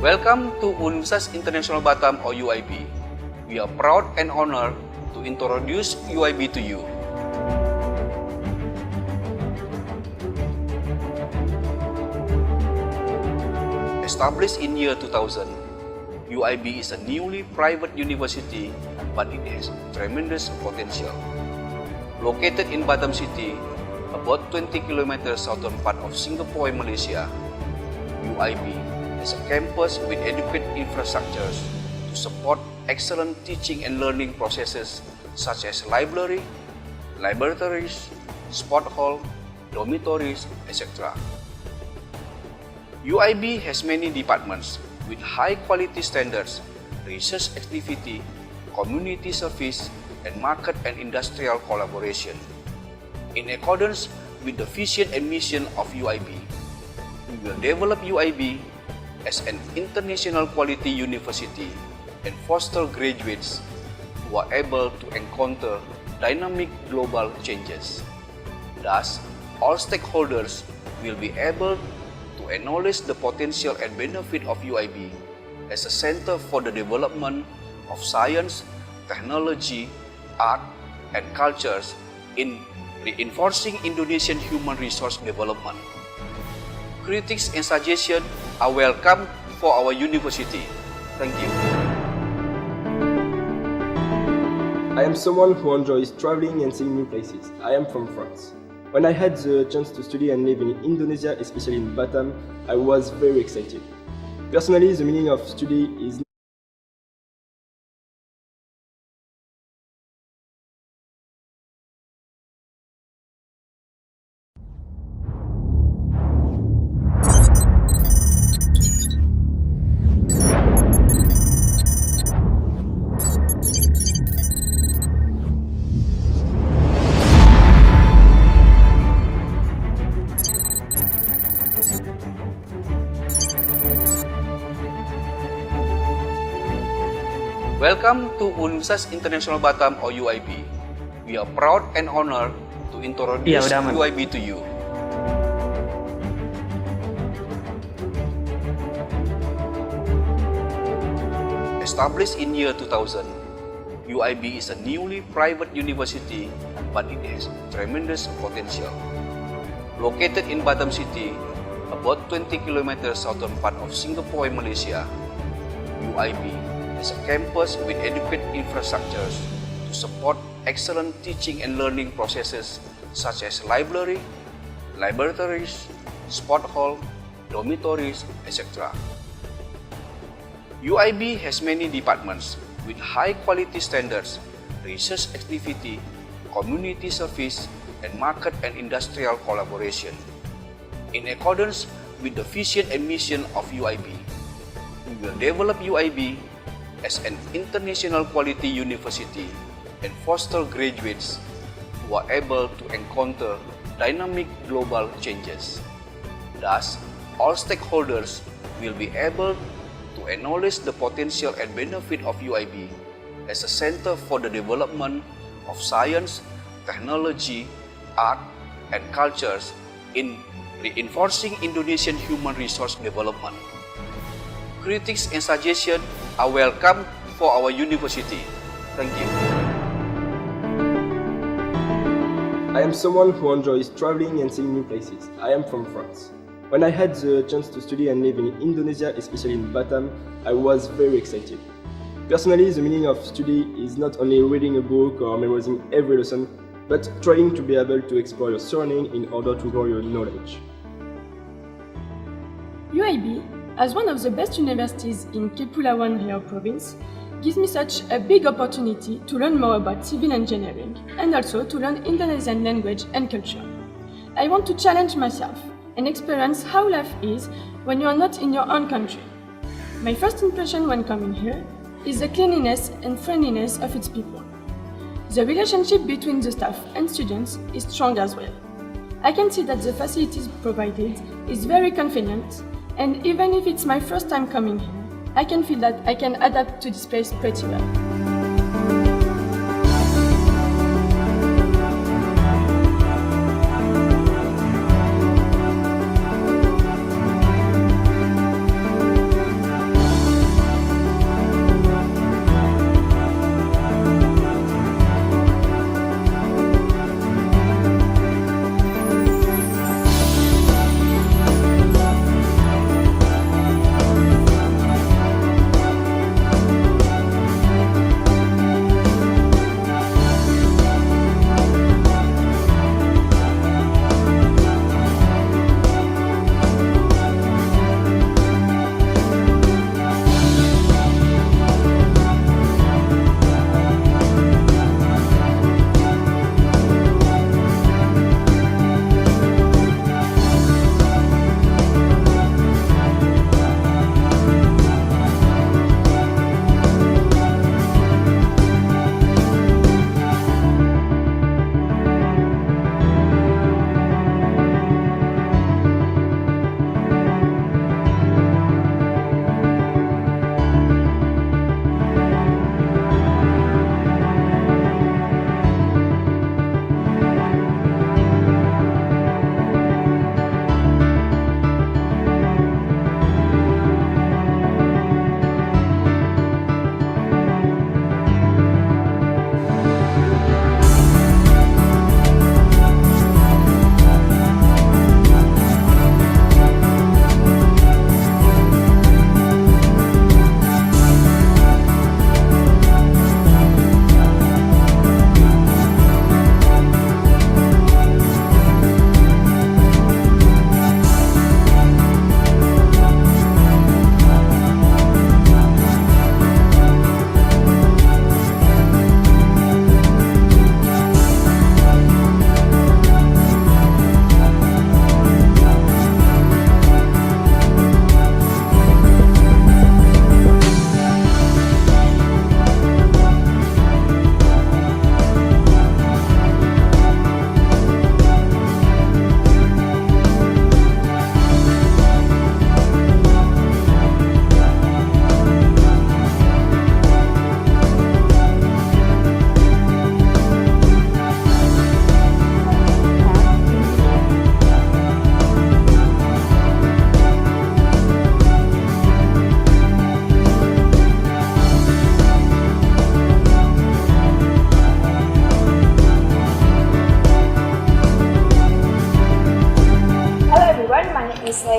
Welcome to Universitas International Batam or UIB. We are proud and honored to introduce UIB to you. Established in year 2000, UIB is a newly private university, but it has tremendous potential. Located in Batam City, about 20 kilometers southern part of Singapore, Malaysia, UIB is a campus with adequate infrastructures to support excellent teaching and learning processes such as library, laboratories, sport hall, dormitories, etc. UIB has many departments with high quality standards, research activity, community service, and market and industrial collaboration. In accordance with the vision and mission of UIB, we will develop UIB as an international quality university and foster graduates who are able to encounter dynamic global changes. Thus, all stakeholders will be able to acknowledge the potential and benefit of UIB as a center for the development of science, technology, art, and cultures in reinforcing Indonesian human resource development. Critics and suggestions are welcome for our university. Thank you. I am someone who enjoys traveling and seeing new places. I am from France. When I had the chance to study and live in Indonesia, especially in Batam, I was very excited. Personally, the meaning of study is Welcome to Universitas International Batam or UIB. We are proud and honored to introduce UIB to you. Established in year 2000, UIB is a newly private university, but it has tremendous potential. Located in Batam City, about 20 kilometers southern part of Singapore, Malaysia, UIB is a campus with adequate infrastructures to support excellent teaching and learning processes such as library, laboratories, sport hall, dormitories, etc. UIB has many departments with high quality standards, research activity, community service, and market and industrial collaboration. In accordance with the vision and mission of UIB, we will develop UIB as an international quality university and foster graduates who are able to encounter dynamic global changes. Thus, all stakeholders will be able to acknowledge the potential and benefit of UIB as a center for the development of science, technology, art, and cultures in reinforcing Indonesian human resource development. Critics and suggestions are welcome for our university. Thank you. I am someone who enjoys traveling and seeing new places. I am from France. When I had the chance to study and live in Indonesia, especially in Batam, I was very excited. Personally, the meaning of study is not only reading a book or memorizing every lesson, but trying to be able to explore your surrounding in order to grow your knowledge. UIB, as one of the best universities in Kepulauan Riau province, gives me such a big opportunity to learn more about civil engineering and also to learn Indonesian language and culture. I want to challenge myself and experience how life is when you are not in your own country. My first impression when coming here is the cleanliness and friendliness of its people. The relationship between the staff and students is strong as well. I can see that the facilities provided is very convenient, and even if it's my first time coming here, I can feel that I can adapt to this place pretty well.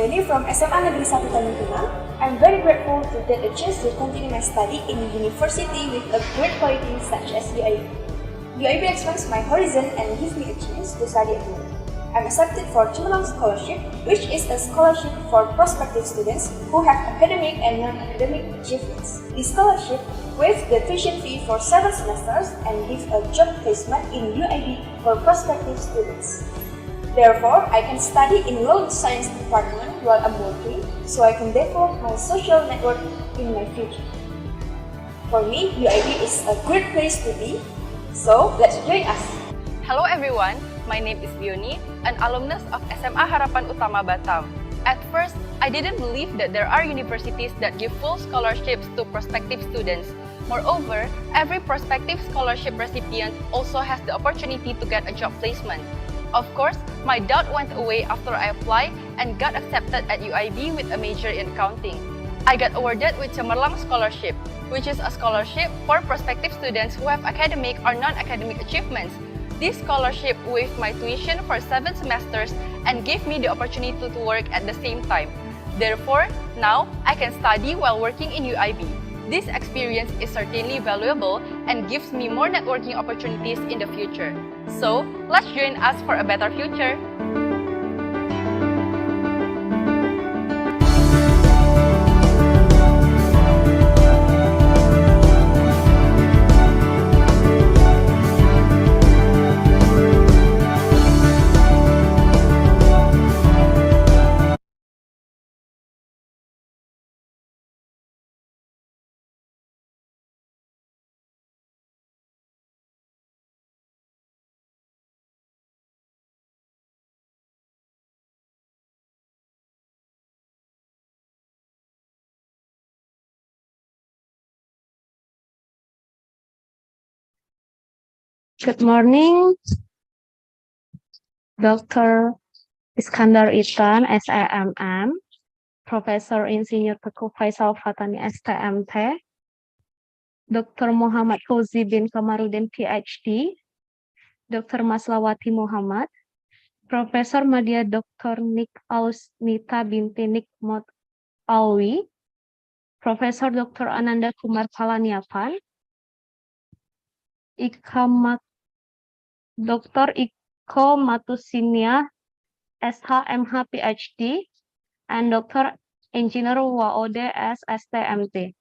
Vioni from SMA Negeri 1 Tanjung Pinang. I'm very grateful to get a chance to continue my study in a university with a great quality such as UIB. UIB expands my horizon and gives me a chance to study abroad. I'm accepted for Cemerlang Scholarship, which is a scholarship for prospective students who have academic and non-academic achievements. This scholarship waives the tuition fee for 7 semesters and gives a job placement in UIB for prospective students. Therefore, I can study in Law Science Department while I'm working, so I can develop my social network in my future. For me, UIB is a great place to be, so let's join us. Hello everyone, my name is Vioni, an alumnus of SMA Harapan Utama Batam. At first, I didn't believe that there are universities that give full scholarships to prospective students. Moreover, every prospective scholarship recipient also has the opportunity to get a job placement. Of course, my doubt went away after I applied and got accepted at UIB with a major in accounting. I got awarded with Cemerlang Scholarship, which is a scholarship for prospective students who have academic or non-academic achievements. This scholarship waived my tuition for 7 semesters and gave me the opportunity to work at the same time. Therefore, now I can study while working in UIB. This experience is certainly valuable and gives me more networking opportunities in the future. So, let's join us for a better future. Good morning, Dr. Iskandar Itan, SIMM, Professor Insinyur Teguh Faisal Fatani, STMT, Dr. Muhammad Fauzi bin Kamarudin, PhD, Dr. Maslawati Muhammad, Profesor Madya Dr. Nik Ausnita binti Nikmot Alwi, Profesor Dr. Ananda Kumar Palaniapan, Dr. Iko Matusinia, SHMH PhD, and Dr. Engineer Waode S. STMT.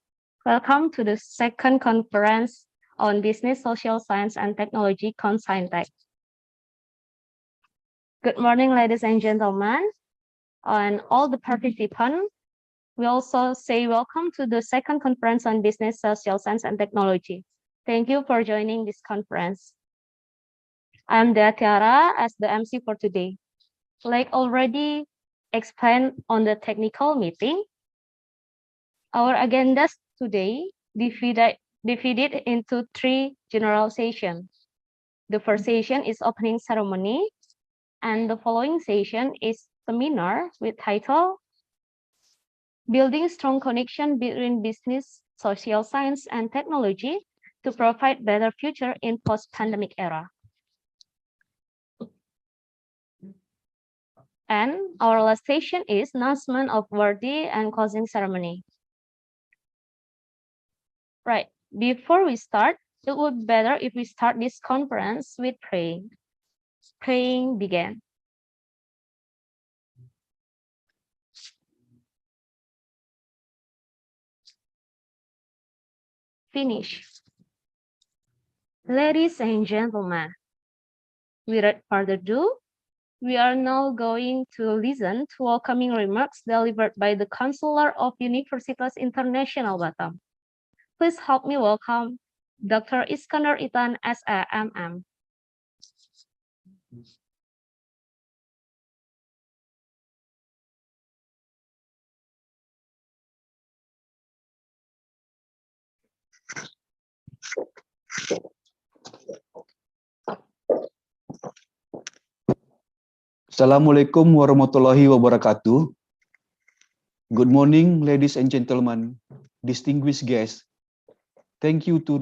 Welcome to the second conference on Business, Social Science, and Technology, CoNeScINTech. Good morning, ladies and gentlemen, and all the participants. We also say welcome to the second conference on Business, Social Science, and Technology. Thank you for joining this conference. I'm Dea Tiara as the MC for today. Like already explained on the technical meeting, our agendas today divided into 3 general sessions. The first session is opening ceremony, and the following session is seminar with title Building Strong Connection Between Business, Social Science, and Technology to Provide Better Future in Post-Pandemic Era. And our last session is announcement of awardee and closing ceremony. Right, before we start, it would be better if we start this conference with praying. Praying began. Finish. Ladies and gentlemen, without further ado, we are now going to listen to welcoming remarks delivered by the Chancellor of Universitas International Batam. Please help me welcome Dr. Iskandar Itan, SIMM. Assalamualaikum warahmatullahi wabarakatuh. Good morning, ladies and gentlemen, distinguished guests. Thank you to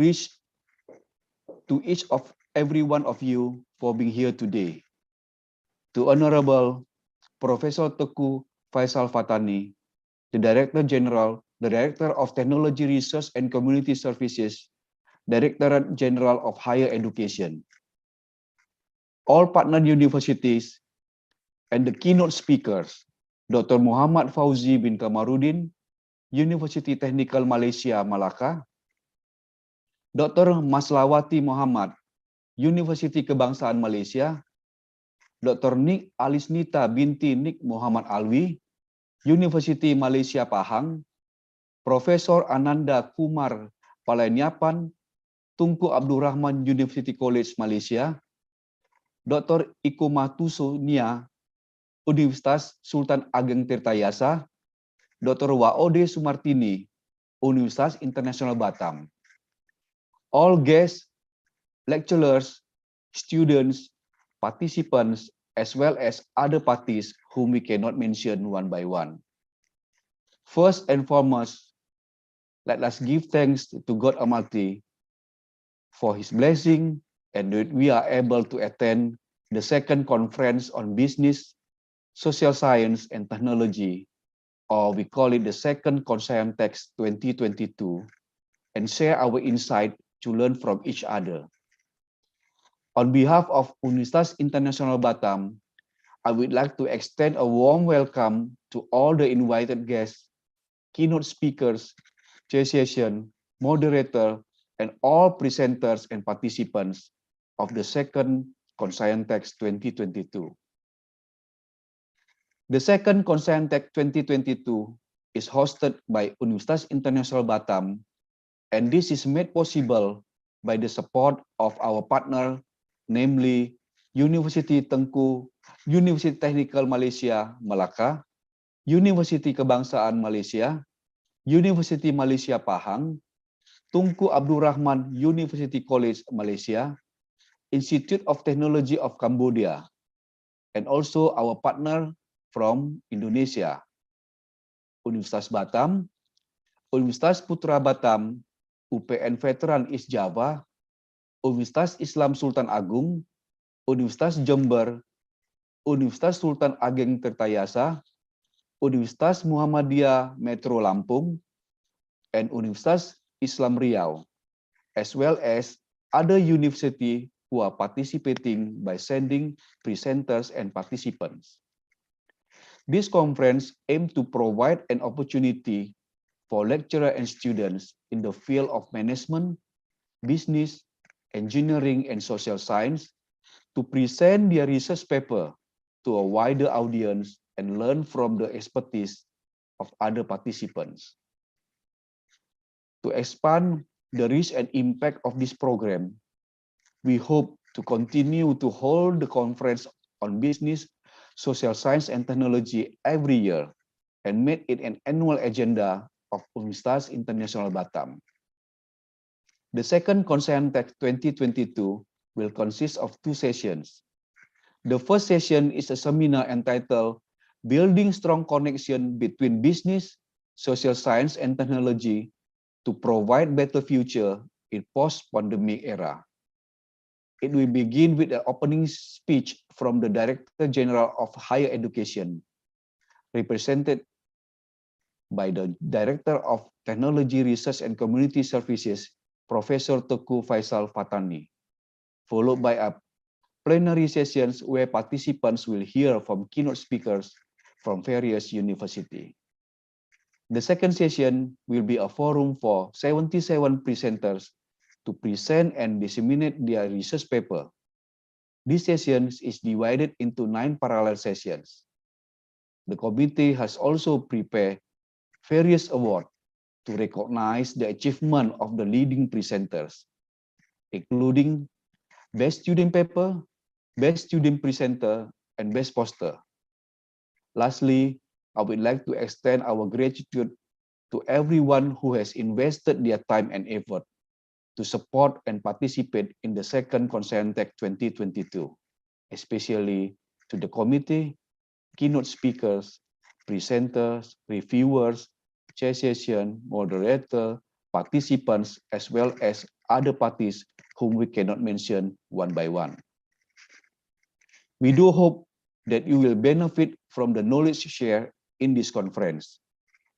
each of every one of you for being here today. To Honorable Professor Teguh Faisal Fatani, the Director General, the Director of Technology Research and Community Services, Directorate General of Higher Education. All partner universities and the keynote speakers, Dr. Muhammad Fauzi bin Kamarudin, University Technical Malaysia, Malacca, Dr. Maslawati Muhammad, University Kebangsaan Malaysia, Dr. Nik Alisnita binti Nik Muhammad Alwi, University Malaysia Pahang, Profesor Ananda Kumar Palanyapan, Tunku Abdul Rahman University College Malaysia, Dr. Ikomatuso Nia, Universitas Sultan Ageng Tirtayasa, Dr. Waode Sumartini, Universitas Internasional Batam. All guests, lecturers, students, participants, as well as other parties whom we cannot mention one by one. First and foremost, let us give thanks to God Almighty for His blessing and that we are able to attend the second conference on business, social science, and technology, or we call it the second CoNeScINTech 2022, and share our insight to learn from each other. On behalf of Universitas Internasional Batam, I would like to extend a warm welcome to all the invited guests, keynote speakers, chair session, moderator, and all presenters and participants of the second CoNeScINTech 2022. The second CoNeScINTech 2022 is hosted by Universitas Internasional Batam, and this is made possible by the support of our partner, namely University Tengku, University Technical Malaysia, Malacca, University Kebangsaan Malaysia, University Malaysia Pahang, Tunku Abdul Rahman University College Malaysia, Institute of Technology of Cambodia, and also our partner from Indonesia, Universitas Batam, Universitas Putra Batam, UPN Veteran East Java, Universitas Islam Sultan Agung, Universitas Jember, Universitas Sultan Ageng Tirtayasa, Universitas Muhammadiyah Metro Lampung, and Universitas Islam Riau, as well as other universities who are participating by sending presenters and participants. This conference aims to provide an opportunity for lecturers and students in the field of management, business, engineering, and social science to present their research paper to a wider audience and learn from the expertise of other participants. To expand the reach and impact of this program, we hope to continue to hold the conference on business, social science, and technology every year and make it an annual agenda of Universitas Internasional Batam. The second CoNeScINTech 2022 will consist of two sessions. The first session is a seminar entitled Building Strong Connection Between Business, Social Science, and Technology to Provide Better Future in Post-Pandemic Era. It will begin with an opening speech from the Director General of Higher Education, represented by the Director of Technology Research and Community Services, Professor Teku Faisal Fatani, followed by a plenary sessions where participants will hear from keynote speakers from various universities. The second session will be a forum for 77 presenters to present and disseminate their research paper. This session is divided into 9 parallel sessions. The committee has also prepared various awards to recognize the achievement of the leading presenters, including Best Student Paper, Best Student Presenter, and Best Poster. Lastly, I would like to extend our gratitude to everyone who has invested their time and effort to support and participate in the second CoNeScINTech 2022, especially to the committee, keynote speakers, presenters, reviewers, chair session, moderator, participants, as well as other parties whom we cannot mention one by one. We do hope that you will benefit from the knowledge shared in this conference.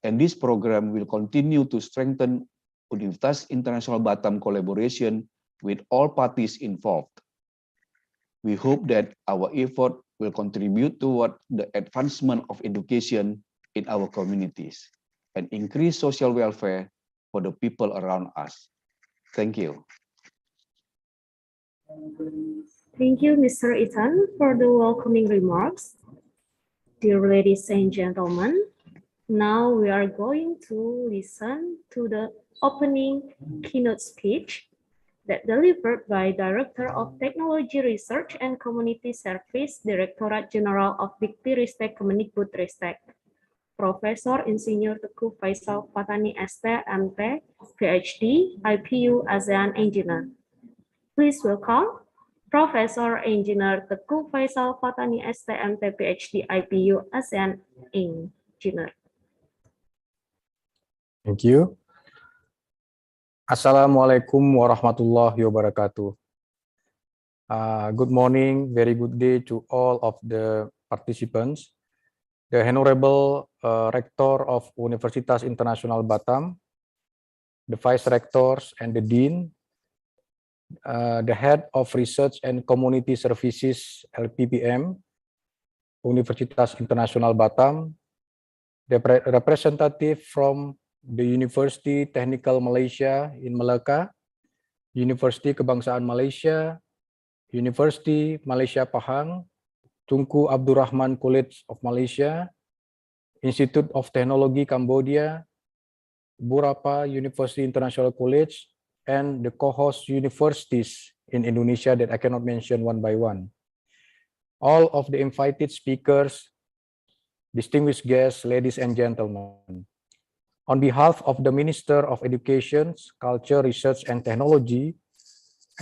And this program will continue to strengthen Universitas International Batam collaboration with all parties involved. We hope that our effort will contribute toward the advancement of education in our communities and increase social welfare for the people around us. Thank you. Thank you, Mr. Ethan, for the welcoming remarks. Dear ladies and gentlemen, now we are going to listen to the opening keynote speech that delivered by Director of Technology Research and Community Service, Directorate General of Dikti-Ristek Kemendikbudristek, Profesor Insinyur Teguh Faisal Fatani ST, MT, PhD, IPU ASEAN Engineer. Please welcome Professor Engineer Teguh Faisal Fatani ST, MT, PhD, IPU ASEAN Engineer. Thank you. Assalamualaikum warahmatullahi wabarakatuh. Good morning, very good day to all of the participants. The Honorable Rector of Universitas International Batam, the Vice Rectors and the Dean, the Head of Research and Community Services LPPM, Universitas International Batam, the representative from the University Technical Malaysia in Melaka, University Kebangsaan Malaysia, University Malaysia Pahang, Tunku Abdul Rahman College of Malaysia, Institute of Technology Cambodia, Burapa University International College, and the co-host universities in Indonesia that I cannot mention one by one. All of the invited speakers, distinguished guests, ladies and gentlemen. On behalf of the Minister of Education, Culture, Research and Technology,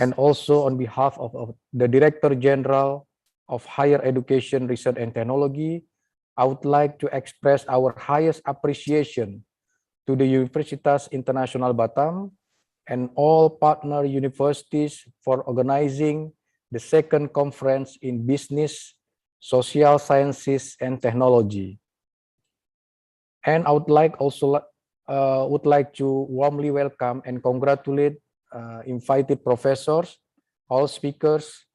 and also on behalf of the Director General of Higher Education, Research and Technology, I would like to express our highest appreciation to the Universitas International Batam and all partner universities for organizing the second conference in Business, Social Sciences and Technology. And I would like to warmly welcome and congratulate invited professors, all speakers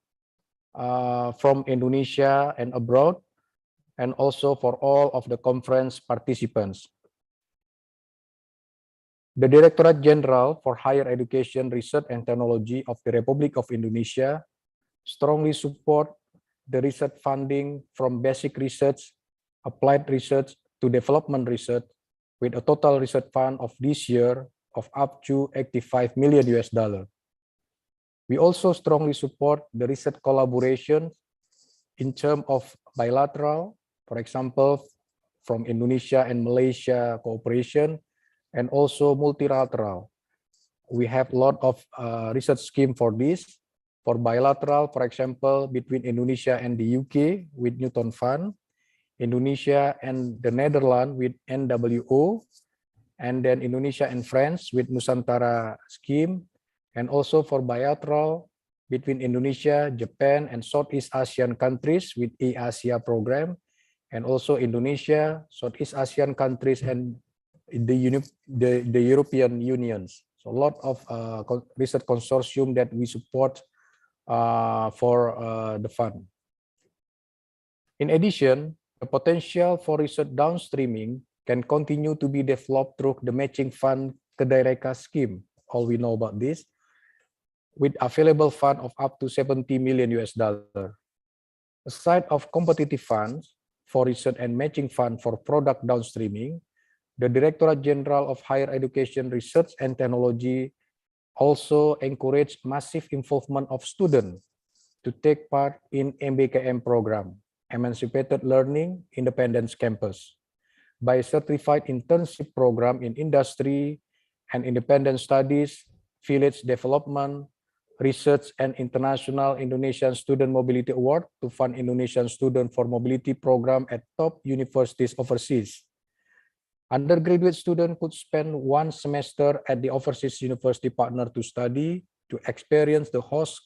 from Indonesia and abroad, and also for all of the conference participants. The Directorate General for Higher Education, Research and Technology of the Republic of Indonesia strongly support the research funding from basic research, applied research to development research, with a total research fund of this year of up to $85 million. We also strongly support the research collaboration in terms of bilateral, for example, from Indonesia and Malaysia cooperation, and also multilateral. We have a lot of research scheme for this. For bilateral, for example, between Indonesia and the UK with Newton Fund, Indonesia and the Netherlands with NWO, and then Indonesia and France with Nusantara scheme, and also for bilateral between Indonesia, Japan, and Southeast Asian countries with eAsia program, and also Indonesia, Southeast Asian countries, and the European Unions. So a lot of research consortium that we support for the fund. In addition, the potential for research downstreaming can continue to be developed through the matching fund Kedireka scheme. All we know about this, with available fund of up to $70 million. Aside of competitive funds for research and matching fund for product downstreaming, the Directorate General of Higher Education, Research and Technology also encourage massive involvement of students to take part in MBKM program, Emancipated Learning Independence Campus, by certified internship program in industry and independent studies, village development, research and international Indonesian Student Mobility Award to fund Indonesian student for mobility program at top universities overseas. Undergraduate students could spend 1 semester at the overseas university partner to study, to experience the host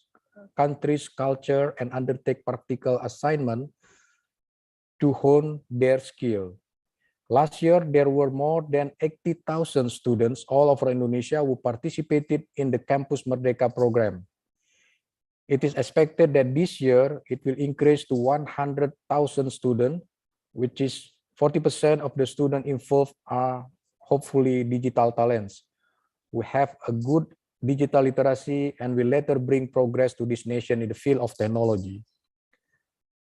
country's culture and undertake practical assignment to hone their skill. Last year, there were more than 80,000 students all over Indonesia who participated in the Campus Merdeka program. It is expected that this year it will increase to 100,000 students, which is 40% of the students involved are hopefully digital talents. We have a good digital literacy and will later bring progress to this nation in the field of technology.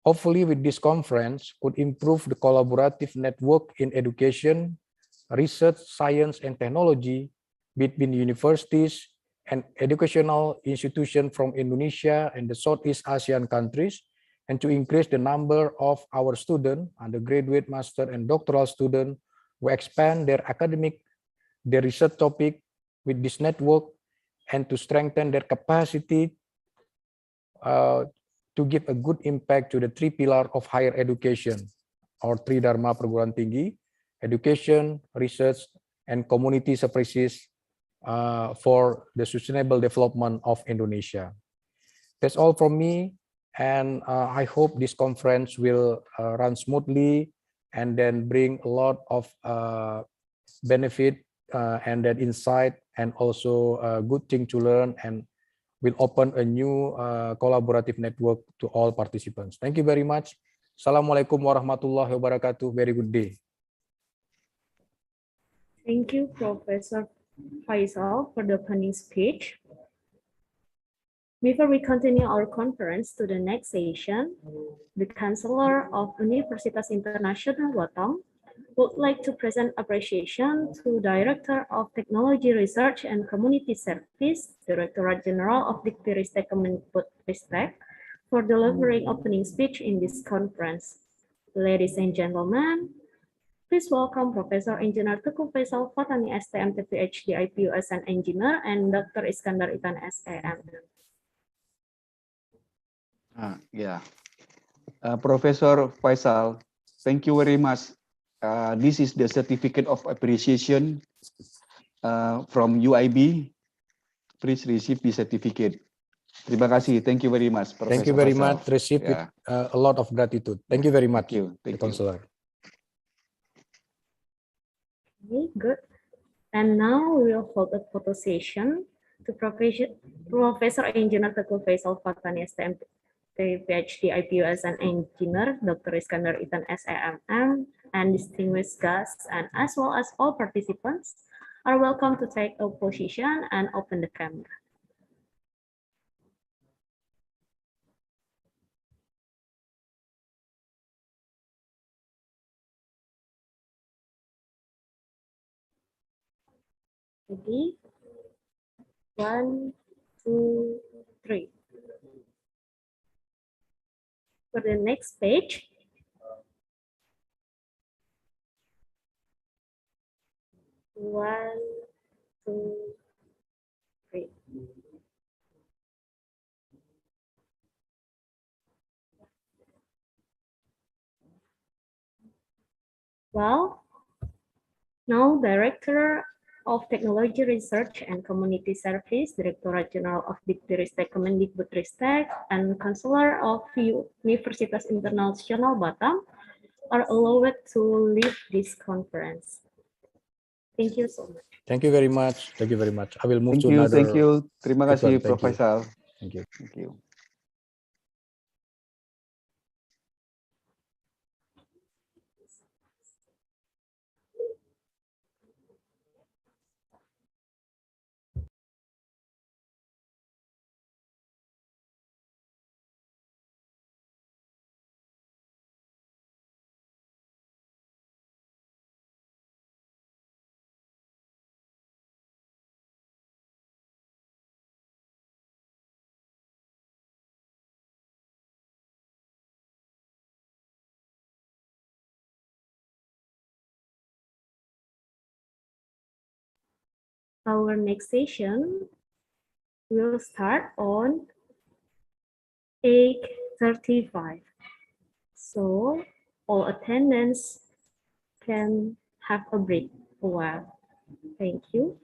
Hopefully, with this conference, could improve the collaborative network in education, research, science, and technology between universities and educational institutions from Indonesia and the Southeast Asian countries, and to increase the number of our students, undergraduate, master, and doctoral students who expand their academic, their research topic with this network, and to strengthen their capacity to give a good impact to the three pillars of higher education, or three Dharma perguruan tinggi: education, research, and community services for the sustainable development of Indonesia. That's all from me, and I hope this conference will run smoothly and then bring a lot of benefit and that insight, and also a good thing to learn, and will open a new collaborative network to all participants. Thank you very much. Assalamualaikum warahmatullahi wabarakatuh. Very good day. Thank you, Professor Faisal, for the opening speech. Before we continue our conference to the next session, the Chancellor of Universitas Internasional Batam would like to present appreciation to Director of Technology Research and Community Service, Directorate General of Diktiristek Kemendikbudristek, for delivering opening speech in this conference. Ladies and gentlemen, please welcome Professor Engineer Teguh Faisal Fatani STMT PhD IPUS and Engineer, and Dr. Iskandar Itan SEM. Professor Faisal, thank you very much. This is the certificate of appreciation from UIB. Please receive the certificate. Terima kasih. Thank you very much, Professor Thank you very Faisal. much. Receive with a lot of gratitude. Thank you very much, Thank you. Counselor. Okay, good. And now we will hold a photo session to Professor Engineer Teguh Faisal Fatani STMT PhD IPUS and Engineer, Dr. Iskandar Itan SEM, and distinguished guests, and as well as all participants are welcome to take a position and open the camera. Ready? 1, 2, 3. For the next page, one, two, three. Well, now Director of Technology Research and Community Service, Directorate General of Diktiristek Kemendikbudristek, and Counselor of Universitas Internasional Batam are allowed to lead this conference. Thank you so much. Thank you very much. Thank you very much. I will move Thank to you. another. Thank you. Terima kasih, Thank Prof. you. Faisal. Thank you. Thank you. Our next session will start on 8:35. So all attendants can have a break a while. Thank you.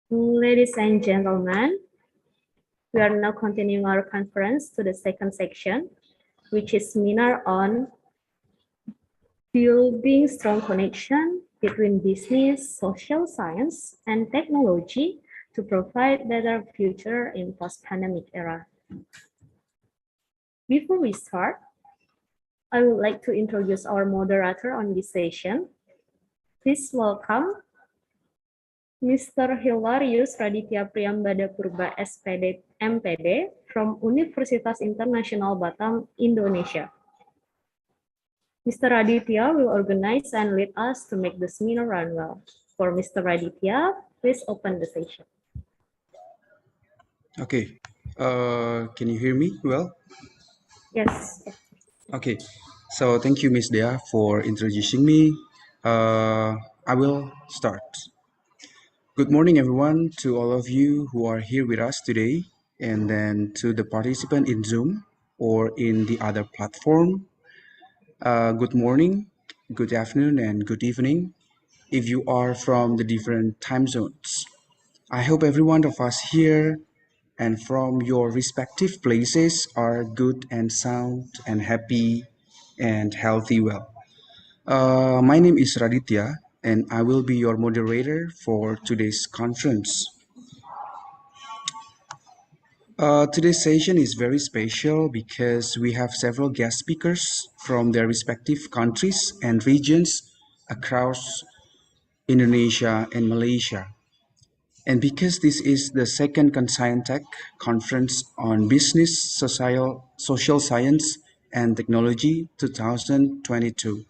Ladies and gentlemen, we are now continuing our conference to the second section, which is seminar on building strong connection between business, social science, and technology to provide better future in post-pandemic era. Before we start, I would like to introduce our moderator on this session. Please welcome Mr. Hilarius Raditya Priyambada Purba SPD MPD from Universitas Internasional Batam, Indonesia. Mr. Raditya will organize and lead us to make the seminar run well. For Mr. Raditya, please open the session. Okay, can you hear me well? Yes. Okay, so thank you, Miss Dea, for introducing me. I will start. Good morning, everyone, to all of you who are here with us today, and then to the participant in Zoom or in the other platform. Good morning, good afternoon, and good evening if you are from the different time zones. I hope every one of us here and from your respective places are good and sound and happy and healthy well. My name is Raditya and I will be your moderator for today's conference. Today's session is very special because we have several guest speakers from their respective countries and regions across Indonesia and Malaysia. And because this is the second CoNeScINTech conference on business, social science, and technology 2022,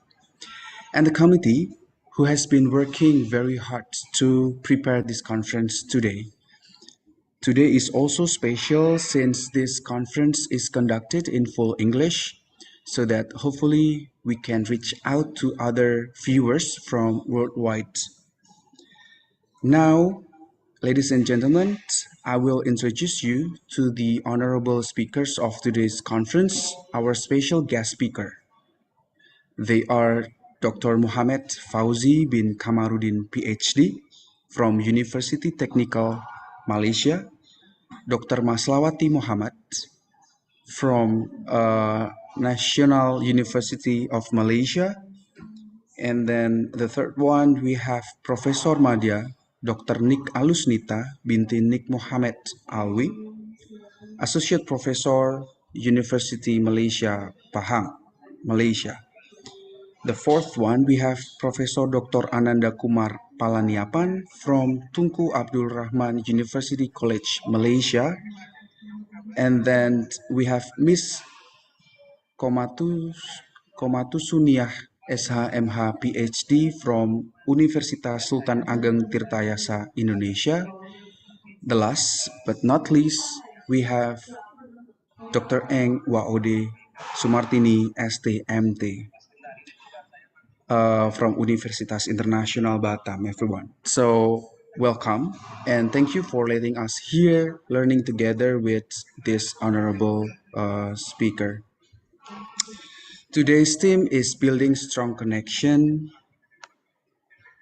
and the committee who has been working very hard to prepare this conference today. Today is also special since this conference is conducted in full English, so that hopefully we can reach out to other viewers from worldwide. Now, ladies and gentlemen, I will introduce you to the honorable speakers of today's conference, our special guest speaker. They are Dr. Muhammad Fauzi bin Kamarudin, PhD, from University Technical, Malaysia, Dr. Maslawati Muhammad, from National University of Malaysia, and then the third one, we have Professor Madya, Dr. Nik Alusnita binti Nik Muhammad Alwi, Associate Professor, University Malaysia, Pahang, Malaysia. The fourth one, we have Professor Dr. Ananda Kumar Palaniapan from Tunku Abdul Rahman University College, Malaysia. And then we have Miss Komatusuniah SHMH PhD from Universitas Sultan Ageng Tirtayasa, Indonesia. The last but not least, we have Dr. Eng Waode Sumartini STMT from Universitas Internasional Batam, everyone. So welcome and thank you for letting us here learning together with this honorable speaker. Today's theme is building strong connection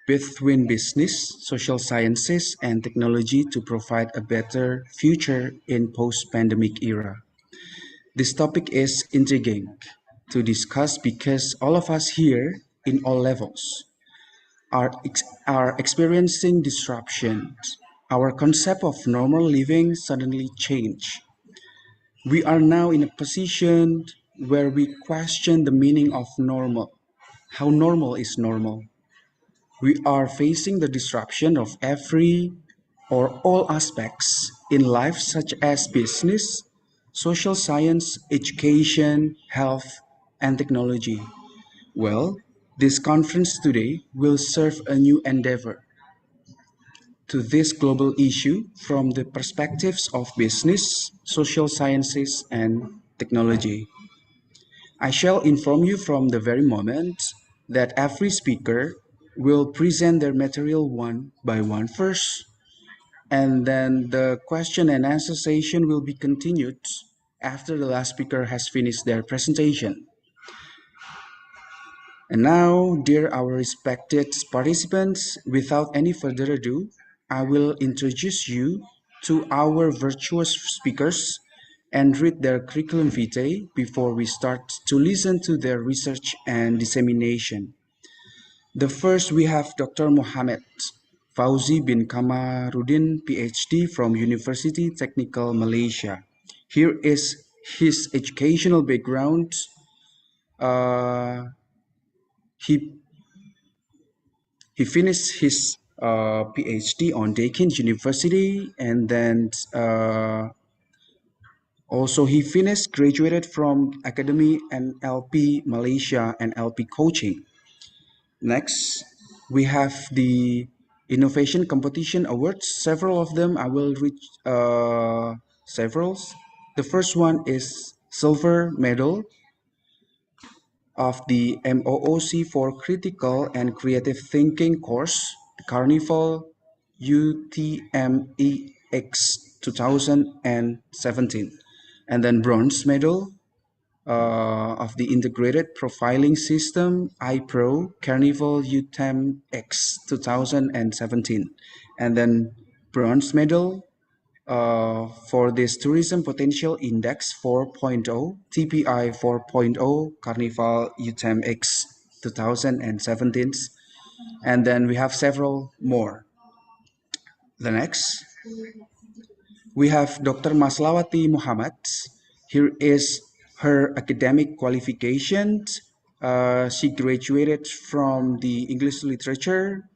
between business, social sciences, and technology to provide a better future in post-pandemic era. This topic is intriguing to discuss because all of us here in all levels are experiencing disruptions. Our concept of normal living suddenly changed. We are now in a position where we question the meaning of normal. How normal is normal? We are facing the disruption of every or all aspects in life, such as business, social science, education, health, and technology. Well, this conference today will serve a new endeavor to this global issue from the perspectives of business, social sciences, and technology. I shall inform you from the very moment that every speaker will present their material one by one first, and then the question and answer session will be continued after the last speaker has finished their presentation. And now, dear our respected participants, without any further ado, I will introduce you to our virtuous speakers and read their curriculum vitae before we start to listen to their research and dissemination. The first we have Dr. Mohammed Fauzi bin Kamarudin, PhD from University Technical Malaysia. Here is his educational background. He finished his PhD on Deakin University, and then also he finished graduated from Academy NLP Malaysia and LP Coaching. Next, we have the Innovation Competition Awards. Several of them, I will read several. The first one is Silver Medal of the MOOC for Critical and Creative Thinking course, Carnival UTMEX 2017. And then Bronze Medal of the Integrated Profiling System, iPro, Carnival UTMEX 2017. And then Bronze Medal for this Tourism Potential Index 4.0, TPI 4.0, Carnival UTMX 2017, and then we have several more. The next, we have Dr. Maslawati Muhammad. Here is her academic qualifications. She graduated from the English literature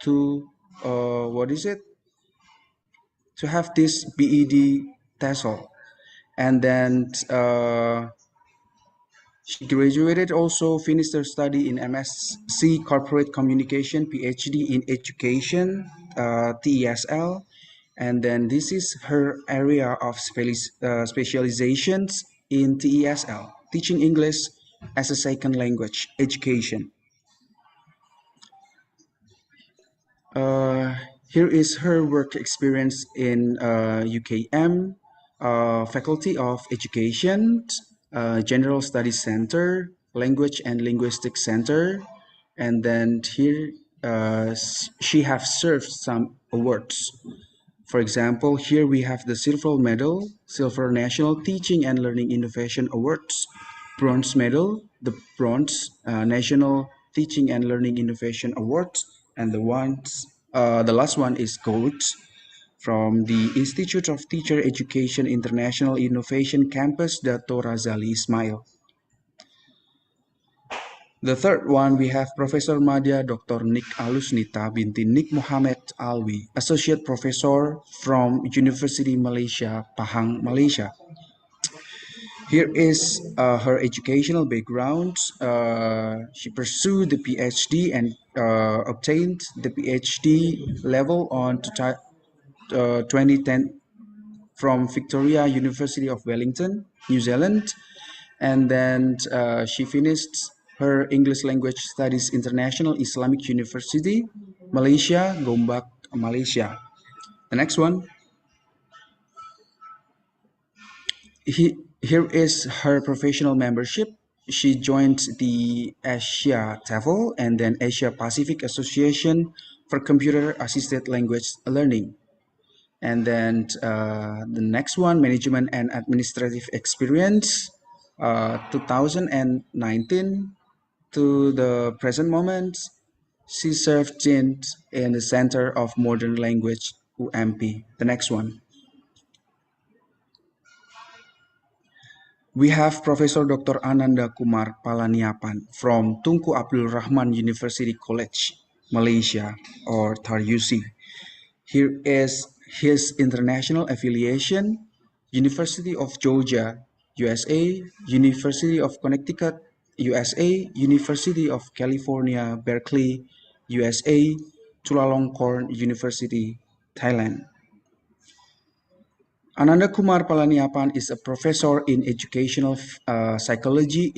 to to have this BEd TESOL, and then she graduated, also finished her study in MSc Corporate Communication, PhD in Education, TESL, and then this is her area of specializations in TESL, Teaching English as a Second Language Education. Here is her work experience in UKM, Faculty of Education, General Studies Center, Language and Linguistics Center, and then here she has served some awards. For example, here we have the Silver Medal, Silver National Teaching and Learning Innovation Awards, Bronze Medal, the Bronze National Teaching and Learning Innovation Awards, and the last one is Gold from the Institute of Teacher Education International Innovation Campus, Dato Razali Ismail. The third one, we have Professor Madya Dr. Nik Alusnita binti Nik Muhammad Alwi, Associate Professor from University Malaysia, Pahang, Malaysia. Here is her educational background. She pursued the PhD and obtained the PhD level on 2010 from Victoria University of Wellington, New Zealand. And then she finished her English Language Studies International Islamic University, Malaysia, Gombak, Malaysia. The next one. Here is her professional membership. She joined the Asia TAFL and then Asia Pacific Association for Computer Assisted Language Learning. And then the next one, Management and Administrative Experience, 2019 to the present moment. She served in the Center of Modern Language, UMP. The next one. We have Professor Dr. Ananda Kumar Palaniapan from Tunku Abdul Rahman University College, Malaysia, or TARUC. Here is his international affiliation: University of Georgia, USA, University of Connecticut, USA, University of California, Berkeley, USA, Chulalongkorn University, Thailand. Ananda Kumar Palaniapan is a professor in educational psychology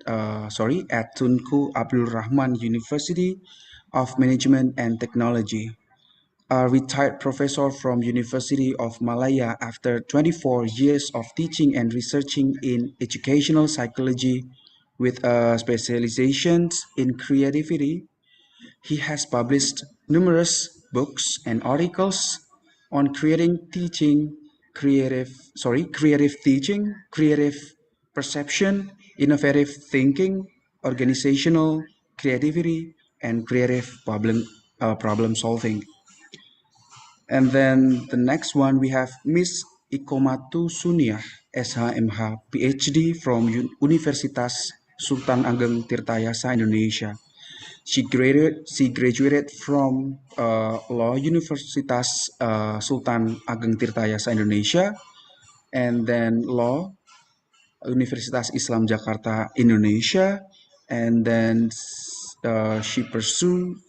at Tunku Abdul Rahman University of Management and Technology. A retired professor from University of Malaya after 24 years of teaching and researching in educational psychology with specializations in creativity. He has published numerous books and articles on creative teaching, creative teaching, creative perception, innovative thinking, organizational creativity, and creative problem solving. And then the next one we have Miss Ikomatu Suniah, SHMH, PhD from Universitas Sultan Ageng Tirtayasa, Indonesia. She graduated from Law Universitas Sultan Ageng Tirtayasa, Indonesia, and then Law Universitas Islam Jakarta, Indonesia, and then she pursued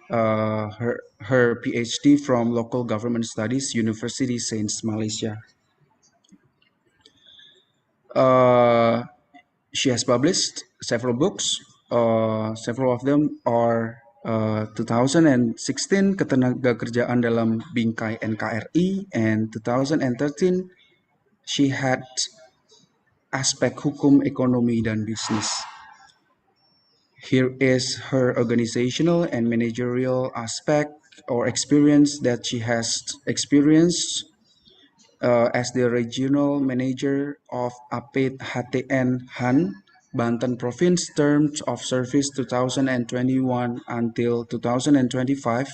her PhD from Local Government Studies, University Sains, Malaysia. Uh, she has published several books. Several of them are 2016 Ketenagakerjaan dalam Bingkai NKRI, and 2013 she had Aspek Hukum Ekonomi dan Bisnis. Here is her organizational and managerial aspect or experience that she has experienced as the regional manager of APIT HTN Han, Banten Province, terms of service 2021 until 2025,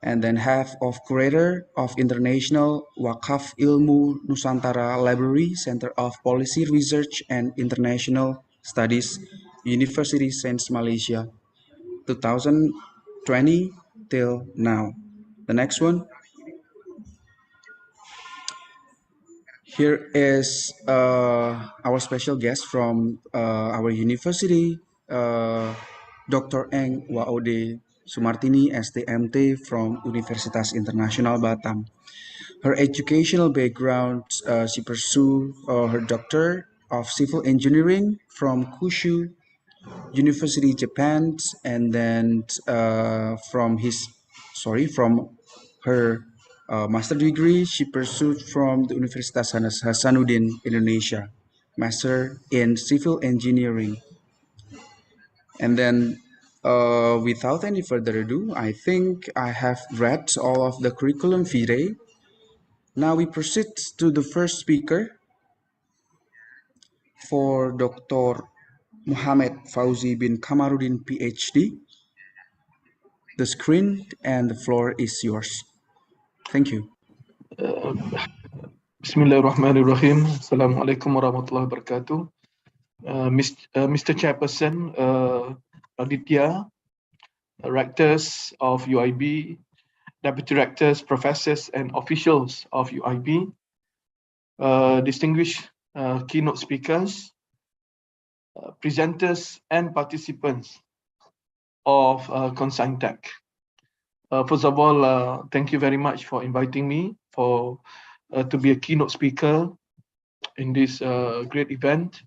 and then half of curator of International Wakaf Ilmu Nusantara Library, Center of Policy Research and International Studies, University Sains, Malaysia, 2020 till now. The next one. Here is our special guest from our university, Dr. Eng Waode Sumartini, STMT from Universitas Internasional Batam. Her educational background, she pursued her Doctor of Civil Engineering from Kyushu University, Japan, and then from her master degree, she pursued from the Universitas Hasanuddin, Indonesia, master in civil engineering. And then, without any further ado, I think I have read all of the curriculum vitae. Now we proceed to the first speaker for Dr. Muhammad Fauzi bin Kamaruddin, PhD. The screen and the floor is yours. Thank you. Bismillahirrahmanirrahim. Assalamualaikum warahmatullahi wabarakatuh. Mr. Chairperson, Aditya, rectors of UIB, deputy rectors, professors, and officials of UIB, distinguished keynote speakers, presenters, and participants of CoNeScINTech. First of all, thank you very much for inviting me to be a keynote speaker in this great event,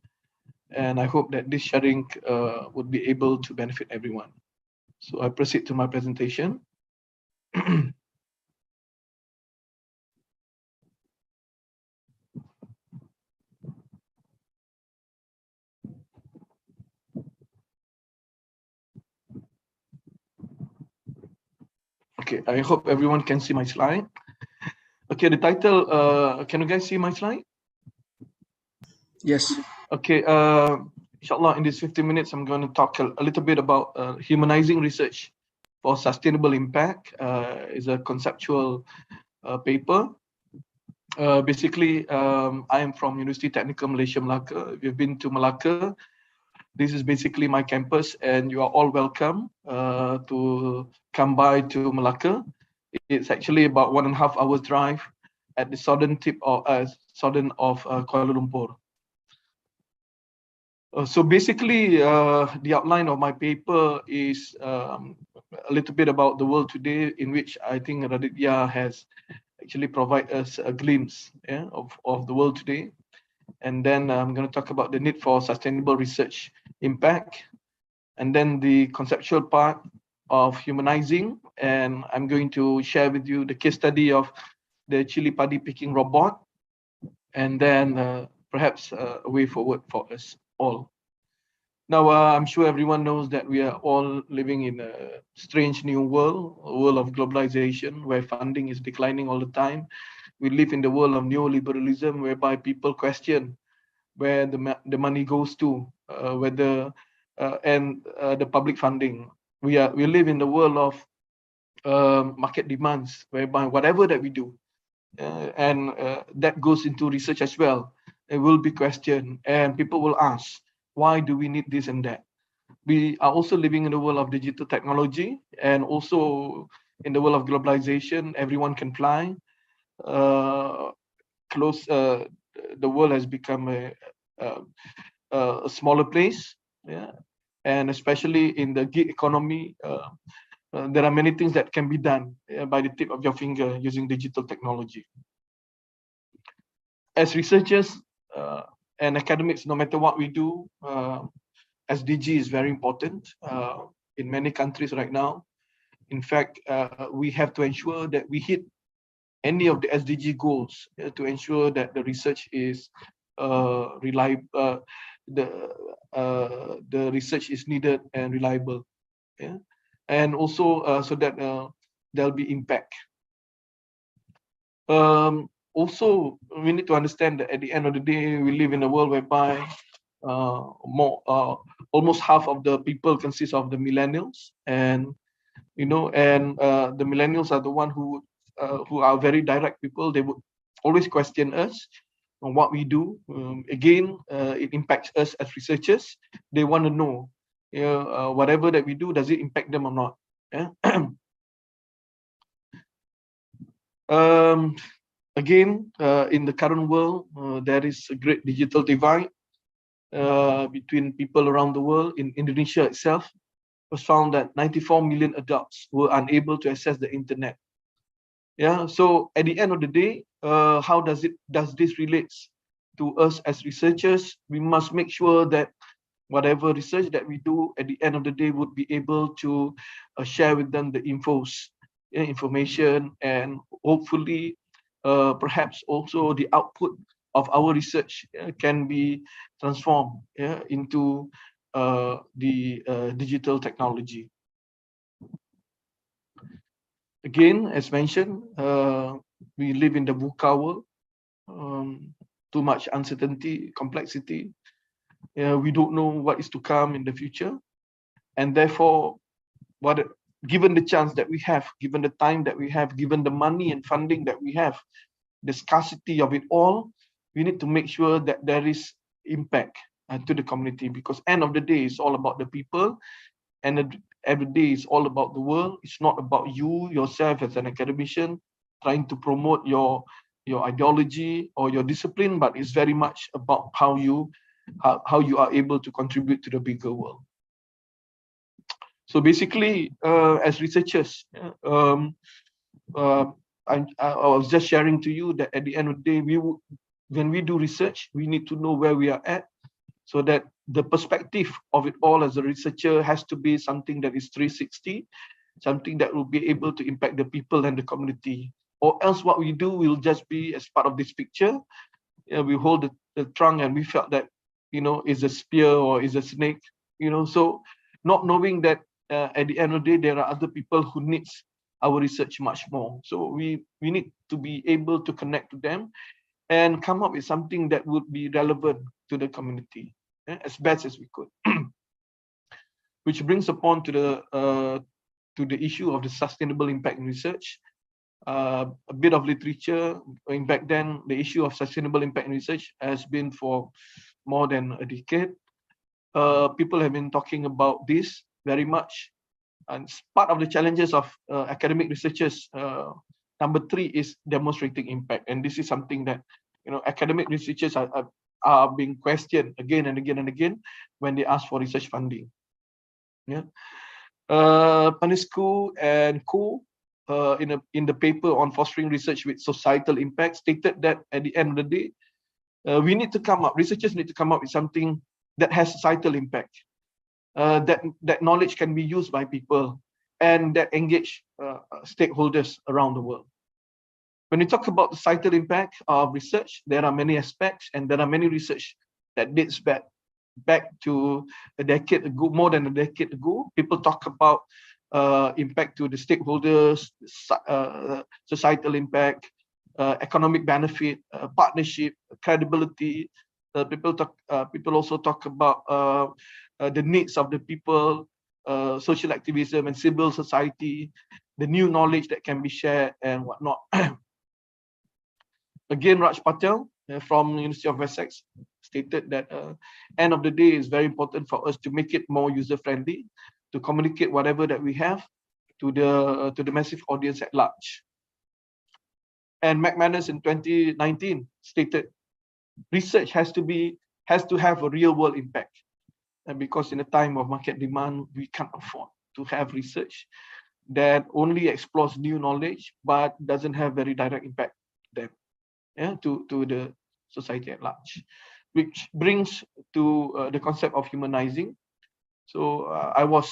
and I hope that this sharing would be able to benefit everyone. So I proceed to my presentation. Okay, I hope everyone can see my slide. Okay, the title, can you guys see my slide? Yes. Okay, inshallah, in these 15 minutes, I'm going to talk a little bit about humanizing research for sustainable impact. Is a conceptual paper. Basically, I am from University Technical Malaysia, Melaka. If you've been to Melaka, this is basically my campus, and you are all welcome to come by to Melaka. It's actually about 1.5 hours drive at the southern tip of Kuala Lumpur. So basically, the outline of my paper is a little bit about the world today, in which I think Raditya has actually provided us a glimpse of the world today. And then I'm going to talk about the need for sustainable research impact, and then the conceptual part of humanizing, and I'm going to share with you the case study of the chili padi picking robot, and then perhaps a way forward for us all. Now, I'm sure everyone knows that we are all living in a strange new world, a world of globalization, where funding is declining all the time. We live in the world of neoliberalism, whereby people question where the money goes to, whether and the public funding. We live in the world of market demands, whereby whatever that we do, and that goes into research as well, it will be questioned, and people will ask, why do we need this and that? We are also living in the world of digital technology, and also in the world of globalization. Everyone can fly. Uh, close. The world has become a smaller place. Yeah, and especially in the gig economy, there are many things that can be done by the tip of your finger using digital technology. As researchers and academics, no matter what we do, SDG is very important in many countries right now. In fact, we have to ensure that we hit any of the SDG goals to ensure that the research is reliable. The research is needed and reliable, yeah, and also so that there'll be impact. Also, we need to understand that at the end of the day, we live in a world whereby almost half of the people consist of the millennials, and the millennials are the one who are very direct people. They would always question us on what we do. Again, it impacts us as researchers. They want to know, whatever that we do, does it impact them or not? Yeah? Again, in the current world, there is a great digital divide between people around the world. In Indonesia itself, it was found that 94 million adults were unable to access the internet. Yeah, so at the end of the day, how does this relates to us as researchers? We must make sure that whatever research that we do, at the end of the day, would be able to share with them the information, and hopefully, perhaps also the output of our research can be transformed into the digital technology. Again, as mentioned, we live in the VUCA world. Too much uncertainty, complexity. We don't know what is to come in the future, and therefore, given the chance that we have, given the time that we have, given the money and funding that we have, the scarcity of it all, we need to make sure that there is impact to the community, because end of the day, it's all about the people, and every day is all about the world. It's not about you yourself as an academician trying to promote your ideology or your discipline, but it's very much about how you are able to contribute to the bigger world. So basically, as researchers, I was just sharing to you that at the end of the day, when we do research, we need to know where we are at, so that the perspective of it all as a researcher has to be something that is 360, something that will be able to impact the people and the community. Or else what we do will just be as part of this picture. We hold the trunk and we felt that, is a spear or is a snake, so not knowing that at the end of the day, there are other people who needs our research much more. So we need to be able to connect to them and come up with something that would be relevant to the community as best as we could. Which brings upon to the issue of the sustainable impact in research. A bit of literature going back then, the issue of sustainable impact in research has been for more than a decade. People have been talking about this very much, and part of the challenges of academic researchers. Number 3 is demonstrating impact, and this is something that academic researchers are being questioned again and again and again when they ask for research funding. Yeah, CoNeScINTech and co in the paper on fostering research with societal impact stated that at the end of the day, researchers need to come up with something that has societal impact, that knowledge can be used by people and that engage stakeholders around the world. When we talk about the societal impact of research, there are many aspects, and there are many research that dates back back to a decade ago, more than a decade ago. People talk about impact to the stakeholders, societal impact, economic benefit, partnership, credibility. People also talk about the needs of the people, social activism and civil society, the new knowledge that can be shared and whatnot. Again, Raj Patel from University of Wessex stated that end of the day is very important for us to make it more user friendly, to communicate whatever that we have to the massive audience at large. And McManus in 2019 stated, research has to have a real world impact. And because in a time of market demand, we can't afford to have research that only explores new knowledge but doesn't have very direct impact then, to the society at large. Which brings to the concept of humanizing. So I was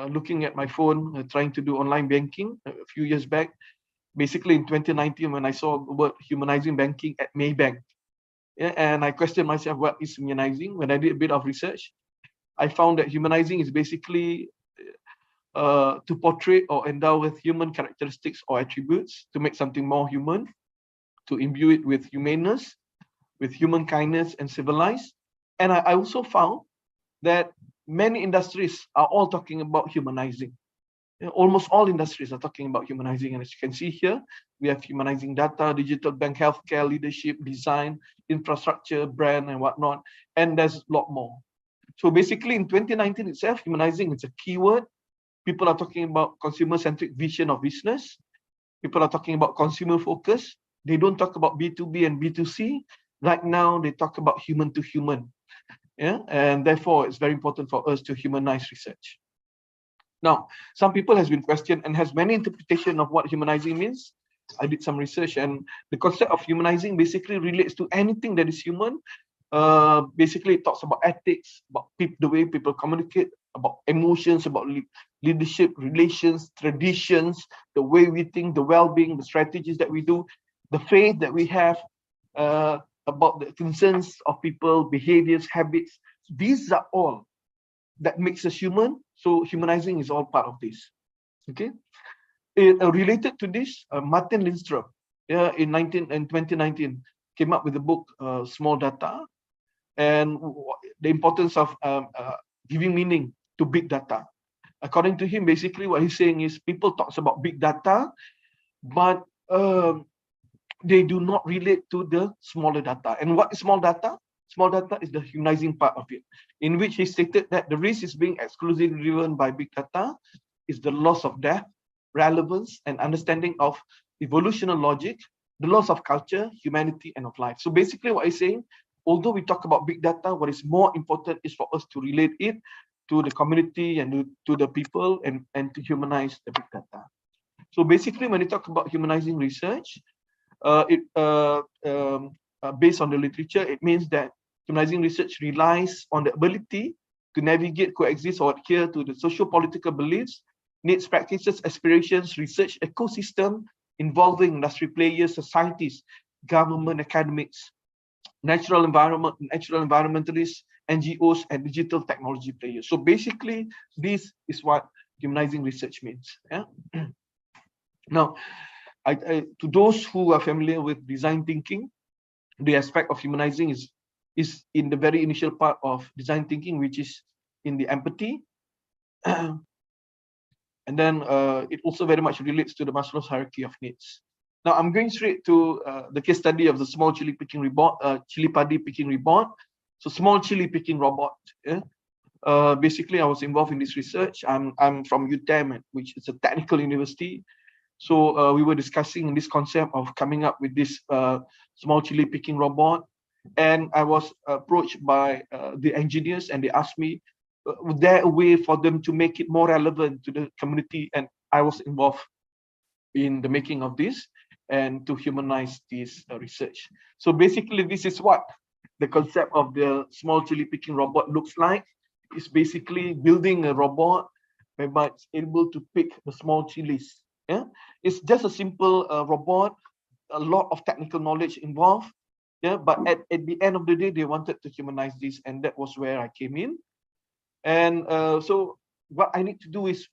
looking at my phone, trying to do online banking a few years back. Basically in 2019, when I saw the word humanizing banking at Maybank, and I questioned myself, what is humanizing? When I did a bit of research, I found that humanizing is basically to portray or endow with human characteristics or attributes, to make something more human, to imbue it with humaneness, with human kindness and civilized. And I also found that many industries are all talking about humanizing. Almost all industries are talking about humanizing. And as you can see here, we have humanizing data, digital bank, healthcare, leadership, design, infrastructure, brand, and whatnot. And there's a lot more. So basically in 2019 itself, humanizing is a keyword. People are talking about consumer-centric vision of business. People are talking about consumer focus. They don't talk about B2B and B2C. Right now, they talk about human to human. And therefore, it's very important for us to humanize research. Now, some people has been questioned and has many interpretation of what humanizing means. I did some research, and the concept of humanizing basically relates to anything that is human. Basically, it talks about ethics, about the way people communicate, about emotions, about leadership, relations, traditions, the way we think, the well-being, the strategies that we do, the faith that we have, about the concerns of people, behaviors, habits. These are all that makes us human. So humanizing is all part of this. Okay. Related to this, Martin Lindstrom, in 2019, came up with the book Small Data, and the importance of giving meaning to big data. According to him, basically what he's saying is people talks about big data, but they do not relate to the smaller data. And what is small data? Small data is the humanizing part of it, in which he stated that the risk is being exclusively driven by big data is the loss of depth, relevance, and understanding of evolutionary logic, the loss of culture, humanity, and of life. So basically what he's saying, although we talk about big data, what is more important is for us to relate it to the community and to the people, and to humanize the big data. So basically when you talk about humanizing research, based on the literature, it means that humanizing research relies on the ability to navigate, coexist, or adhere to the socio-political beliefs, needs, practices, aspirations, research ecosystem involving industry players, societies, government, academics, natural environmentalists, NGOs, and digital technology players. So basically, this is what humanizing research means. Now, to those who are familiar with design thinking, the aspect of humanizing is in the very initial part of design thinking, which is in the empathy. And then it also very much relates to the Maslow's hierarchy of needs. Now I'm going straight to the case study of the small chili picking robot, chili padi picking robot. So small chili picking robot. Basically, I was involved in this research. I'm from UTM, which is a technical university. So we were discussing this concept of coming up with this small chili picking robot, and I was approached by the engineers, and they asked me, was there a way for them to make it more relevant to the community? And I was involved in the making of this and to humanize this research. So basically, this is what the concept of the small chili picking robot looks like. It's basically building a robot whereby it's able to pick the small chilies. It's just a simple robot, a lot of technical knowledge involved. Yeah, but at the end of the day, they wanted to humanize this, and that was where I came in. And so what I need to do is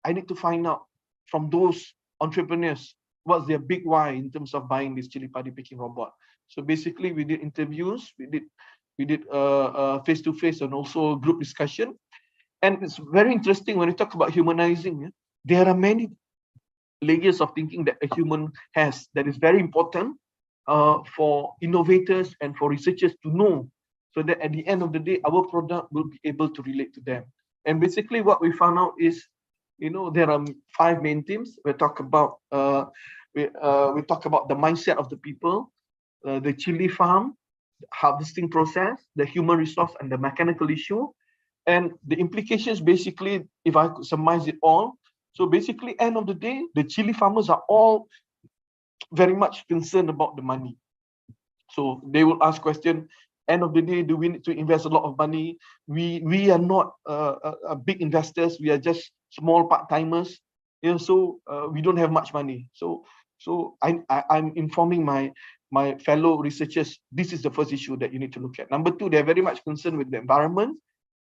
I need to find out from those entrepreneurs what's their big why in terms of buying this chili padi picking robot. So basically, we did interviews, we did face-to-face and also group discussion. And it's very interesting when you talk about humanizing. There are many layers of thinking that a human has that is very important for innovators and for researchers to know, so that at the end of the day, our product will be able to relate to them. And basically, what we found out is, there are 5 main themes. We talk about the mindset of the people, the chili farm, harvesting process, the human resource, and the mechanical issue. And the implications, basically, if I could summarize it all, so basically, end of the day, the chili farmers are all very much concerned about the money. So they will ask question, end of the day, do we need to invest a lot of money? We are not big investors. We are just small part-timers. So we don't have much money. So I'm informing my fellow researchers, this is the first issue that you need to look at. Number 2, they're very much concerned with the environment.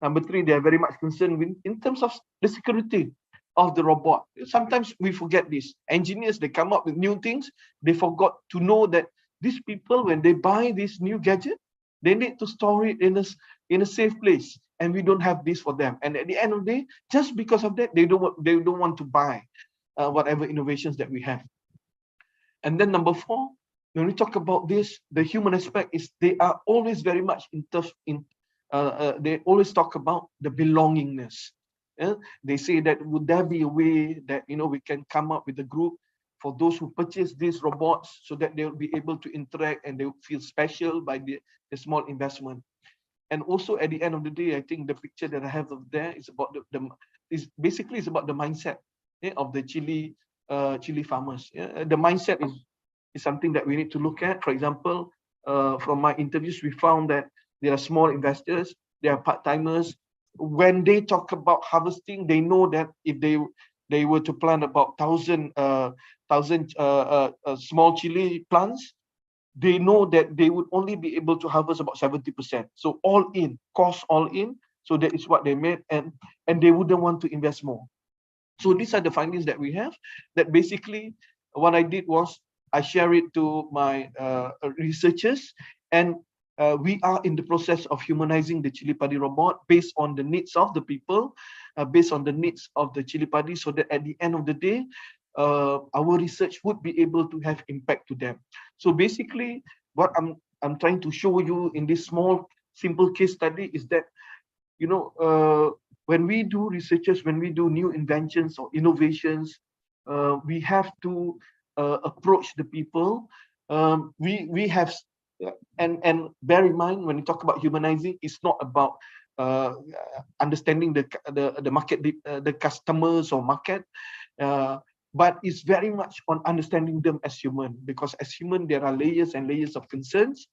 Number 3, they're very much concerned with in terms of the security of the robot. Sometimes we forget this. Engineers, they come up with new things. They forgot to know that these people, when they buy this new gadget, they need to store it in a safe place, and we don't have this for them. And at the end of the day, just because of that, they don't want to buy whatever innovations that we have. And then number 4, when we talk about this, the human aspect is they are always very much they always talk about the belongingness. They say that would there be a way that we can come up with a group for those who purchase these robots, so that they will be able to interact and they will feel special by the small investment. And also at the end of the day, I think the picture that I have of there is about is about the mindset of the chili farmers. The mindset is something that we need to look at. For example, from my interviews, we found that there are small investors, there are part-timers. When they talk about harvesting, they know that if they were to plant about 1,000 small chili plants, they know that they would only be able to harvest about 70%. So all in, cost all in. So that is what they made, and they wouldn't want to invest more. So these are the findings that we have. That basically, what I did was I share it to my researchers, and we are in the process of humanizing the chili padi robot based on the needs of the people, based on the needs of the chili padi, so that at the end of the day, our research would be able to have impact to them. So basically, what I'm trying to show you in this small, simple case study is that, when we do researches, when we do new inventions or innovations, we have to approach the people. We have, and bear in mind, when you talk about humanizing, it's not about understanding the market, the customers or market, but it's very much on understanding them as human, because as human, there are layers and layers of concerns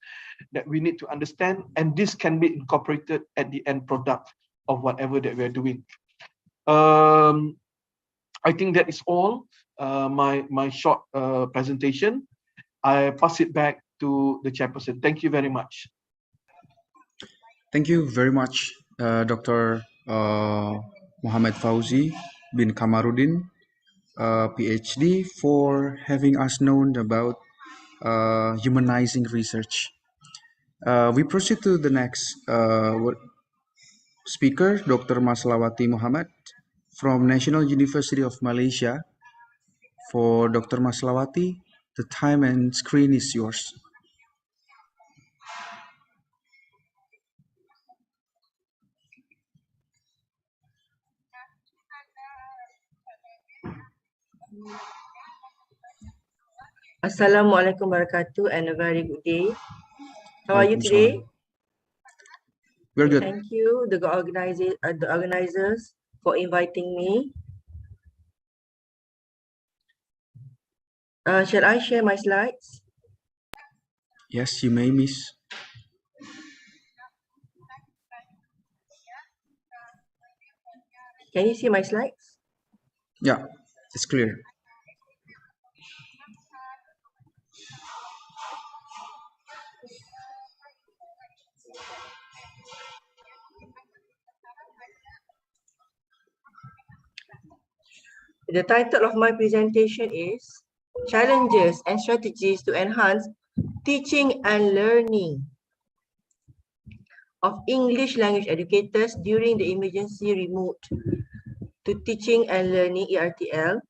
that we need to understand, and this can be incorporated at the end product of whatever that we're doing. I think that is all my short presentation. I pass it back to the chairperson. Thank you very much. Thank you very much, Dr. Muhammad Fauzi bin Kamarudin, PhD, for having us known about humanizing research. We proceed to the next speaker, Dr. Maslawati Muhammad from National University of Malaysia. For Dr. Maslawati, the time and screen is yours. Assalamualaikum wabarakatuh and a very good day. How are you Waalaikumsalam. today? We're good. Thank you, the organizers, for inviting me. Shall I share my slides? Yes, you may, miss. Can you see my slides? Yeah, it's clear. The title of my presentation is Challenges and Strategies to Enhance Teaching and Learning of English Language Educators during the Emergency Remote to Teaching and Learning ERTL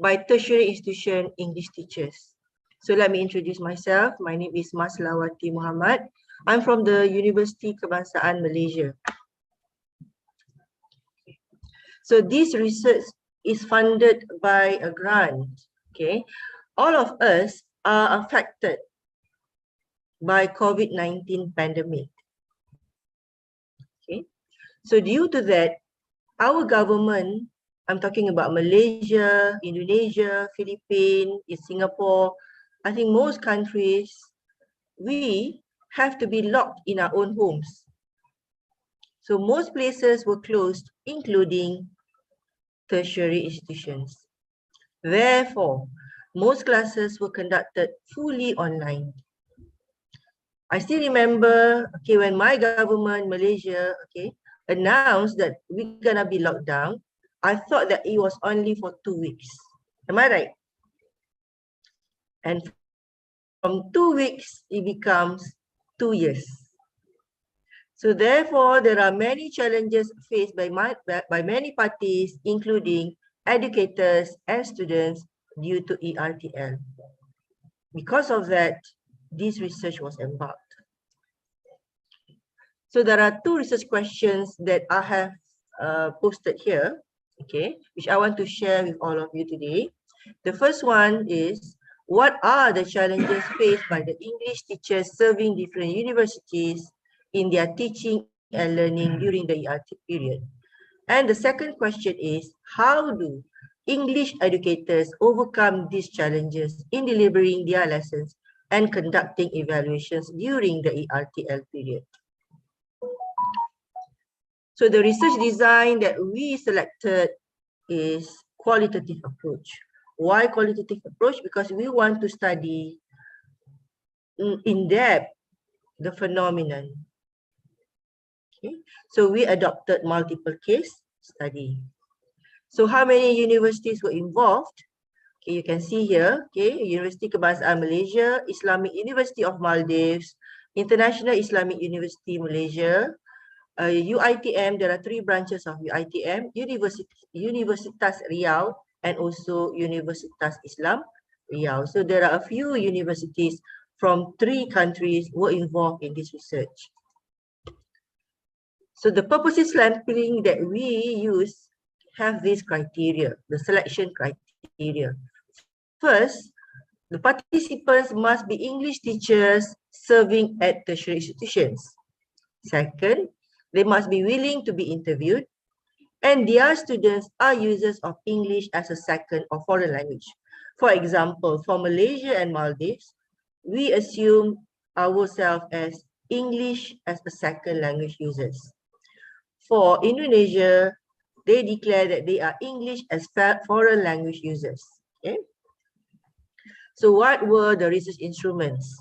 by Tertiary Institution English Teachers. So let me introduce myself. My name is Maslawati Muhammad. I'm from the University Kebangsaan Malaysia. So this research is funded by a grant. Okay, all of us are affected by COVID-19 pandemic. Okay, so due to that, our government, I'm talking about Malaysia, Indonesia, Philippines, Singapore, I think most countries, we have to be locked in our own homes. So most places were closed, including tertiary institutions. Therefore, most classes were conducted fully online. I still remember, okay, when my government, Malaysia, okay, announced that we're gonna be locked down, I thought that it was only for 2 weeks. Am I right? And from 2 weeks, it becomes 2 years. So therefore, there are many challenges faced by many parties, including educators and students due to ERTL. Because of that, this research was embarked. So there are 2 research questions that I have posted here, okay, which I want to share with all of you today. The first one is, what are the challenges faced by the English teachers serving different universities in their teaching and learning during the ERT period? And the second question is, how do English educators overcome these challenges in delivering their lessons and conducting evaluations during the ERTL period? So the research design that we selected is qualitative approach. Why qualitative approach? Because we want to study in depth the phenomenon. Okay, so we adopted multiple case study. So how many universities were involved? Okay, you can see here, okay, University Kebangsaan Malaysia, Islamic University of Maldives, International Islamic University Malaysia, UITM, there are 3 branches of UITM, Universitas Riau, and also Universitas Islam Riau. So there are a few universities from 3 countries were involved in this research. So the purposive sampling that we use have this criteria, the selection criteria. First, the participants must be English teachers serving at tertiary institutions. Second, they must be willing to be interviewed, and their students are users of English as a second or foreign language. For example, for Malaysia and Maldives, we assume ourselves as English as a second language users. For Indonesia, they declare that they are English as foreign language users. Okay. So what were the research instruments?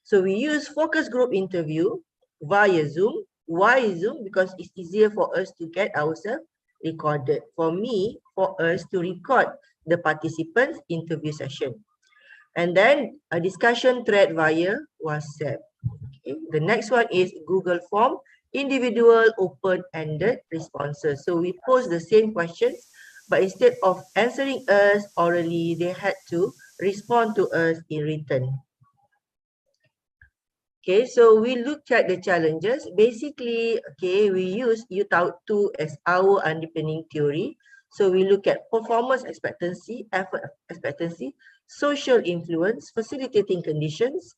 So we use focus group interview via Zoom. Why Zoom? Because it's easier for us to get ourselves recorded. For me, for us to record the participants' interview session. And then a discussion thread via WhatsApp. Okay. The next one is Google Form, individual open-ended responses. So we pose the same questions, but instead of answering us orally, they had to respond to us in written. Okay, so we looked at the challenges. Basically, okay, we use U-2 as our underpinning theory. So we look at performance expectancy, effort expectancy, social influence, facilitating conditions,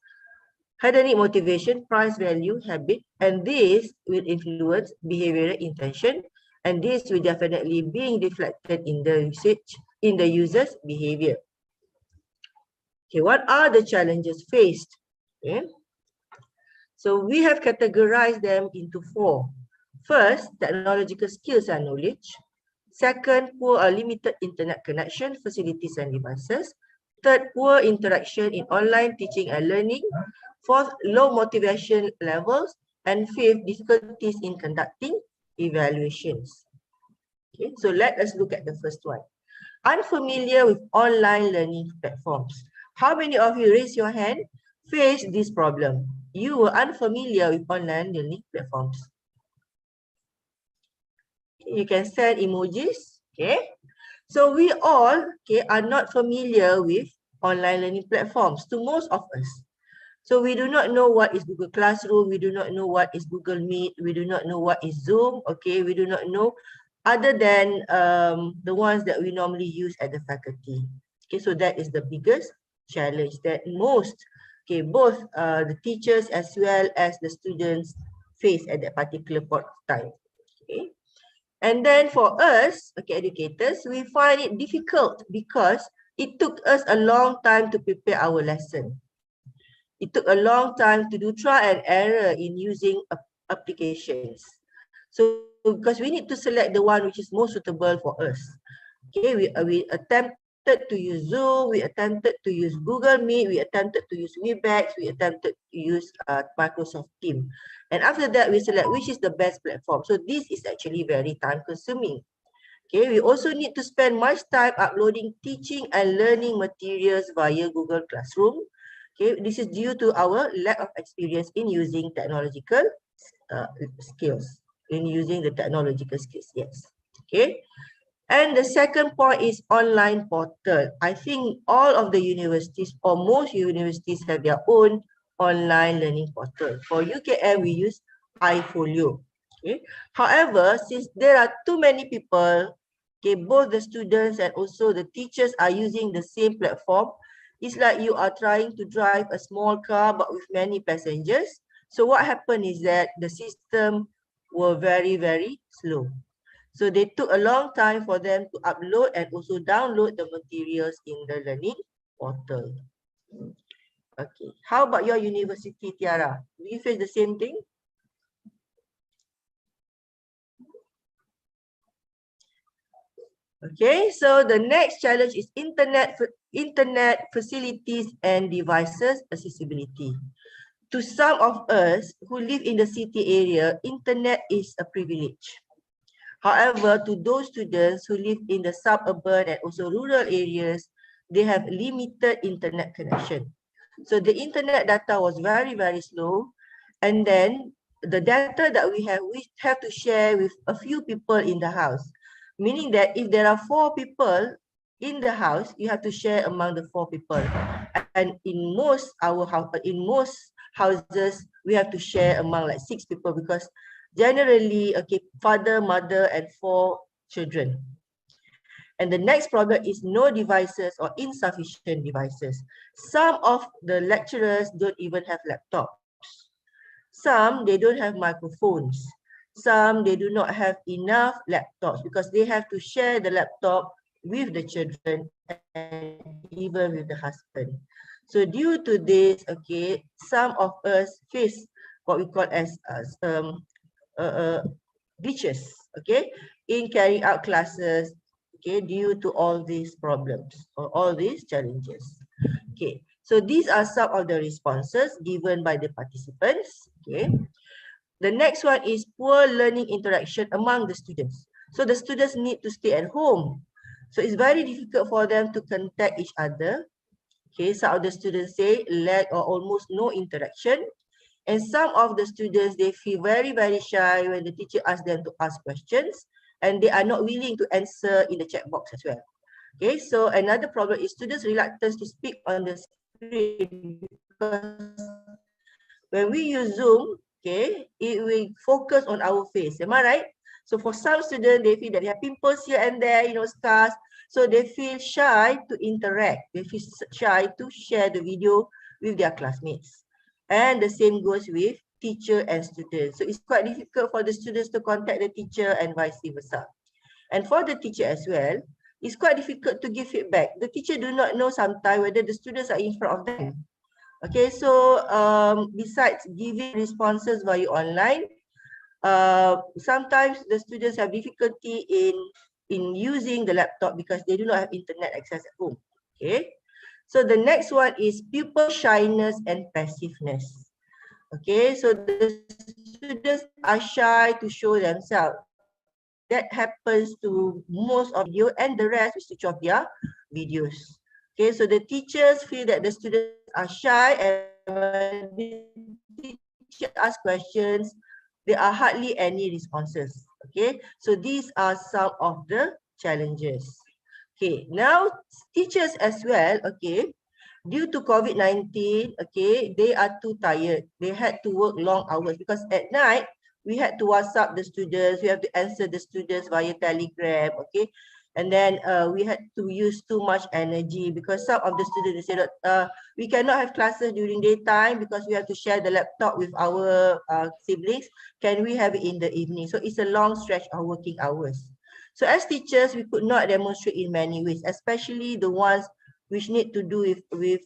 hedonic motivation, price value, habit, and this will influence behavioral intention, and this will definitely be reflected in the user's behavior. Okay, what are the challenges faced? Okay. So we have categorized them into 4. First, technological skills and knowledge. Second, poor or limited internet connection, facilities and devices. Third, poor interaction in online teaching and learning. Fourth, low motivation levels. And fifth, difficulties in conducting evaluations. Okay, so let us look at the first one. unfamiliar with online learning platforms. How many of you, raise your hand, face this problem? You were unfamiliar with online learning platforms. You can send emojis, okay? So we all, okay, are not familiar with online learning platforms to most of us. So we do not know what is Google Classroom, we do not know what is Google Meet, we do not know what is Zoom, okay? We do not know other than the ones that we normally use at the faculty. Okay, so that is the biggest challenge that most, okay, both the teachers as well as the students face at that particular point of time. Okay. And then for us, okay, educators, we find it difficult because it took us a long time to prepare our lesson. It took a long time to do trial and error in using applications. So because we need to select the one which is most suitable for us. Okay, we attempted to use Zoom, we attempted to use Google Meet, we attempted to use Webex, we attempted to use Microsoft Teams. And after that, we select which is the best platform. So this is actually very time consuming. Okay, we also need to spend much time uploading teaching and learning materials via Google Classroom. Okay, this is due to our lack of experience in using technological skills, yes. Okay. And the second point is online portal. I think all of the universities or most universities have their own online learning portal. For UKM, we use iFolio. Okay. However, since there are too many people, okay, both the students and also the teachers are using the same platform, it's like you are trying to drive a small car but with many passengers. So what happened is that the system were very, very slow. So they took a long time for them to upload and also download the materials in the learning portal. Okay, how about your university, Tiara? Do you face the same thing? Okay, so the next challenge is internet facilities and devices accessibility. To some of us who live in the city area, internet is a privilege. However, to those students who live in the suburban and also rural areas, they have limited internet connection. So the internet data was very, very slow. And then the data that we have to share with a few people in the house. Meaning that if there are 4 people in the house, you have to share among the 4 people. And in most houses, we have to share among like 6 people because generally, okay, father, mother, and 4 children. And the next problem is no devices or insufficient devices. Some of the lecturers don't even have laptops. Some, they don't have microphones. Some, they do not have enough laptops because they have to share the laptop with the children and even with the husband. So due to this, okay, some of us face what we call as glitches, okay, in carrying out classes, okay, due to all these problems or all these challenges. Okay, so these are some of the responses given by the participants. Okay, the next one is poor learning interaction among the students. So the students need to stay at home. So it's very difficult for them to contact each other. Okay, some of the students say lack or almost no interaction. And some of the students, they feel very, very shy when the teacher asks them to ask questions and they are not willing to answer in the chat box as well. Okay, so another problem is students' reluctance to speak on the screen because when we use Zoom, okay, it will focus on our face. Am I right? So for some students, they feel that they have pimples here and there, scars. So they feel shy to interact. They feel shy to share the video with their classmates. And the same goes with teacher and students. So it's quite difficult for the students to contact the teacher and vice versa. And for the teacher as well, it's quite difficult to give feedback. The teacher do not know sometimes whether the students are in front of them. Okay, so besides giving responses via online, sometimes the students have difficulty in using the laptop because they do not have internet access at home. Okay, so the next one is pupil shyness and passiveness. Okay, so the students are shy to show themselves. that happens to most of you, and the rest will switch off their videos. Okay, so the teachers feel that the students are shy, and when the teacher asks questions, there are hardly any responses. Okay, so these are some of the challenges. Okay, now teachers as well, okay, due to COVID-19, okay, they are too tired. They had to work long hours because at night, we had to WhatsApp the students, we have to answer the students via Telegram, okay? And then we had to use too much energy because some of the students said, we cannot have classes during daytime because we have to share the laptop with our siblings. Can we have it in the evening? So it's a long stretch of working hours. So as teachers, we could not demonstrate in many ways, especially the ones which need to do with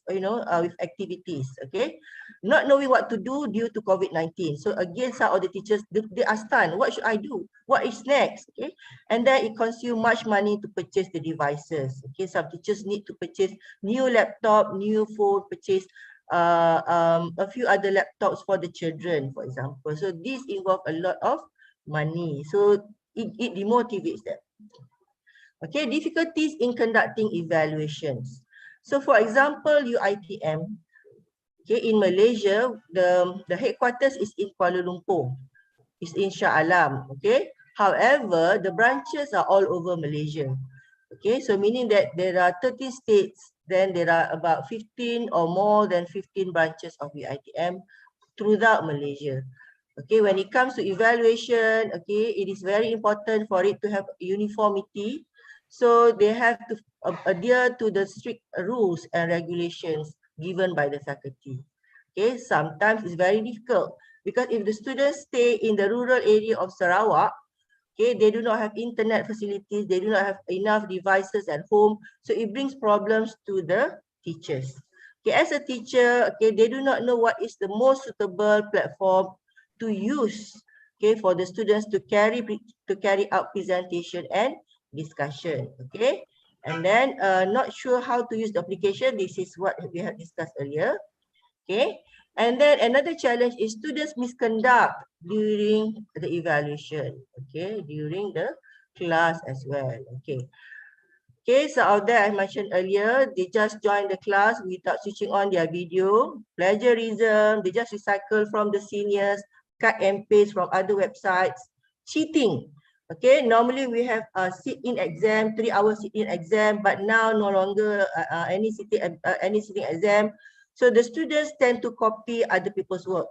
activities, okay? Not knowing what to do due to COVID-19. So again, some of the teachers, they are stunned. What should I do? What is next? Okay, and then it consumes much money to purchase the devices. Okay, some teachers need to purchase new laptop, new phone, purchase a few other laptops for the children, for example. So this involves a lot of money. So it demotivates them. Okay, difficulties in conducting evaluations. So for example, UITM, okay, in Malaysia, the headquarters is in Kuala Lumpur, is in Shah Alam, okay. However, the branches are all over Malaysia. Okay, so meaning that there are 30 states, then there are about 15 or more than 15 branches of UITM throughout Malaysia. Okay, when it comes to evaluation, okay, it is very important for it to have uniformity. So they have to adhere to the strict rules and regulations given by the faculty. Okay, sometimes it's very difficult because if the students stay in the rural area of Sarawak, okay, they do not have internet facilities, they do not have enough devices at home, so it brings problems to the teachers. Okay, as a teacher, okay, they do not know what is the most suitable platform to use, okay, for the students to carry out presentation and discussion. Okay, and then not sure how to use the application. This is what we have discussed earlier. Okay, and then another challenge is students misconduct during the evaluation. Okay, during the class as well. Okay. Okay, so out there I mentioned earlier, they just join the class without switching on their video. Plagiarism, they just recycle from the seniors, cut and paste from other websites. Cheating. Okay, normally we have a sit-in exam, 3-hour sit-in exam, but now no longer any sitting exam. So the students tend to copy other people's work.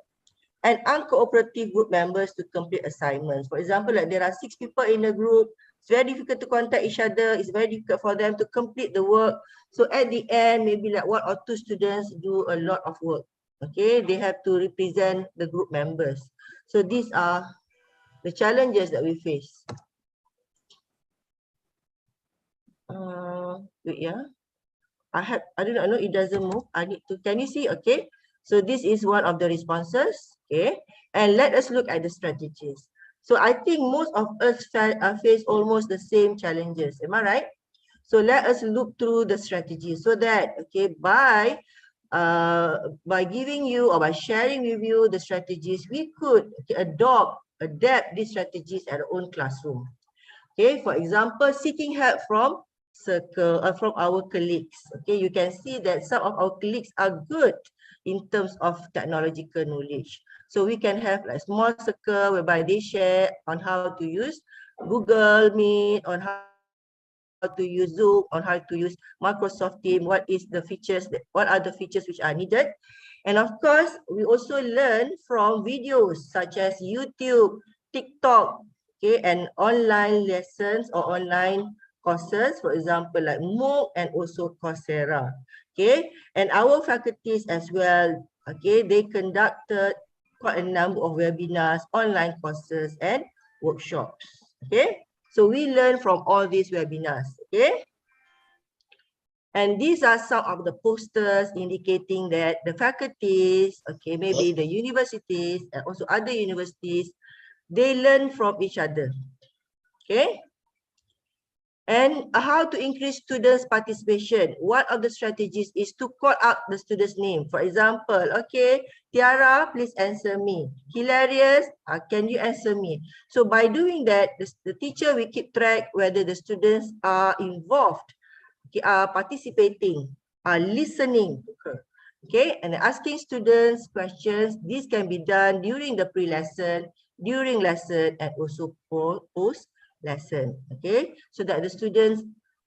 And uncooperative group members to complete assignments. For example, like there are 6 people in a group, it's very difficult to contact each other, it's very difficult for them to complete the work. So at the end, maybe like 1 or 2 students do a lot of work. Okay, they have to represent the group members. So these are the challenges that we face. Wait, yeah. I do not know, it doesn't move. I need to, can you see? Okay. So this is one of the responses. Okay. And let us look at the strategies. So I think most of us face almost the same challenges. Am I right? So let us look through the strategies so that, okay, by giving you or by sharing with you the strategies, we could adapt these strategies at our own classroom. Okay, for example, seeking help from from our colleagues. Okay, you can see that some of our colleagues are good in terms of technological knowledge. So we can have like small circle whereby they share on how to use Google Meet, on how to use Zoom, on how to use Microsoft Teams, what are the features which are needed. And of course, we also learn from videos such as YouTube, TikTok, okay, and online lessons or online courses, for example, like MOOC and also Coursera. Okay, and our faculties as well, okay, they conducted quite a number of webinars, online courses, and workshops. Okay, so we learn from all these webinars. Okay. And these are some of the posters indicating that the faculties, okay, maybe the universities and also other universities, they learn from each other. Okay. And how to increase students' participation. One of the strategies is to call out the student's name. For example, okay, Tiara, please answer me. Hilarious, can you answer me? So by doing that, the teacher will keep track whether the students are involved, are participating, are listening to her. Okay, and asking students questions. This can be done during the pre-lesson, during lesson, and also post lesson. Okay, so that the students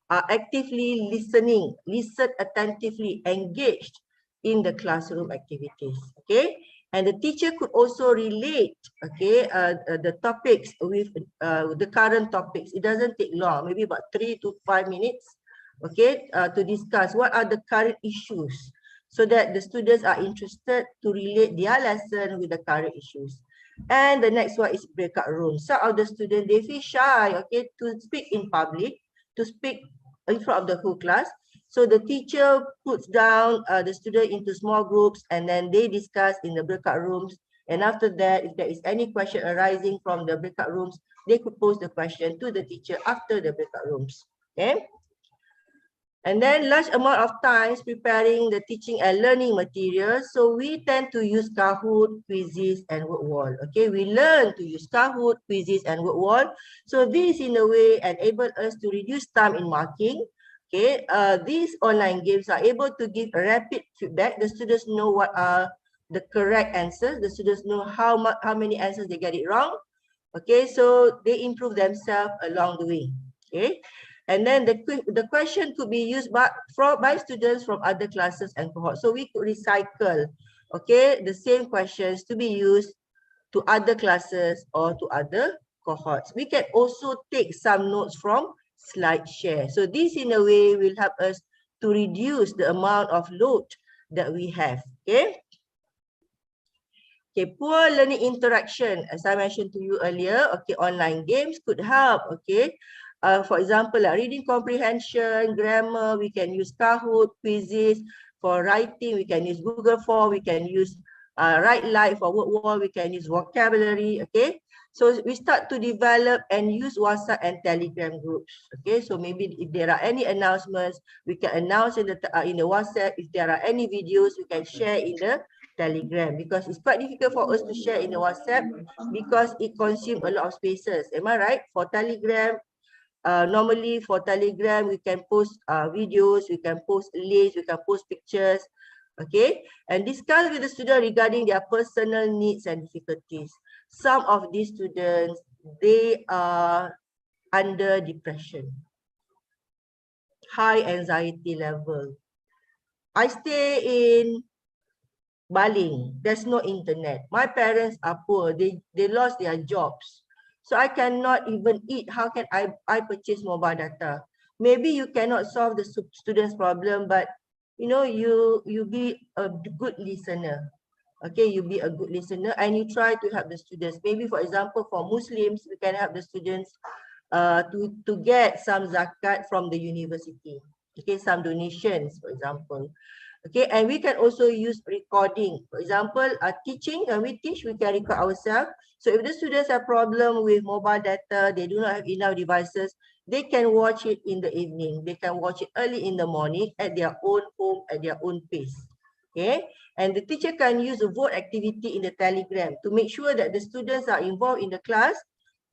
are actively listening, listen attentively, engaged in the classroom activities. Okay, and the teacher could also relate, okay, the topics with the current topics. It doesn't take long, maybe about 3 to 5 minutes, okay, to discuss what are the current issues, so that the students are interested to relate their lesson with the current issues. And the next one is breakout room. Some of the students, they feel shy, okay, to speak in public, to speak in front of the whole class. So the teacher puts down the student into small groups, and then they discuss in the breakout rooms. And after that, if there is any question arising from the breakout rooms, they could pose the question to the teacher after the breakout rooms. Okay. And then large amount of times preparing the teaching and learning materials. So we tend to use Kahoot, quizzes, and word wall. Okay, we learn to use Kahoot, quizzes, and word wall. So this in a way enable us to reduce time in marking. Okay, these online games are able to give a rapid feedback. The students know what are the correct answers. The students know how many answers they get it wrong. Okay, so they improve themselves along the way. Okay. And then the question could be used by students from other classes and cohorts. So we could recycle, okay, the same questions to be used to other classes or to other cohorts. We can also take some notes from slide share. So this in a way will help us to reduce the amount of load that we have. Okay. Okay, poor learning interaction, as I mentioned to you earlier, okay, online games could help, okay. For example, reading comprehension, grammar, we can use Kahoot, quizzes. For writing, we can use Google Form, we can use Write Live. For word wall, we can use vocabulary, okay. So we start to develop and use WhatsApp and Telegram groups, okay. So maybe if there are any announcements, we can announce in the WhatsApp. If there are any videos, we can share in the Telegram, because it's quite difficult for us to share in the WhatsApp because it consumes a lot of spaces. Am I right? For Telegram, normally for Telegram, we can post videos, we can post links, we can post pictures, okay, and discuss with the student regarding their personal needs and difficulties. Some of these students, they are under depression, high anxiety level. I stay in Baling, there's no internet. My parents are poor, they lost their jobs. So I cannot even eat. How can I purchase mobile data? Maybe you cannot solve the student's problem, but you know, you be a good listener. Okay, you be a good listener and you try to help the students. Maybe for example, for Muslims, we can help the students to get some zakat from the university. Okay, some donations, for example. Okay, and we can also use recording. For example, teaching, when we teach, we can record ourselves. So if the students have problem with mobile data, they do not have enough devices, they can watch it in the evening. They can watch it early in the morning at their own home, at their own pace. Okay, and the teacher can use a vote activity in the Telegram to make sure that the students are involved in the class.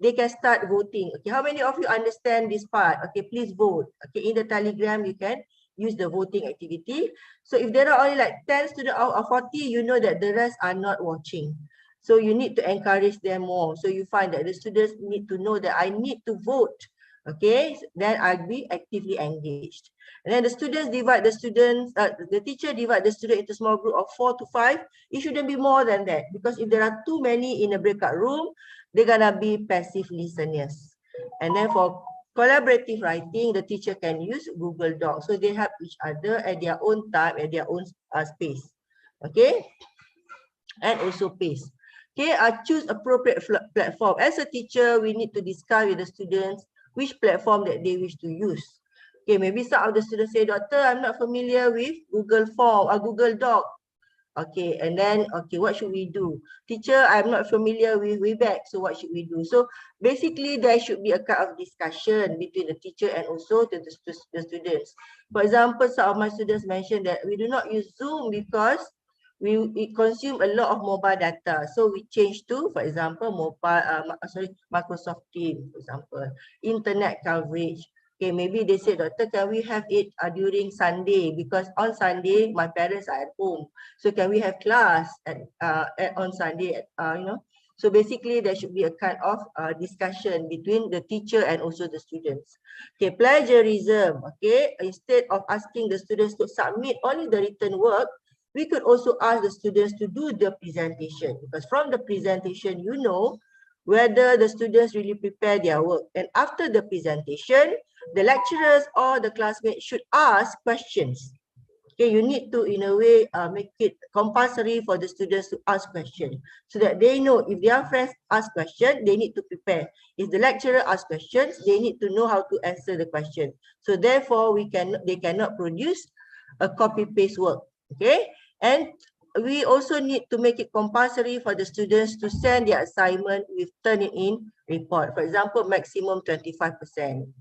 They can start voting. Okay, how many of you understand this part? Okay, please vote. Okay, in the Telegram, you can use the voting activity. So if there are only like 10 students out of 40, you know that the rest are not watching. So you need to encourage them more. So you find that the students need to know that I need to vote. Okay, then I'll be actively engaged. And then the students divide the students, the teacher divide the student into small group of 4 to 5. It shouldn't be more than that, because if there are too many in a breakout room, they're gonna be passive listeners. And then for collaborative writing, the teacher can use Google Docs. So they help each other at their own time, at their own space. Okay, and also pace. Okay, choose appropriate platform. As a teacher, we need to discuss with the students which platform that they wish to use. Okay, maybe some of the students say, Doctor, I'm not familiar with Google Form or Google Doc. Okay, and then, okay, what should we do? Teacher, I'm not familiar with Webex, so what should we do? So basically, there should be a kind of discussion between the teacher and also the students. For example, some of my students mentioned that we do not use Zoom because we consume a lot of mobile data. So we change to, for example, Microsoft Teams, for example, internet coverage. Okay, maybe they say, doctor, can we have it during Sunday? Because on Sunday, my parents are at home. So can we have class on Sunday, So basically, there should be a kind of discussion between the teacher and also the students. Okay, plagiarism, okay? Instead of asking the students to submit only the written work, we could also ask the students to do the presentation. Because from the presentation, you know whether the students really prepare their work. And after the presentation, the lecturers or the classmates should ask questions. Okay, you need to, in a way, make it compulsory for the students to ask questions so that they know if their friends ask questions, they need to prepare. If the lecturer asks questions, they need to know how to answer the question. So therefore, they cannot produce a copy-paste work. Okay, and we also need to make it compulsory for the students to send their assignment with turn-in report. For example, maximum 25%.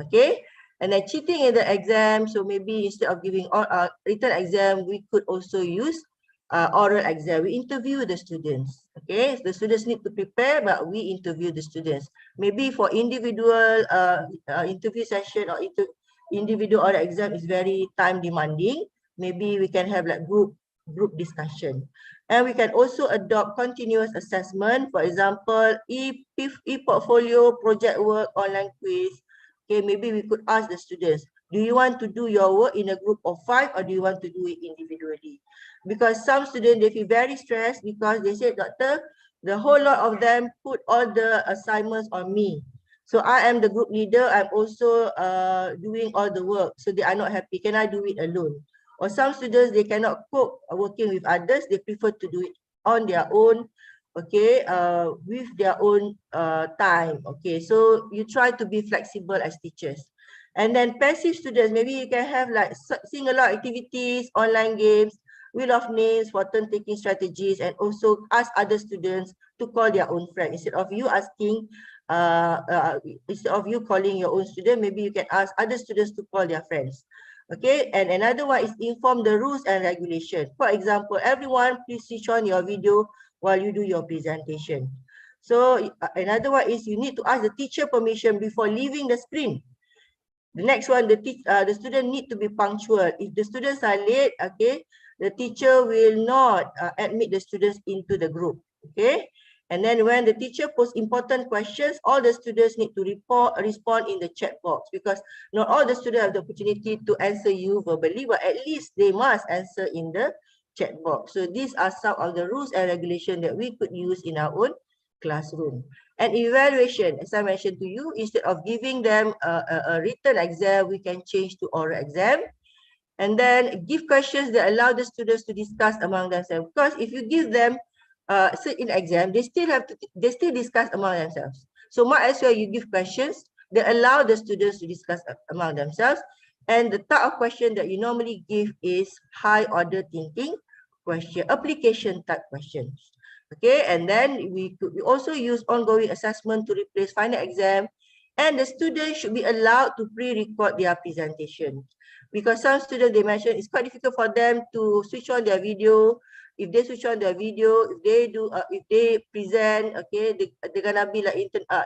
Okay, and then cheating in the exam, so maybe instead of giving written exam, we could also use oral exam. We interview the students. Okay, the students need to prepare, but we interview the students. Maybe for individual interview session or individual oral exam is very time demanding. Maybe we can have like group discussion. And we can also adopt continuous assessment. For example, e-portfolio, project work, online quiz. Okay, maybe we could ask the students, do you want to do your work in a group of 5 or do you want to do it individually? Because some students, they feel very stressed because they say, doctor, the whole lot of them put all the assignments on me. So I am the group leader. I'm also doing all the work. So they are not happy. Can I do it alone? Or some students, they cannot cope working with others. They prefer to do it on their own, okay, with their own time. Okay, so you try to be flexible as teachers. And then passive students, maybe you can have like sing a lot activities, online games, wheel of names for turn-taking strategies, and also ask other students to call their own friend. Instead of you asking, instead of you calling your own student, maybe you can ask other students to call their friends. Okay, and another one is inform the rules and regulation. For example, everyone please switch on your video while you do your presentation. So another one is you need to ask the teacher permission before leaving the screen. The next one, the student need to be punctual. If the students are late, okay, the teacher will not admit the students into the group. Okay, and then when the teacher posts important questions, all the students need to respond in the chat box, because not all the students have the opportunity to answer you verbally, but at least they must answer in the chat box. So these are some of the rules and regulations that we could use in our own classroom. And evaluation, as I mentioned to you, instead of giving them a written exam, we can change to oral exam. And then give questions that allow the students to discuss among themselves. Because if you give them in exam, they still discuss among themselves. So might as well you give questions that allow the students to discuss among themselves. And the type of question that you normally give is high order thinking question, application type questions. Okay, and then we also use ongoing assessment to replace final exam, and the students should be allowed to pre-record their presentation, because some students, they mentioned it's quite difficult for them to switch on their video. If they switch on their video, if they present, okay, they're gonna be like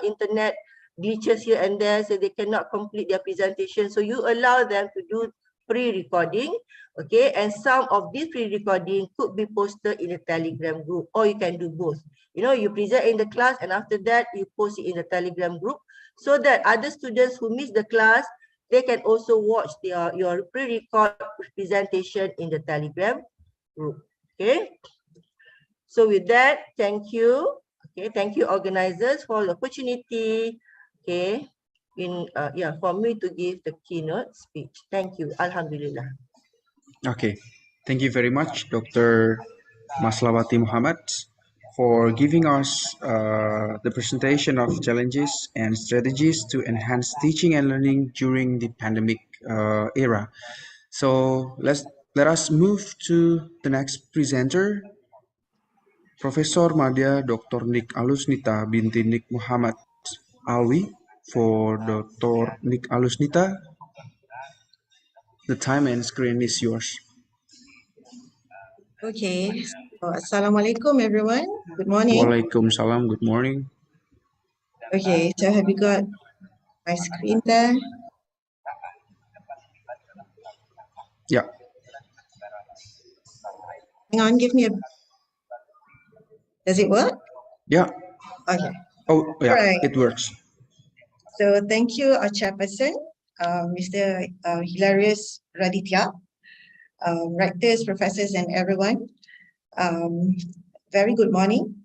internet glitches here and there, so they cannot complete their presentation. So you allow them to do pre-recording, okay, and some of this pre-recording could be posted in a Telegram group, or you can do both. You know, you present in the class and after that you post it in the Telegram group, so that other students who miss the class, they can also watch your pre-record presentation in the Telegram group. Okay, so with that, thank you. Okay, thank you organizers for the opportunity. Okay, for me to give the keynote speech. Thank you. Alhamdulillah. Okay, thank you very much, Dr. Maslawati Muhammad, for giving us the presentation of challenges and strategies to enhance teaching and learning during the pandemic era. So let's Let us move to the next presenter, Profesor Madya Dr. Nick Alusnita binti Nick Muhammad Alwi. For Dr. Nick Alusnita, the time and screen is yours. Okay, so Assalamualaikum everyone. Good morning. Waalaikumsalam, good morning. Okay, so have you got my screen there? Yeah, Hang on, give me a. Does it work? yeah. Okay. Oh, yeah, Alright. it works. So thank you, our chairperson, Mr. Hilarious Raditya, rectors, professors, and everyone. Very good morning.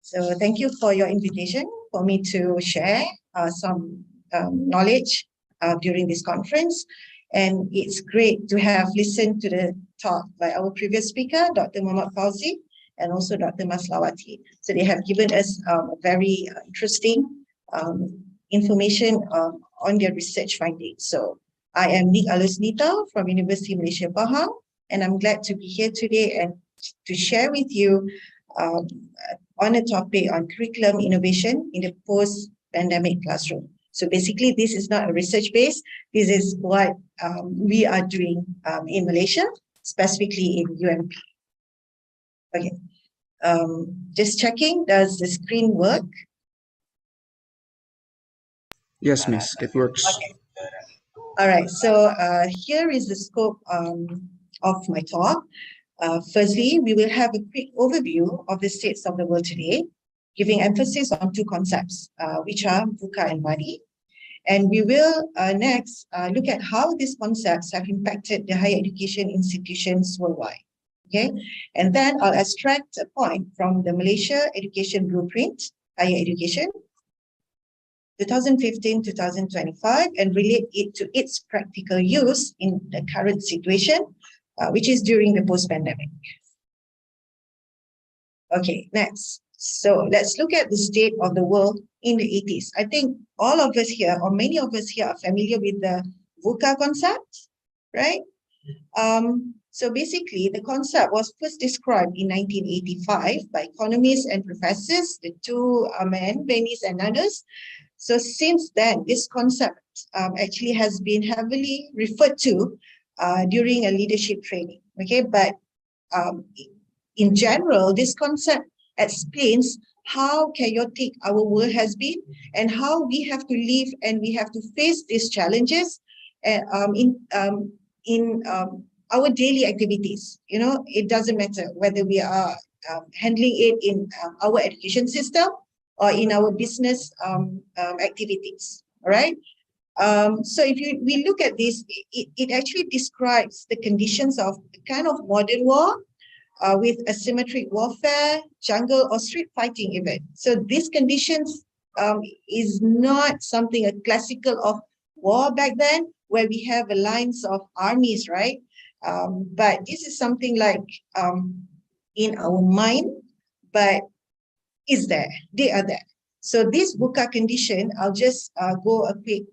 So thank you for your invitation for me to share some knowledge during this conference. And it's great to have listened to the talk by our previous speaker, Dr. Muhammad Fauzi, and also Dr. Maslawati. So they have given us very interesting information on their research findings. So I am Nick Alusnita from University of Malaysia, Pahang, and I'm glad to be here today and to share with you on a topic on curriculum innovation in the post-pandemic classroom. So basically, this is not a research base. This is what we are doing in Malaysia, specifically in UMP. Okay, just checking, does the screen work? Yes, miss, it works. Okay. All right, so here is the scope of my talk. Firstly, we will have a quick overview of the states of the world today, giving emphasis on two concepts, which are VUCA and BADI. And we will next look at how these concepts have impacted the higher education institutions worldwide. Okay, and then I'll extract a point from the Malaysia Education Blueprint, Higher Education, 2015-2025, and relate it to its practical use in the current situation, which is during the post-pandemic. Okay, next. So let's look at the state of the world in the 80s. I think all of us here, or many of us here, are familiar with the VUCA concept, right? So basically, the concept was first described in 1985 by economists and professors, the two men, Bennis and others. So since then, this concept actually has been heavily referred to during a leadership training. Okay, but in general, this concept explains how chaotic our world has been and how we have to live and we have to face these challenges in our daily activities. You know, it doesn't matter whether we are handling it in our education system or in our business activities. All right. So if we look at this, it actually describes the conditions of the kind of modern war with asymmetric warfare, jungle or street fighting event. So these conditions is not something a classical of war back then, where we have a lines of armies, right? But this is something like in our mind, but is there, they are there. So this VUCA condition, I'll just go a quick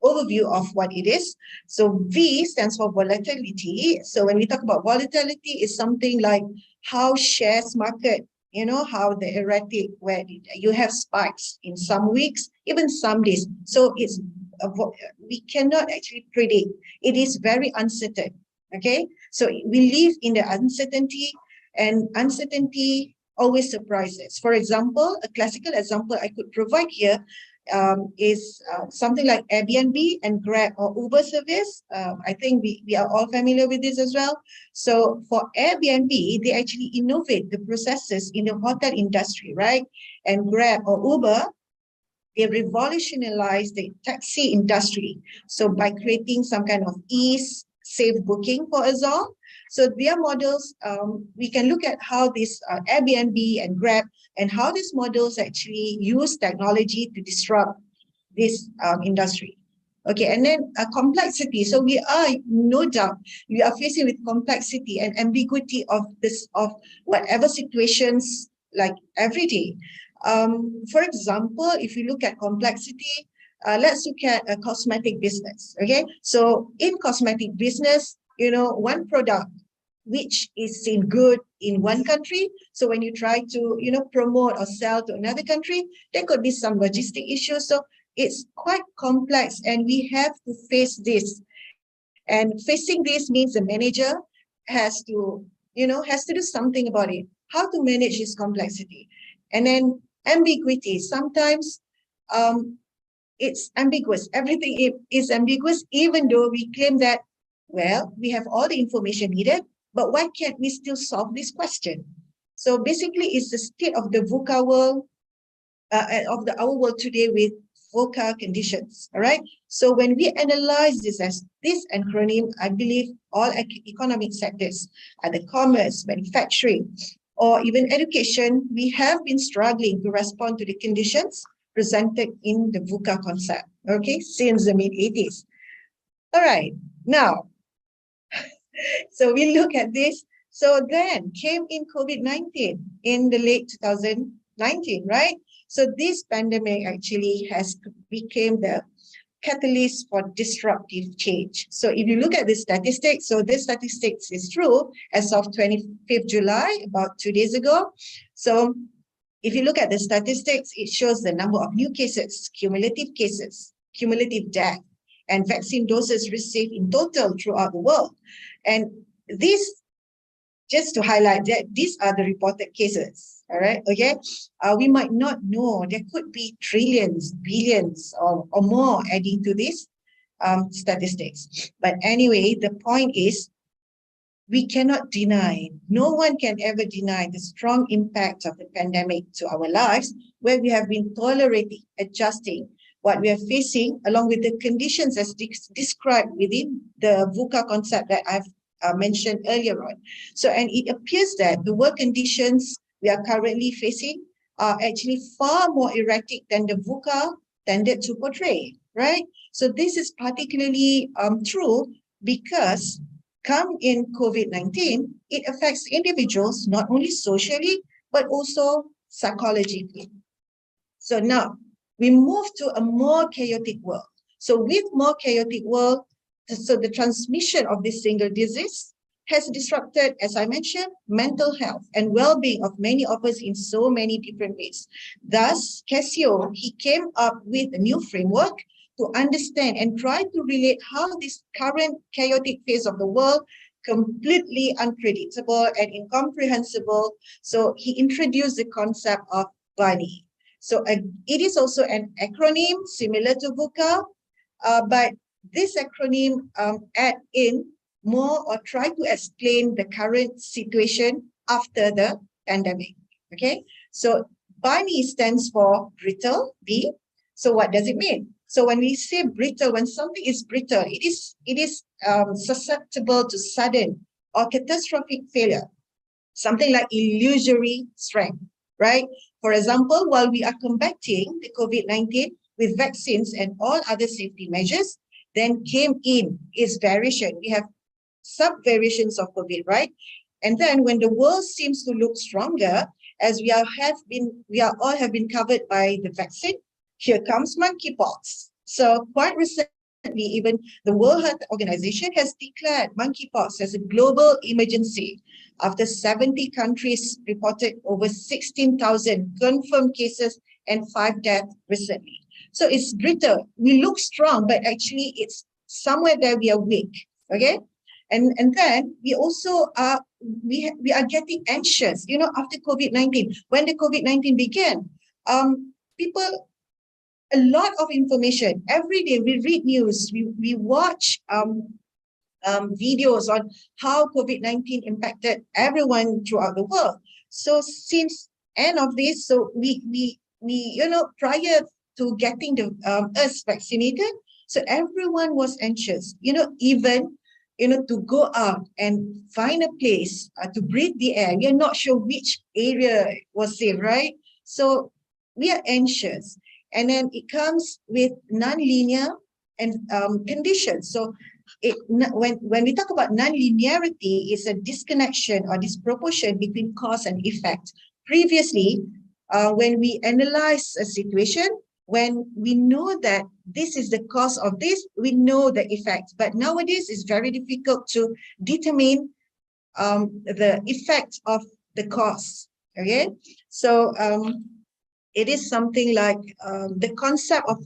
overview of what it is. So V stands for volatility. So when we talk about volatility, it's something like how shares market, you know, how the erratic, where you have spikes in some weeks, even some days. So it's we cannot actually predict. It is very uncertain. Okay, so we live in the uncertainty, and uncertainty always surprises. For example, a classical example I could provide here is something like Airbnb and Grab or Uber service. I think we are all familiar with this as well. So for Airbnb, they actually innovate the processes in the hotel industry, right? And Grab or Uber, they revolutionize the taxi industry. So by creating some kind of ease, safe booking for us all. So their models, we can look at how this Airbnb and Grab and how these models actually use technology to disrupt this industry. Okay, and then complexity. So we are, no doubt, we are facing with complexity and ambiguity of this, of whatever situations like every day. For example, if you look at complexity, let's look at a cosmetic business. Okay, so in cosmetic business, one product which is seen good in one country. So when you try to, promote or sell to another country, there could be some logistic issues. So it's quite complex and we have to face this. And facing this means the manager has to, has to do something about it. How to manage this complexity. And then ambiguity. Sometimes it's ambiguous. Everything is ambiguous, even though we claim that, well, we have all the information needed, but why can't we still solve this question? So basically, it's the state of the VUCA world, our world today with VUCA conditions. All right. So when we analyze this as this acronym, I believe all economic sectors, the commerce, manufacturing, or even education, we have been struggling to respond to the conditions presented in the VUCA concept, okay, since the mid-80s. All right, now, so we look at this. So then came in COVID-19 in the late 2019, right? So this pandemic actually has become the catalyst for disruptive change. So if you look at the statistics, so this statistics is true as of 25th July, about 2 days ago. So if you look at the statistics, it shows the number of new cases, cumulative death, and vaccine doses received in total throughout the world. And this, just to highlight that these are the reported cases, all right, okay? We might not know, there could be trillions, billions, or more adding to this statistics. But anyway, the point is, we cannot deny, no one can ever deny the strong impact of the pandemic to our lives, where we have been tolerating, adjusting what we are facing, along with the conditions as described within the VUCA concept that I've mentioned earlier on. So, and it appears that the work conditions we are currently facing are actually far more erratic than the VUCA tended to portray, right? So this is particularly true because come in COVID-19, it affects individuals not only socially, but also psychologically. So now we move to a more chaotic world. So with more chaotic world, so the transmission of this single disease has disrupted, as I mentioned, mental health and well-being of many of us in so many different ways. Thus, Casio, he came up with a new framework to understand and try to relate how this current chaotic phase of the world, completely unpredictable and incomprehensible. So he introduced the concept of BUNNY. So it is also an acronym similar to VUCA, but this acronym add in more or try to explain the current situation after the pandemic. Okay, so BUNNY stands for brittle, B. So what does it mean? So when we say brittle, when something is brittle, it is susceptible to sudden or catastrophic failure, something like illusory strength, right? For example, while we are combating the COVID-19 with vaccines and all other safety measures, then came in its variation. We have sub-variations of COVID, right? And then when the world seems to look stronger, as we all have been covered by the vaccine, here comes monkeypox. So quite recently, even the World Health Organization has declared monkeypox as a global emergency after 70 countries reported over 16,000 confirmed cases and 5 deaths recently. So it's brittle. We look strong, but actually it's somewhere there we are weak. Okay, and then we also are we are getting anxious. You know, after COVID-19, when the COVID-19 began, people. A lot of information. Every day we read news, we watch videos on how COVID-19 impacted everyone throughout the world. So since end of this, so we prior to getting the us vaccinated, so everyone was anxious. Even to go out and find a place to breathe the air. We are not sure which area was safe, right? So we are anxious. And then it comes with non-linear and conditions. So when we talk about non-linearity, it's a disconnection or disproportion between cause and effect. Previously, when we analyze a situation, when we know that this is the cause of this, we know the effect. But nowadays, it's very difficult to determine the effect of the cause. Okay, so it is something like the concept of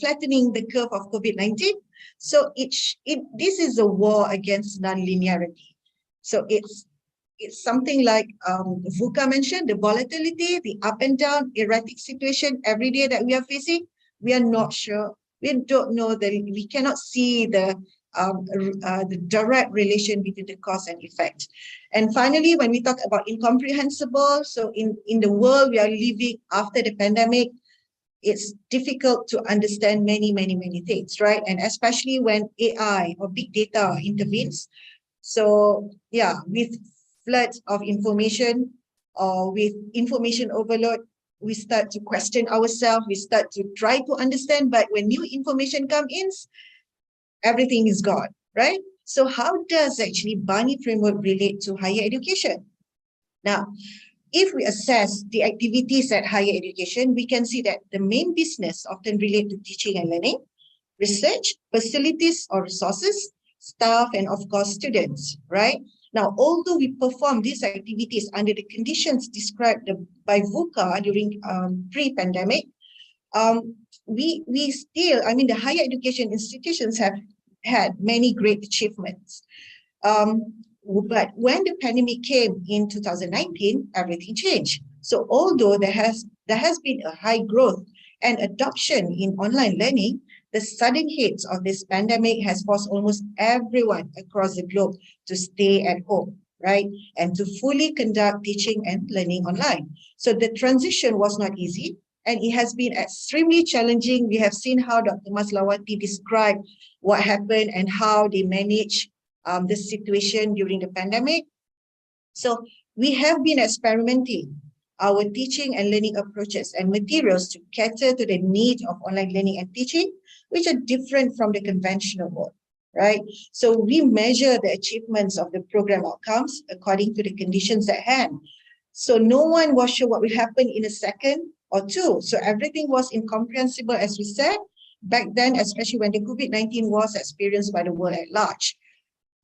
flattening the curve of COVID-19. So this is a war against non-linearity. So it's something like VUCA mentioned, the volatility, the up and down, erratic situation every day that we are facing. We are not sure. We don't know that we cannot see the direct relation between the cause and effect. And finally, when we talk about incomprehensible, so in the world we are living after the pandemic, it's difficult to understand many things, right? And especially when AI or big data intervenes. So yeah, with floods of information or with information overload, we start to question ourselves, we start to try to understand, but when new information comes in, everything is gone, right? So how does actually Barney framework relate to higher education? Now, if we assess the activities at higher education, we can see that the main business often relate to teaching and learning, research, facilities or resources, staff, and of course, students, right? Now, although we perform these activities under the conditions described by VUCA during pre-pandemic, we still, I mean, the higher education institutions have had many great achievements. But when the pandemic came in 2019, everything changed. So although there has been a high growth and adoption in online learning, the sudden hits of this pandemic has forced almost everyone across the globe to stay at home, right? And to fully conduct teaching and learning online. So the transition was not easy, and it has been extremely challenging. We have seen how Dr. Maslawati described what happened and how they managed the situation during the pandemic. So we have been experimenting our teaching and learning approaches and materials to cater to the need of online learning and teaching, which are different from the conventional mode, right? So we measure the achievements of the program outcomes according to the conditions at hand. So no one was sure what will happen in a second or two. So everything was incomprehensible, as we said, back then, especially when the COVID-19 was experienced by the world at large.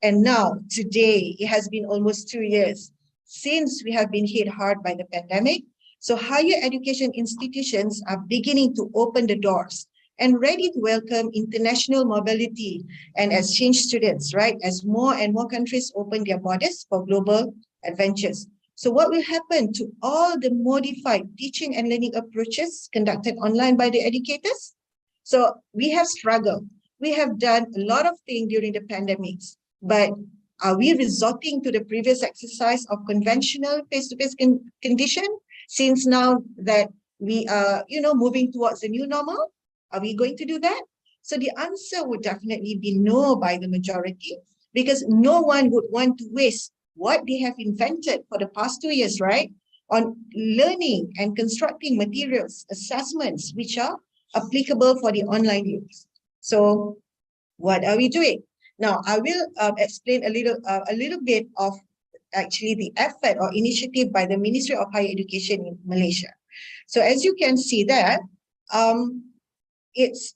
And now, today, it has been almost 2 years since we have been hit hard by the pandemic. So higher education institutions are beginning to open the doors and ready to welcome international mobility and exchange students, right? As more and more countries open their borders for global adventures. So what will happen to all the modified teaching and learning approaches conducted online by the educators? So we have struggled. We have done a lot of things during the pandemics, but are we resorting to the previous exercise of conventional face-to-face condition since now that we are, moving towards the new normal? Are we going to do that? So the answer would definitely be no by the majority, because no one would want to waste what they have invented for the past 2 years, right? On learning and constructing materials, assessments, which are applicable for the online use. So what are we doing? Now, I will explain a little bit of actually the effort or initiative by the Ministry of Higher Education in Malaysia. So as you can see there, it's,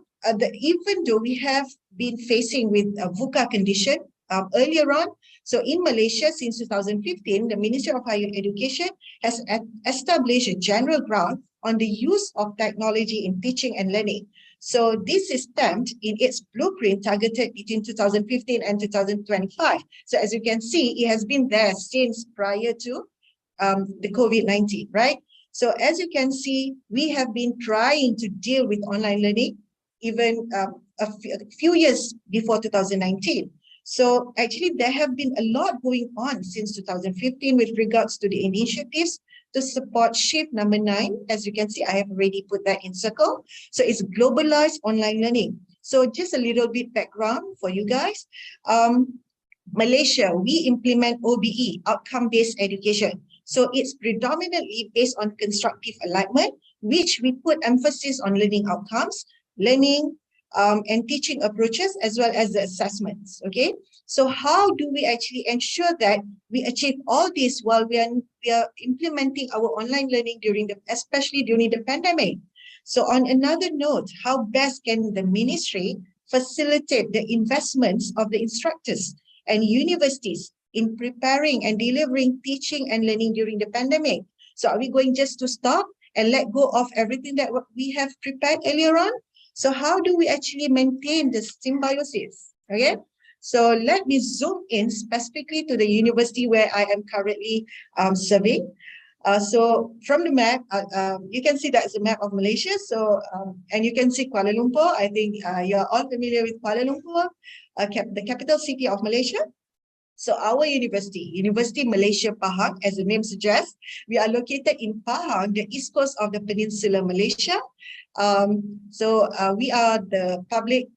even though we have been facing with a VUCA condition earlier on, so in Malaysia since 2015, the Ministry of Higher Education has established a general grant on the use of technology in teaching and learning. So this is stamped in its blueprint targeted between 2015 and 2025. So as you can see, it has been there since prior to the COVID-19, right? So as you can see, we have been trying to deal with online learning even a few years before 2019. So actually there have been a lot going on since 2015 with regards to the initiatives to support shift number 9. As you can see, I have already put that in circle. So it's globalized online learning. So just a little bit background for you guys. Malaysia, we implement OBE, outcome-based education. So it's predominantly based on constructive alignment, which we put emphasis on learning outcomes, learning and teaching approaches, as well as the assessments, okay? So how do we actually ensure that we achieve all this while we are implementing our online learning especially during the pandemic? So on another note, how best can the ministry facilitate the investments of the instructors and universities in preparing and delivering teaching and learning during the pandemic? So are we going just to stop and let go of everything that we have prepared earlier on? So how do we actually maintain the symbiosis? Okay, so let me zoom in specifically to the university where I am currently serving. So from the map, you can see that's a map of Malaysia. So, and you can see Kuala Lumpur. I think you're all familiar with Kuala Lumpur, the capital city of Malaysia. So our university, University Malaysia Pahang, as the name suggests, we are located in Pahang, the east coast of the Peninsula Malaysia. We are the public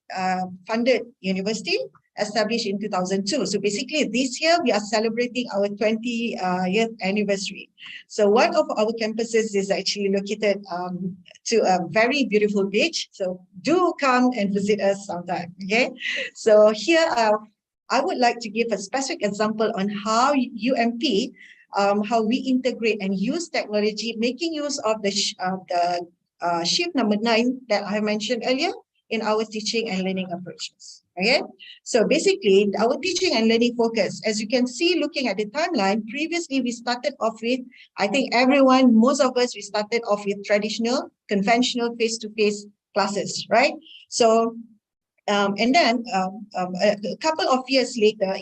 funded university established in 2002. So basically this year we are celebrating our 20th anniversary. So one of our campuses is actually located to a very beautiful beach. So do come and visit us sometime, okay? So here I would like to give a specific example on how UMP, how we integrate and use technology, making use of the shift number 9 that I mentioned earlier in our teaching and learning approaches. Okay, so basically our teaching and learning focus, as you can see, looking at the timeline, previously we started off with, I think most of us, we started off with traditional, conventional face-to-face classes, right? So, and then a couple of years later,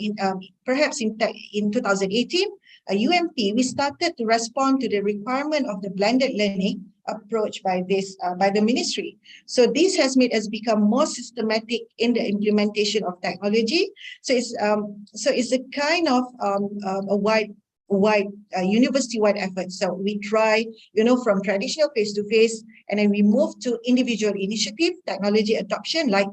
perhaps in 2018, UMP, we started to respond to the requirement of the blended learning approach by the ministry. So this has made us become more systematic in the implementation of technology. So it's a kind of a wide university-wide effort. So we try, from traditional face-to-face, and then we move to individual initiative, technology adoption, like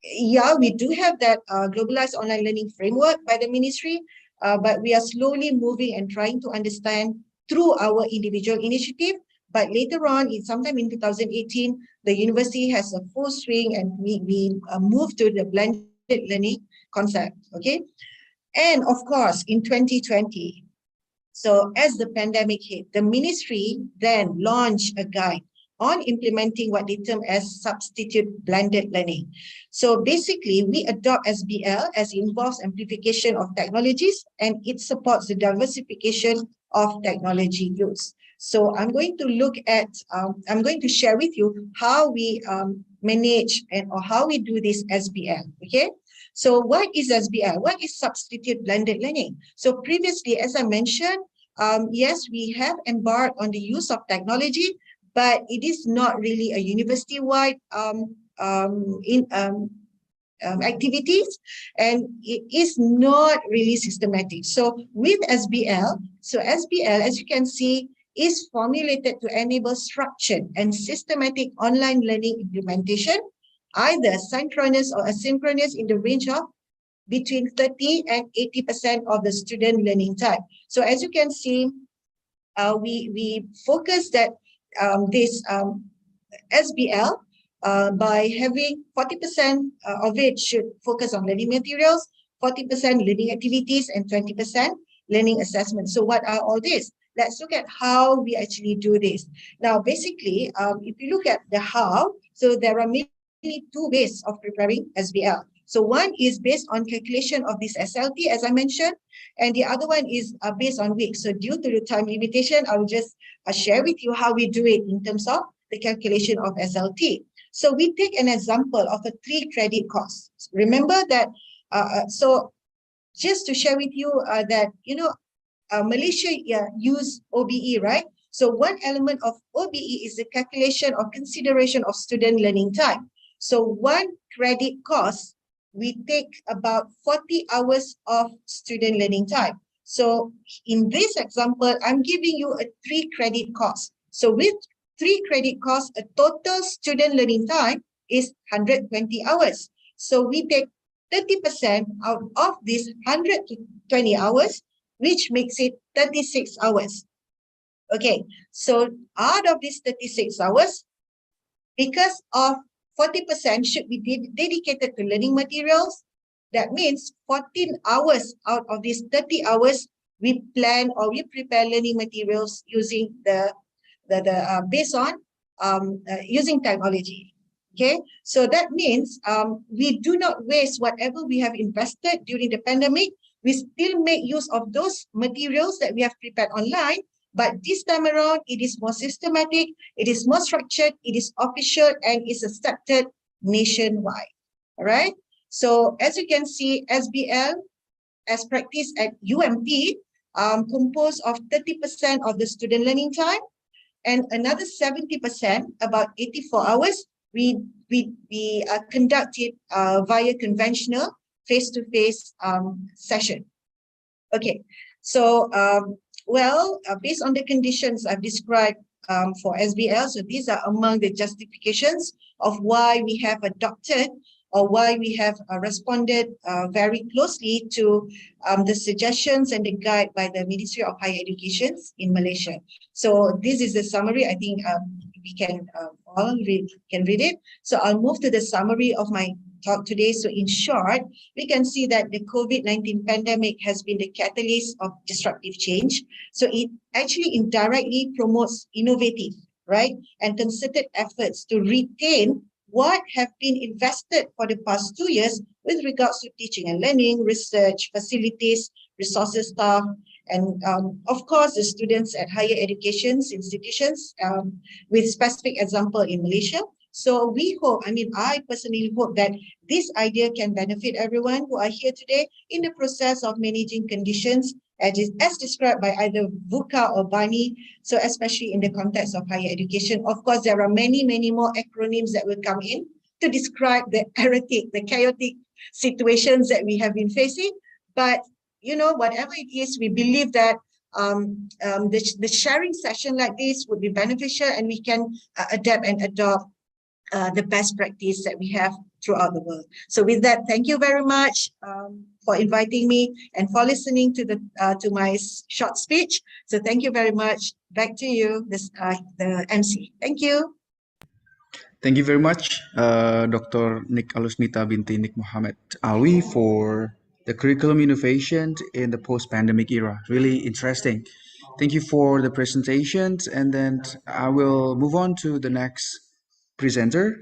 we do have that globalized online learning framework by the ministry, but we are slowly moving and trying to understand through our individual initiative. But later on, sometime in 2018, the university has a full swing and we move to the blended learning concept, okay? And of course, in 2020, so as the pandemic hit, the ministry then launched a guide on implementing what they term as substitute blended learning. So basically, we adopt SBL as it involves amplification of technologies and it supports the diversification of technology use. So I'm going to share with you how we manage or how we do this SBL, okay? So what is SBL? What is substitute blended learning? So previously, as I mentioned, yes, we have embarked on the use of technology, but it is not really a university-wide activities, and it is not really systematic. So with SBL, as you can see, is formulated to enable structured and systematic online learning implementation, either synchronous or asynchronous, in the range of between 30 and 80% of the student learning time. So as you can see, we focus that this SBL by having 40% of it should focus on learning materials, 40% learning activities, and 20% learning assessment. So what are all these? Let's look at how we actually do this. Now, basically, if you look at the how, so there are mainly two ways of preparing SBL. So one is based on calculation of this SLT, as I mentioned, and the other one is based on weeks. So due to the time limitation, I will just share with you how we do it in terms of the calculation of SLT. So we take an example of a 3-credit course. Remember that, so just to share with you that, Malaysia use OBE, right? So one element of OBE is the calculation or consideration of student learning time. So 1 credit course, we take about 40 hours of student learning time. So in this example, I'm giving you a 3-credit course. So with 3 credit course, a total student learning time is 120 hours. So we take 30% out of this 120 hours, which makes it 36 hours. Okay, so out of these 36 hours, because of 40% should be dedicated to learning materials, that means 14 hours out of these 30 hours, we plan or we prepare learning materials using based on using technology. Okay, so that means we do not waste whatever we have invested during the pandemic. We still make use of those materials that we have prepared online, but this time around, it is more systematic, it is more structured, it is official, and is accepted nationwide. All right. So as you can see, SBL, as practiced at UMP, composed of 30% of the student learning time, and another 70%, about 84 hours, we conducted via conventional face-to-face session. Okay, so based on the conditions I've described for SBL, so these are among the justifications of why we have adopted or why we have responded very closely to the suggestions and the guide by the Ministry of Higher Education in Malaysia. So this is the summary. I think we can all read it. So I'll move to the summary of my talk today. So in short, we can see that the COVID-19 pandemic has been the catalyst of disruptive change. So it actually indirectly promotes innovative, right, and concerted efforts to retain what have been invested for the past 2 years with regards to teaching and learning, research, facilities, resources, staff, and of course, the students at higher education institutions with specific example in Malaysia. So we hope, I personally hope that this idea can benefit everyone who are here today in the process of managing conditions as described by either VUCA or BANI, so especially in the context of higher education. Of course, there are many, many more acronyms that will come in to describe the erratic, the chaotic situations that we have been facing. But, whatever it is, we believe that the sharing session like this would be beneficial, and we can adapt and adopt the best practice that we have throughout the world. So with that, thank you very much for inviting me and for listening to my short speech. So thank you very much. Back to you, the MC. Thank you. Thank you very much, Dr. Nik Alusnita binti Nik Muhammad Alwi, for the curriculum innovation in the post-pandemic era. Really interesting. Thank you for the presentations, and then I will move on to the next presenter,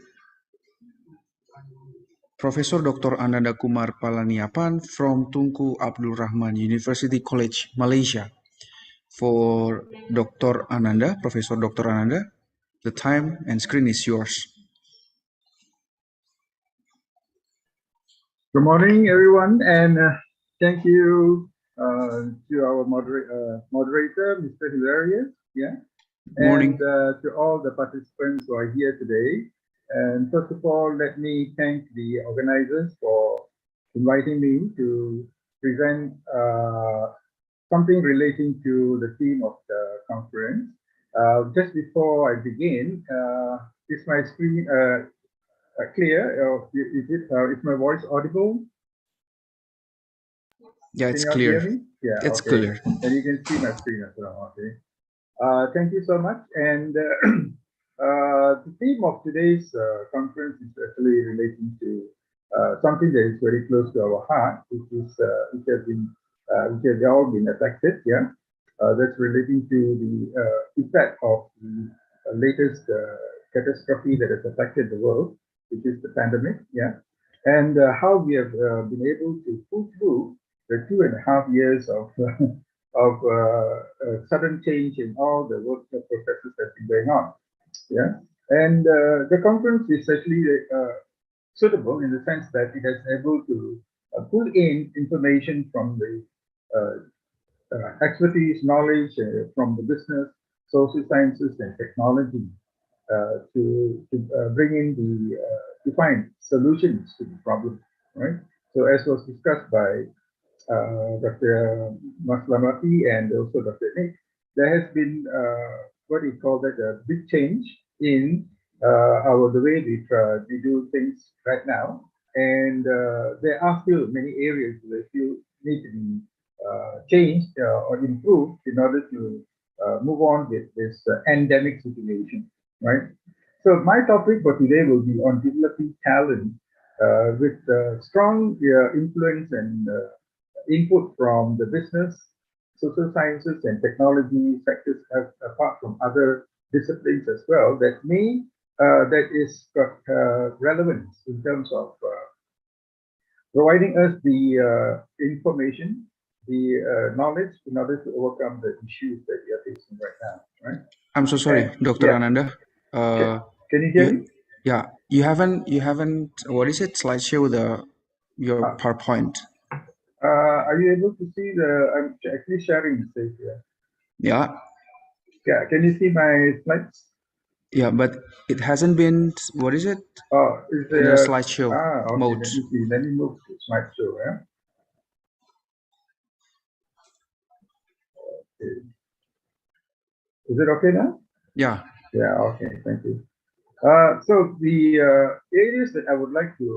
Professor Dr. Ananda Kumar Palaniapan from Tunku Abdul Rahman University College, Malaysia. For Dr. Ananda, Professor Dr. Ananda, the time and screen is yours. Good morning, everyone, and thank you to our moderator, Mr. Hilarious. Yeah. Good morning. And to all the participants who are here today. And first of all, let me thank the organizers for inviting me to present something relating to the theme of the conference. Just before I begin, is my screen clear? Is my voice audible? Yeah, it's Can you clear. hear me? Yeah, it's okay. clear. And you can see my screen as well. Okay. Thank you so much. And the theme of today's conference is actually relating to something that is very close to our heart, which has all been affected. Yeah, that's relating to the effect of the latest catastrophe that has affected the world, which is the pandemic. Yeah, and how we have been able to pull through the 2.5 years of sudden change in all the work processes that have been going on. Yeah, and the conference is actually suitable in the sense that it has able to pull in information from the expertise, knowledge from the business, social sciences, and technology to bring in to find solutions to the problem, right? So as was discussed by Dr. Maslamati and also Dr. Nick, there has been what we call that a big change in the way we do things right now, and there are still many areas that still need to be changed or improved in order to move on with this endemic situation, right? So my topic for today will be on developing talent with strong influence and input from the business, social sciences, and technology sectors, apart from other disciplines as well that is got relevance in terms of providing us the information, the knowledge in order to overcome the issues that we are facing right now, right? I'm so sorry, And Dr. yeah, Ananda. can you hear You, me? yeah, you haven't, what is it, slideshow your Uh, PowerPoint. are you able to see I'm actually sharing the stage here. Yeah, Yeah, can you see my slides? yeah, but it hasn't been, what is it, Oh, is in a there? slideshow Okay. mode. Let me see. Let me move to slideshow. Yeah. Okay. Is it okay now? Yeah. Yeah. Okay. Thank you. So the areas that I would like to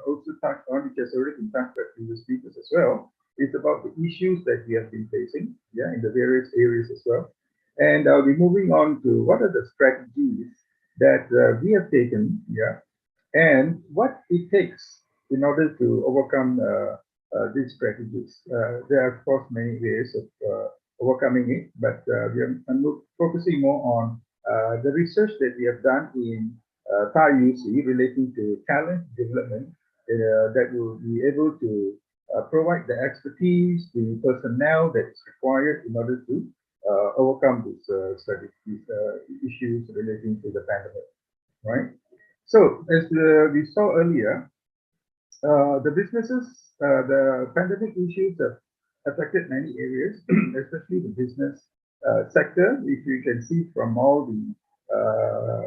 also touch on, which has already been touched by previous speakers as well, is about the issues that we have been facing, yeah, in the various areas as well. And I'll be moving on to what are the strategies that we have taken, yeah, and what it takes in order to overcome these strategies. There are, of course, many ways of overcoming it, but I'm focusing more on the research that we have done in TAI-UC relating to talent development that will be able to provide the expertise, the personnel that is required in order to overcome these issues relating to the pandemic, right? So, as we saw earlier, the pandemic issues have affected many areas, especially the business sector, if you can see from all the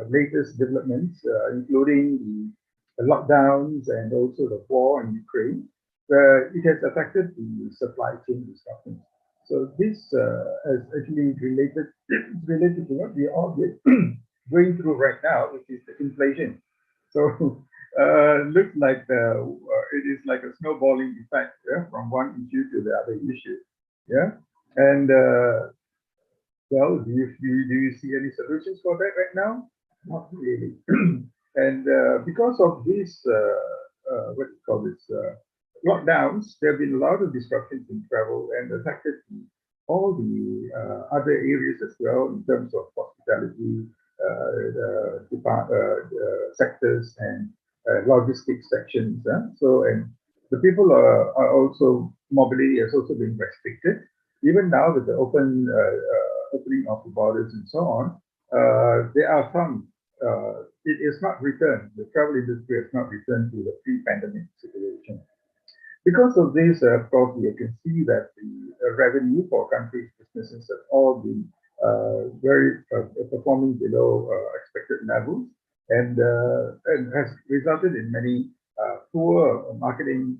latest developments, including the lockdowns and also the war in Ukraine, where it has affected the supply chain disruptions. So this is actually related to what we are all going through right now, which is the inflation. So looks like it is like a snowballing effect, yeah, from one issue to the other issue, yeah. And well, do you see any solutions for that right now? Not really. And because of these what do you call this lockdowns, there have been a lot of disruptions in travel and affected all the other areas as well in terms of hospitality, sectors and logistics sections. So, and the people are also, mobility has also been restricted. Even now with the opening of the borders and so on, there are some, it is not returned, the travel industry has not returned to the pre-pandemic situation. Because of this, of course, we can see that the revenue for countries' businesses have all been very performing below expected levels, and has resulted in many poor marketing,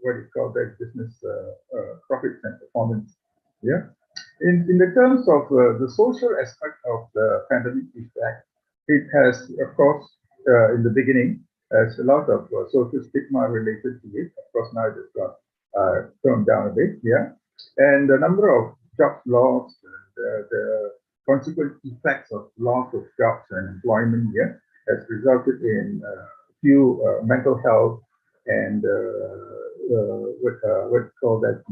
what do you call that, business profits and performance. Yeah. In the terms of the social aspect of the pandemic effect, it has, of course, in the beginning, there's a lot of social stigma related to it. Of course, now it has got toned down a bit, yeah. And the number of jobs lost, the consequent effects of loss of jobs and employment, yeah, has resulted in few mental health and what you call that,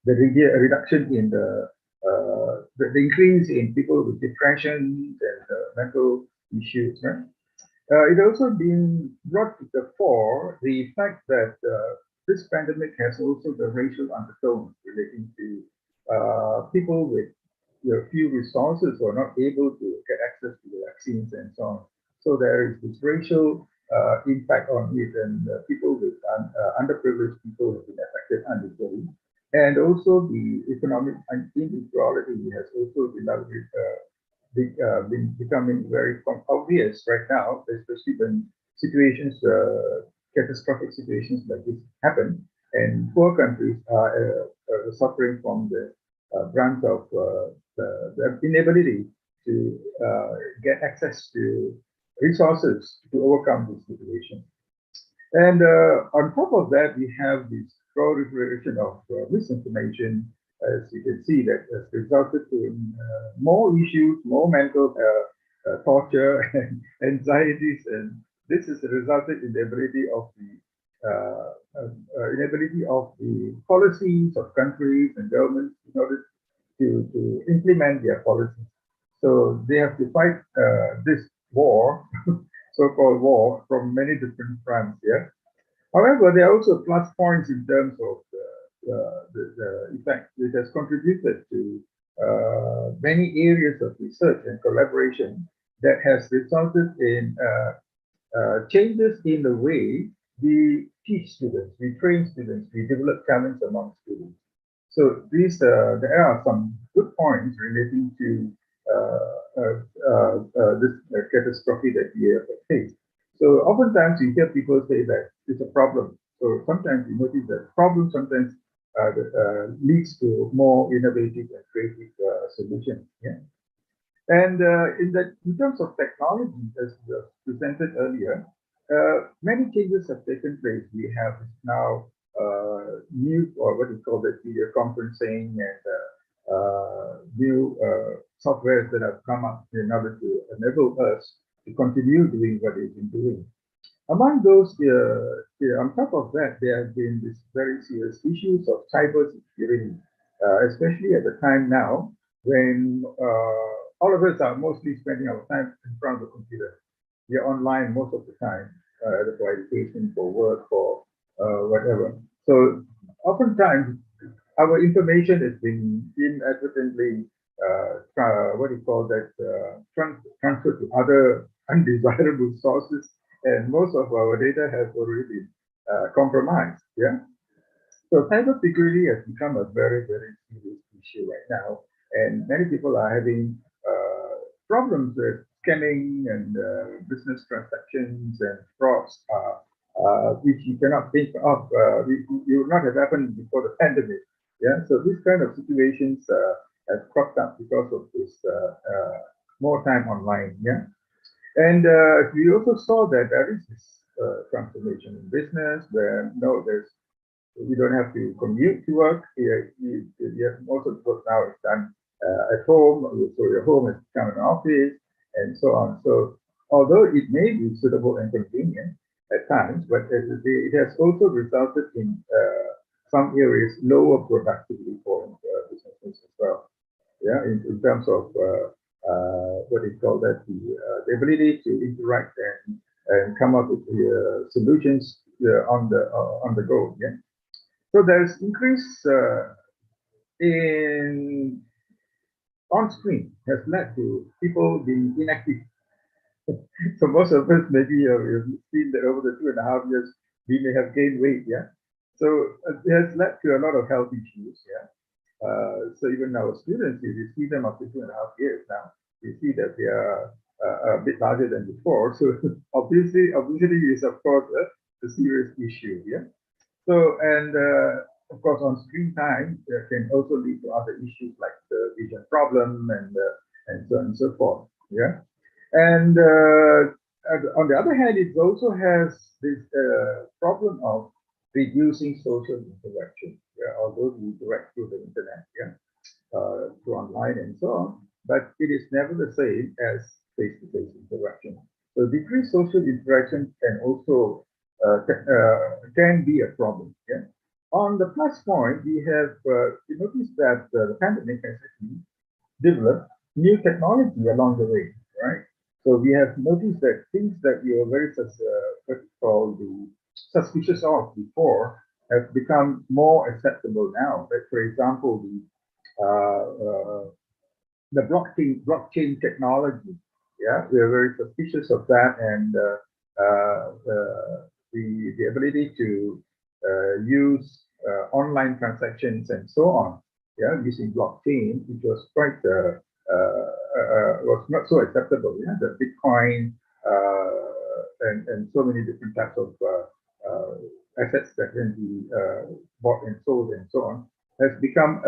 the reduction in the increase in people with depression and mental issues, right? It also been brought to the fore the fact that this pandemic has also the racial undertones relating to people with few resources who are not able to get access to the vaccines and so on. So there is this racial impact on it, and people with underprivileged people have been affected undeservedly. And also the economic inequality has also been becoming very obvious right now, especially when situations, catastrophic situations like this happen, and poor countries are suffering from the brunt of the inability to get access to resources to overcome this situation. And on top of that, we have this proliferation of misinformation, as you can see, that has resulted in more issues, more mental torture and anxieties, and this has resulted in the ability of the inability of the policies of countries and governments in order to implement their policies. So they have to fight this war, so-called war, from many different fronts. Yeah. However, there are also plus points in terms of the effect it has contributed to many areas of research and collaboration that has resulted in changes in the way we teach students, we train students, we develop talents among students. So there are some good points relating to this catastrophe that we have faced. So oftentimes you hear people say that it's a problem. So sometimes you notice that problem sometimes leads to more innovative and creative solutions. Yeah. And in terms of technology, as was presented earlier, many changes have taken place. We have now new, or what we call the video conferencing and new softwares that have come up in order to enable us to continue doing what we've been doing. Among those, on top of that, there have been these very serious issues of cyber security, especially at the time now when all of us are mostly spending our time in front of the computer. We are online most of the time, either for education, for work, for whatever. So oftentimes, our information has been inadvertently, what do you call that, transferred to other undesirable sources, and most of our data has already been compromised. Yeah. So cybersecurity has become a very, very serious issue right now, and many people are having problems with scamming and business transactions and frauds, which you cannot think of. You would not have happened before the pandemic. Yeah, so these kind of situations have cropped up because of this more time online. Yeah, and we also saw that there is this transformation in business where there's you don't have to commute to work. Most of the work now is done at home, so your home has become an office, and so on. So, although it may be suitable and convenient at times, but it has also resulted in some areas lower productivity for businesses as well. Yeah, in terms of what is called that the ability to interact and come up with the solutions on the go. Yeah. So there's increase in on-screen has led to people being inactive. So most of us maybe have seen that over the 2.5 years we may have gained weight. Yeah. So it has led to a lot of health issues. Yeah. So even our students, if you see them after 2.5 years now, you see that they are a bit larger than before. So obviously is of course a serious issue. Yeah. So, and of course, on screen time can also lead to other issues like the vision problem and so on and so forth. Yeah, and on the other hand, it also has this problem of reducing social interaction. Yeah, although we interact through the internet, yeah, through online and so on, but it is never the same as face-to-face interaction. So decreased social interaction can also can be a problem. Yeah. On the plus point, we have noticed that the pandemic has actually developed new technology along the way, right? So we have noticed that things that we were very suspicious of before have become more acceptable now. Like for example, the blockchain technology. Yeah, we are very suspicious of that, and the ability to use online transactions and so on. Yeah, using blockchain, which was quite was not so acceptable. Yeah, the Bitcoin and so many different types of assets that can be bought and sold and so on has become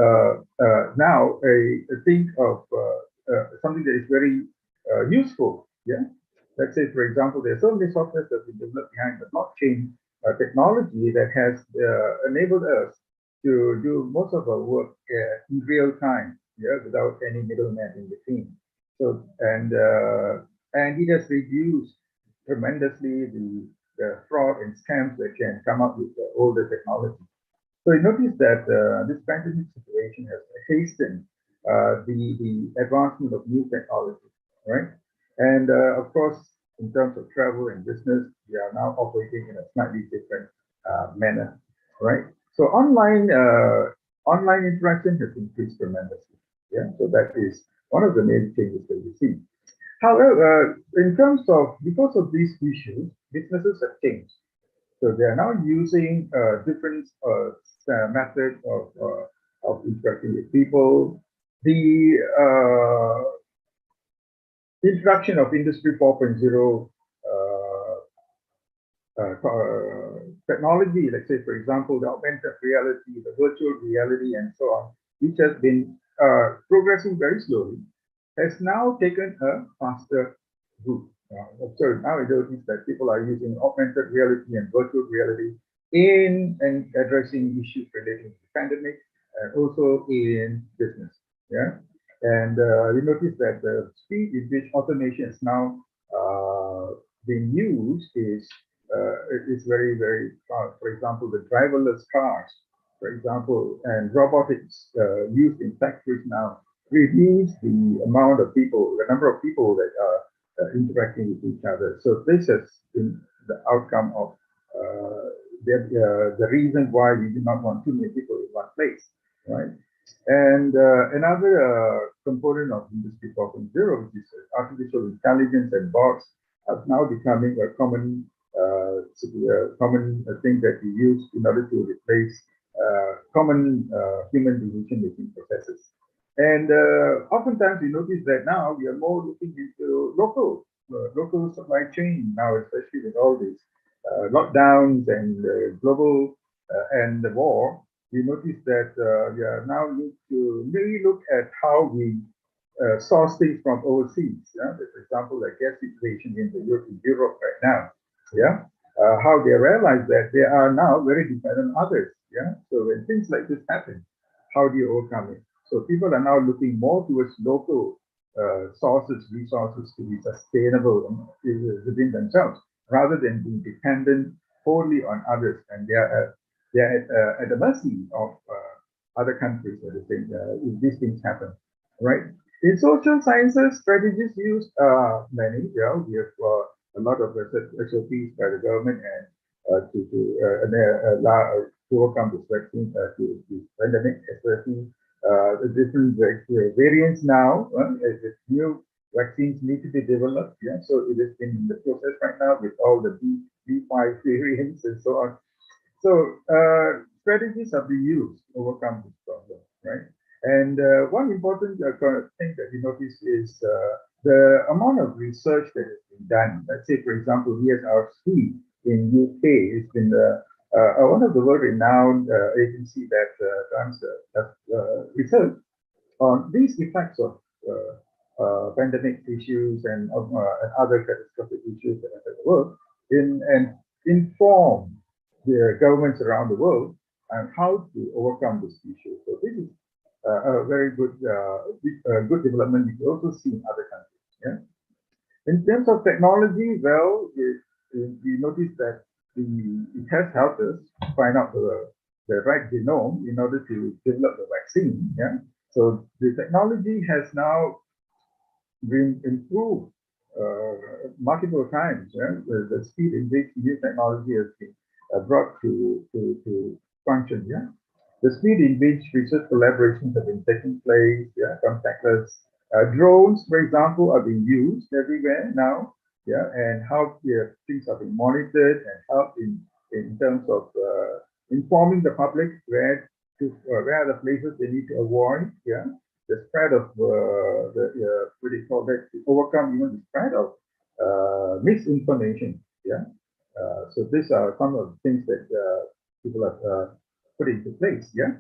now a thing of something that is very useful. Yeah. Let's say, for example, there are so many softwares that we developed behind the blockchain technology that has enabled us to do most of our work in real time, yeah, without any middleman in between. So, and it has reduced tremendously the fraud and scams that can come up with older technology. So you notice that this pandemic situation has hastened the advancement of new technology, right? And of course, in terms of travel and business, we are now operating in a slightly different manner, right? So online interaction has increased tremendously. Yeah, so that is one of the main changes that we see. However, in terms of because of these issues, businesses have changed. So they are now using different methods of interacting with people. The introduction of Industry 4.0 technology, let's say, for example, the augmented reality, the virtual reality, and so on, which has been progressing very slowly, has now taken a faster route. So now it notice that people are using augmented reality and virtual reality in and addressing issues relating to the pandemic and also in business. Yeah, and we notice that the speed in which automation is now being used is very, very fast. For example, the driverless cars, for example, and robotics used in factories now reduce the amount of people, the number of people that are interacting with each other. So this has been the outcome of the reason why we do not want too many people in one place, right? And another component of Industry 4.0, which is artificial intelligence and bots, are now becoming a common thing that we use in order to replace common human decision-making processes. And oftentimes we notice that now we are more looking into local supply chain now, especially with all these lockdowns and global and the war. We notice that we are now to really look at how we source things from overseas. Yeah? For example, the gas situation in Europe right now. Yeah, how they realize that they are now very dependent on others. Yeah, so when things like this happen, how do you overcome it? So people are now looking more towards local resources to be sustainable within themselves, rather than being dependent wholly on others, and they are at the mercy of other countries at the same if these things happen, right? In social sciences, strategies used many. Yeah, we have a lot of SOPs by the government and to overcome this vaccine to this pandemic, especially the different variants now. As new vaccines need to be developed. Yeah, so it is in the process right now with all the B5 variants and so on. So strategies are being used to overcome this problem, right? And one important thing that we notice is the amount of research that has been done. Let's say, for example, ESRC in UK has been one of the world-renowned agency that runs research on these effects of pandemic issues and other catastrophic issues that affect the world, and inform the governments around the world on how to overcome this issue. So this is a very good good development we also see in other countries. Yeah. In terms of technology, well, we notice that it has helped us find out the right genome in order to develop the vaccine. Yeah. So the technology has now been improved multiple times. Yeah? The speed in which new technology has been brought to function. Yeah. The speed in which research collaborations have been taking place. Yeah. Contactless drones, for example, are being used everywhere now. Yeah. And how things are being monitored and helped in terms of informing the public where are the places they need to avoid. Yeah. The spread of what do you call that, to overcome even the spread of misinformation. Yeah. So these are some of the things that people have put into place. Yeah.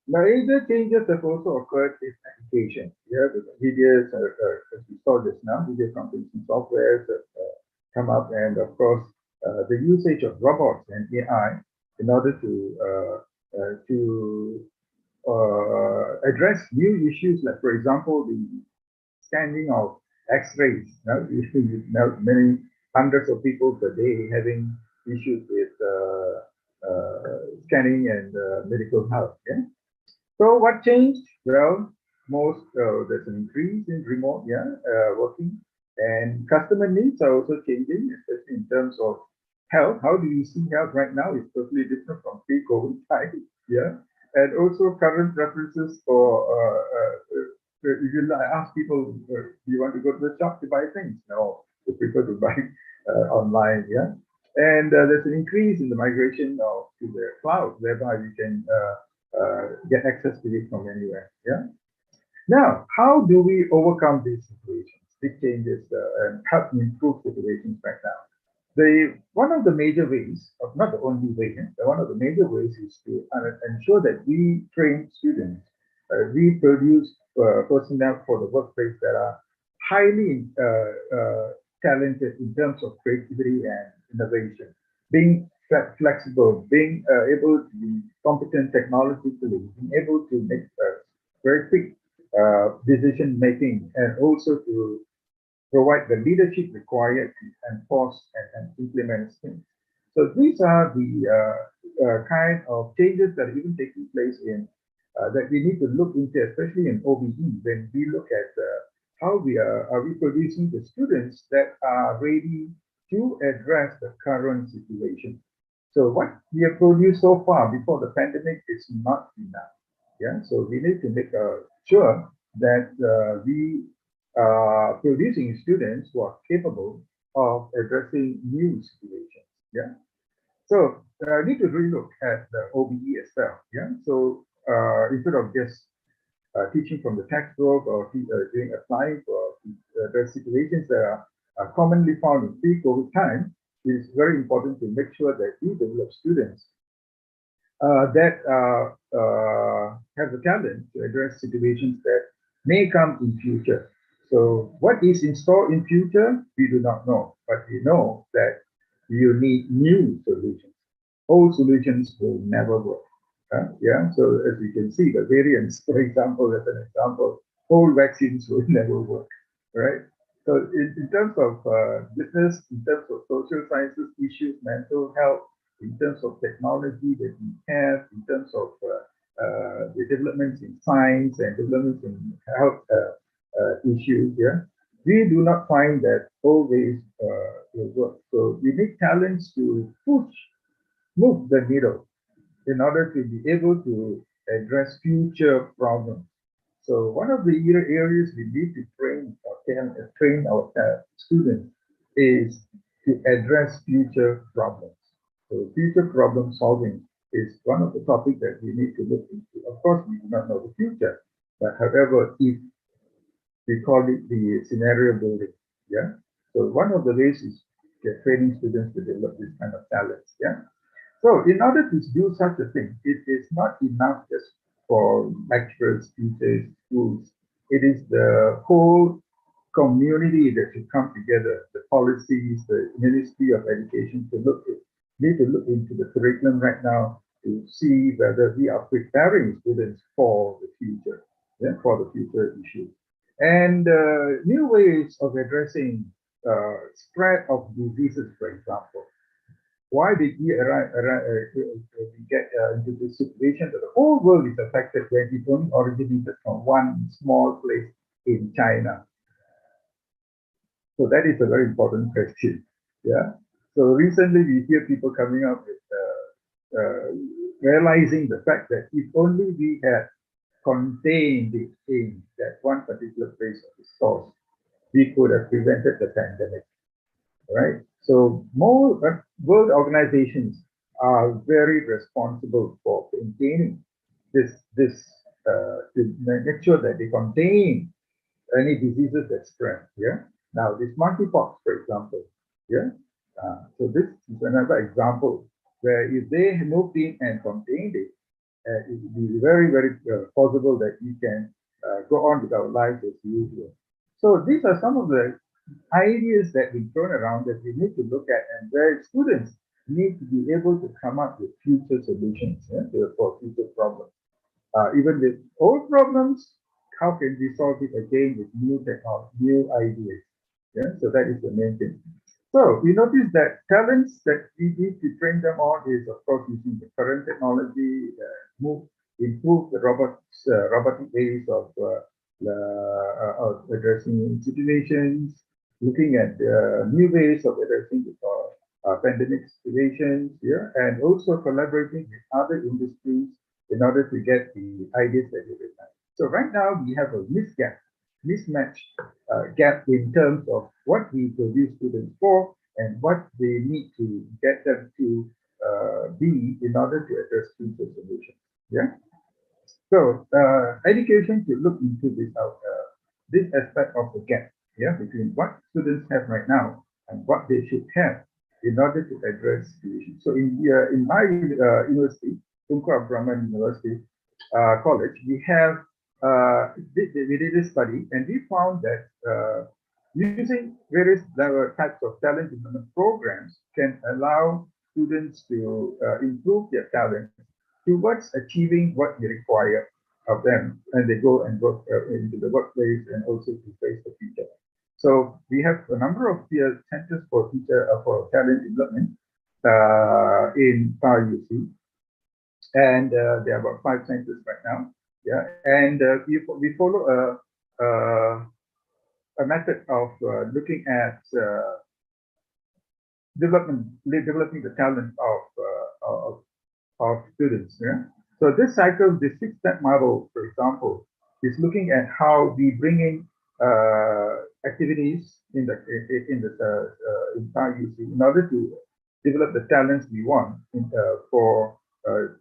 Major changes have also occurred in education. Yeah, the videos, as we saw just now, video conferencing software have come up, and of course, the usage of robots and AI in order to address new issues, like, for example, the scanning of X-rays. Many hundreds of people per day having issues with scanning and medical health. Yeah. So what changed? Well, there's an increase in remote working, and customer needs are also changing, especially in terms of health. How do we see health right now is totally different from pre-COVID time, yeah, and also current preferences for if you ask people, do you want to go to the shop to buy things? No, they prefer to buy online, yeah. And there's an increase in the migration to the cloud, whereby you can get access to it from anywhere, yeah. Now, how do we overcome these situations, big changes, and help improve situations right now? One of the major ways, not the only way, but one of the major ways is to ensure that we train students, we produce personnel for the workplace that are highly talented in terms of creativity and innovation, being flexible, being able to be competent technologically, being able to make very quick decision making, and also to provide the leadership required to enforce and implement things. So these are the kind of changes that are even taking place in that we need to look into, especially in OBE, when we look at how we are we producing the students that are ready to address the current situation. So what we have produced so far before the pandemic is not enough. Yeah, so we need to make sure that we producing students who are capable of addressing new situations. Yeah. So I need to really look at the OBE as well. Yeah. So instead of just teaching from the textbook or doing applying for the situations that are commonly found in pre-COVID time, it is very important to make sure that we develop students that have the talent to address situations that may come in future. So what is in store in future, we do not know, but we know that you need new solutions. Old solutions will never work. Yeah, so as you can see, the variants, for example, as an example, old vaccines will never work, right? So in terms of business, in terms of social sciences issues, mental health, in terms of technology that we have, in terms of the developments in science and developments in health issues, yeah, we do not find that always will work. So we need talents to move the needle in order to be able to address future problems. So one of the areas we need to train our students is to address future problems. So future problem solving is one of the topics that we need to look into. Of course, we do not know the future, but however, if we call it the scenario building, yeah. So one of the ways is training students to develop this kind of talents, yeah. So in order to do such a thing, it is not enough just for lecturers, teachers, schools. It is the whole community that should come together, the policies, the Ministry of Education need to look into the curriculum right now to see whether we are preparing students for the future, yeah, for the future issues. And new ways of addressing spread of diseases, for example. Why did we get into this situation that the whole world is affected when it only originated from one small place in China? So that is a very important question. Yeah. So recently we hear people coming up with realizing the fact that if only we had contained it in that one particular place of the source, we could have prevented the pandemic. Right? So more world organizations are very responsible for maintaining this to make sure that they contain any diseases that spread. Yeah. Now this monkeypox, for example. Yeah. So this is another example where if they moved in and contained it, it would be very possible that we can go on with our lives as usual. So these are some of the ideas that we thrown around that we need to look at, and where students need to be able to come up with future solutions, yeah, for future problems. Even with old problems, how can we solve it again with new technology, new ideas? Yeah, so that is the main thing. So we notice that talents that we need to train them on is, of course, using the current technology, improve the robotic ways of addressing situations, looking at new ways of addressing the pandemic situations, yeah, and also collaborating with other industries in order to get the ideas that we have. So right now we have a mismatch gap in terms of what we produce students for and what they need to get them to be in order to address future solutions. Yeah. So education should look into this aspect of the gap, yeah, between what students have right now and what they should have in order to address the issue. So in my university, Tunku Abdurrahman University College, we have we did a study and we found that using various types of talent development programs can allow students to improve their talent towards achieving what we require of them, and they go and work into the workplace and also to face the future. So we have a number of centers for for talent development in PAR-UC, and there are about 5 centers right now. Yeah, and we follow a method of looking at developing the talent of students. Yeah. So this cycle, the 6-step model, for example, is looking at how we bring in activities in the entire UC in order to develop the talents we want for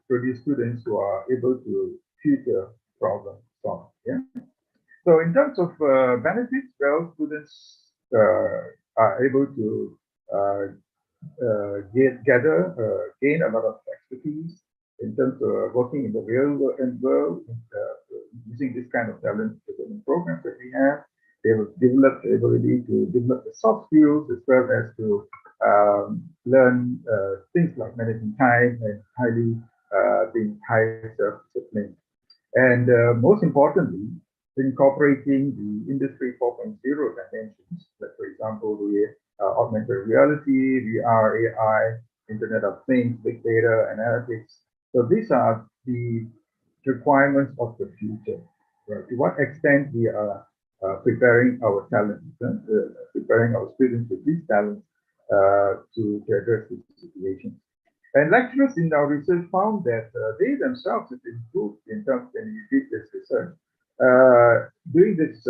produce students who are able to future problem solve. Yeah. So in terms of benefits, well, students are able to gain a lot of expertise in terms of working in the real world, using this kind of talent development programs that we have. They will develop the ability to develop the soft skills as well as to learn things like managing time and being highly self-disciplined. And most importantly, incorporating the Industry 4.0 dimensions, like for example, the augmented reality, VR, AI, Internet of Things, big data, analytics. So these are the requirements of the future. Right? To what extent we are preparing our talent, preparing our students with these talents to address these situations. And lecturers in our research found that they themselves have improved in terms when we did this research. During this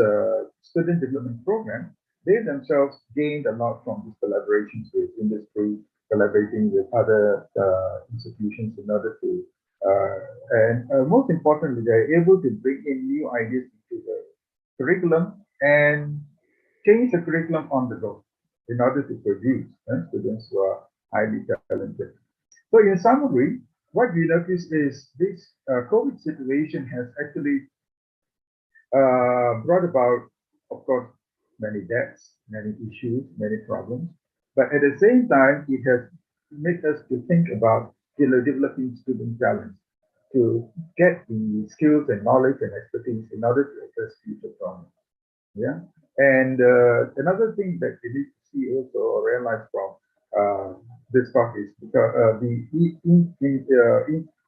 student development program, they themselves gained a lot from these collaborations with industry, collaborating with other institutions in order to, and most importantly, they're able to bring in new ideas into the curriculum and change the curriculum on the go in order to produce students who are highly talented. So in summary, what we notice is this COVID situation has actually brought about, of course, many deaths, many issues, many problems. But at the same time, it has made us to think about developing student talent to get the skills and knowledge and expertise in order to address future problems. Yeah. And another thing that we need to see also or realize from this talk is because the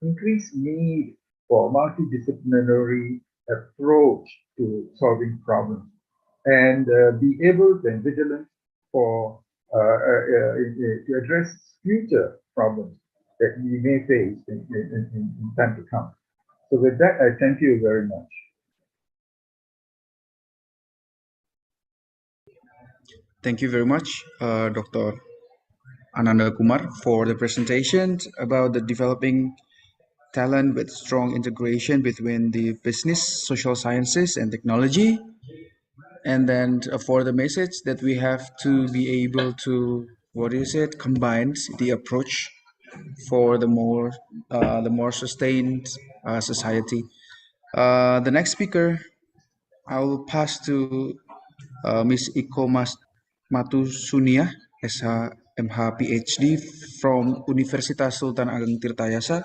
increased need for multidisciplinary approach to solving problems and be able and vigilant for to address future problems that we may face in time to come. So with that, I thank you very much. Thank you very much, Dr. Ananda Kumar, for the presentation about the developing talent with strong integration between the business, social sciences, and technology. And then for the message that we have to be able to, combine the approach for the more sustained society. The next speaker, I will pass to Miss Iko Matusunia, SH, PhD from Universitas Sultan Ageng Tirtayasa.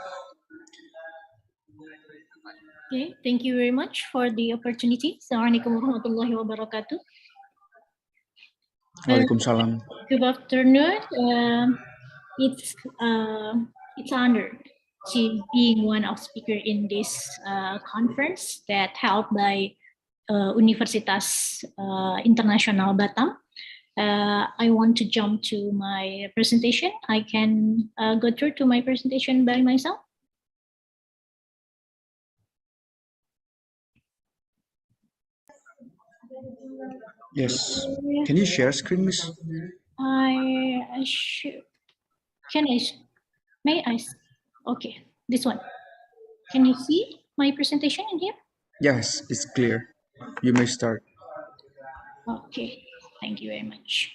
Okay, thank you very much for the opportunity. Assalamualaikum warahmatullahi wabarakatuh. Waalaikumsalam. Good afternoon. It's honored to being one of speaker in this conference that held by Universitas Internasional Batam. I want to jump to my presentation. I can go through to my presentation by myself. Yes. Can you share screen, Miss? I should. Can I? May I? Okay, this one. Can you see my presentation in here? Yes, it's clear. You may start. Okay, thank you very much.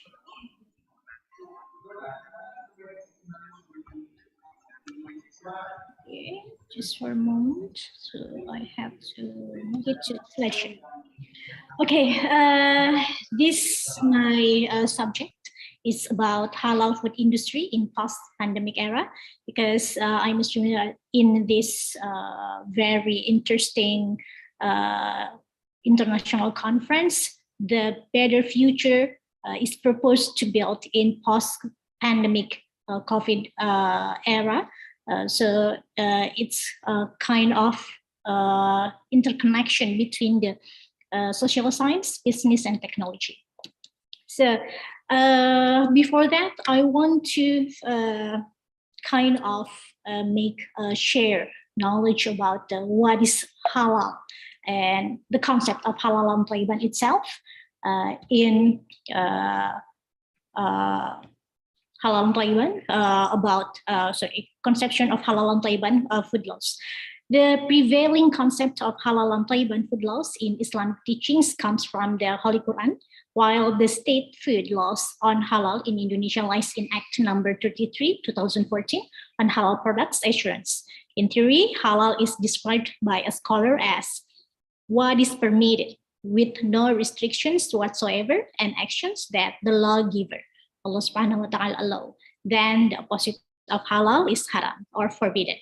Okay, just for a moment. So I have to move it to slideshow. Okay, this my subject is about halal food industry in post-pandemic era, because I'm a student in this very interesting international conference. The better future is proposed to build in post-pandemic COVID era. So it's a kind of interconnection between the social science, business, and technology. So before that, I want to kind of share knowledge about what is halal and the concept of halal Tayyiban itself in halal Tayyiban about conception of halal Tayyiban food laws. The prevailing concept of halal and Tayyiban food laws in Islamic teachings comes from the Holy Quran, while the state food laws on halal in Indonesia lies in Act number 33, 2014 on halal products assurance. In theory, halal is described by a scholar as what is permitted with no restrictions whatsoever and actions that the lawgiver, Allah subhanahu wa ta'ala, allow. Then the opposite of halal is haram or forbidden.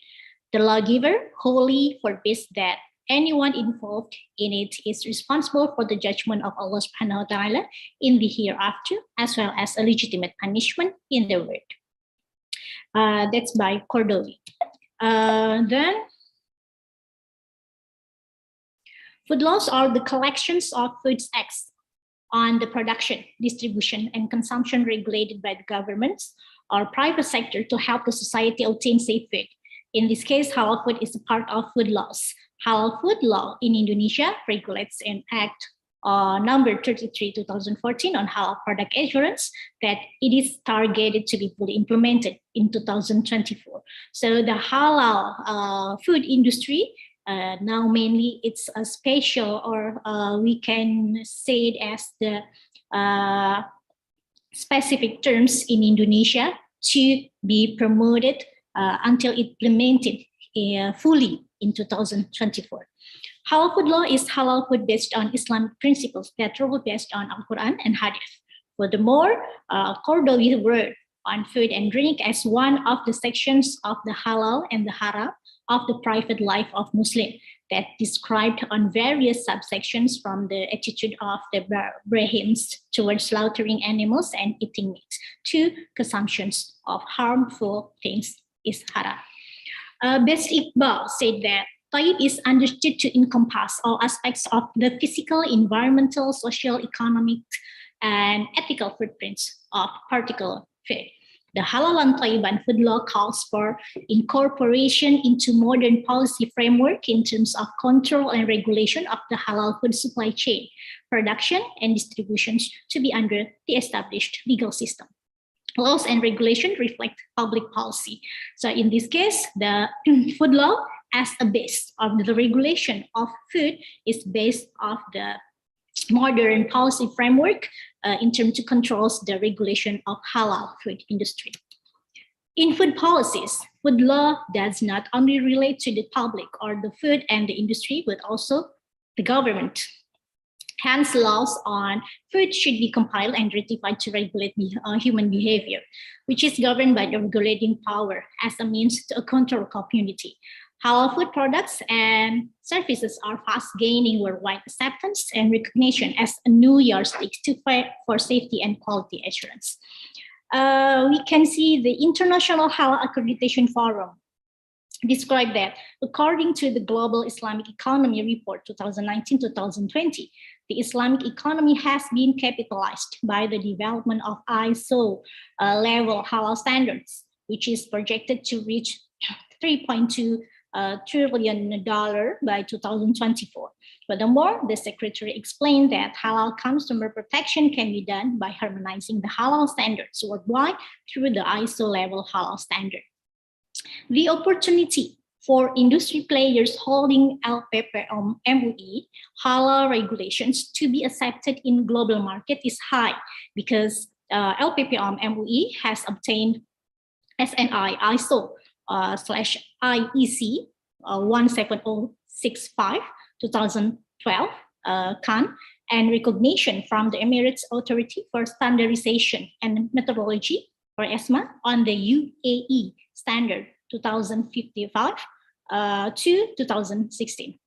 The lawgiver wholly forbids that anyone involved in it is responsible for the judgment of Allah subhanahu wa ta'ala in the hereafter, as well as a legitimate punishment in the world. That's by Cordovi. Then, food laws are the collections of foods acts on the production, distribution, and consumption regulated by the governments or private sector to help the society obtain safe food. In this case, halal food is a part of food laws. Halal food law in Indonesia regulates an Act number 33, 2014 on halal product assurance that it is targeted to be fully implemented in 2024. So the halal food industry now mainly it's a special, or we can say it as the specific terms in Indonesia to be promoted until implemented fully in 2024. Halal food law is halal food based on Islamic principles that are based on Al-Quran and Hadith. Furthermore, Cordovi word on food and drink as one of the sections of the halal and the haram of the private life of Muslim that described on various subsections from the attitude of the Brahmins towards slaughtering animals and eating meat to consumptions of harmful things is haram. Best Iqbal said that Tayyib is understood to encompass all aspects of the physical, environmental, social, economic, and ethical footprints of particular food. The Halal and Tayyiban food law calls for incorporation into modern policy framework in terms of control and regulation of the halal food supply chain, production, and distributions to be under the established legal system. Laws and regulation reflect public policy. So in this case, the food law as a base of the regulation of food is based off the modern policy framework in terms to controls the regulation of halal food industry. In food policies, food law does not only relate to the public or the food and the industry, but also the government. Hence, laws on food should be compiled and ratified to regulate human behavior, which is governed by the regulating power as a means to control community. Halal food products and services are fast gaining worldwide acceptance and recognition as a new yardstick to fight for safety and quality assurance. We can see the International Halal Accreditation Forum described that according to the Global Islamic Economy Report 2019-2020, the Islamic economy has been capitalized by the development of ISO level halal standards, which is projected to reach $3.2 trillion by 2024. Furthermore, the Secretary explained that halal consumer protection can be done by harmonizing the halal standards worldwide through the ISO level halal standard. The opportunity for industry players holding LPPOM MUI halal regulations to be accepted in global market is high because LPPOM MUI has obtained SNI ISO /IEC 17065 2012 CAN and recognition from the Emirates Authority for Standardization and Methodology or ESMA on the UAE standard 2055 to 2016.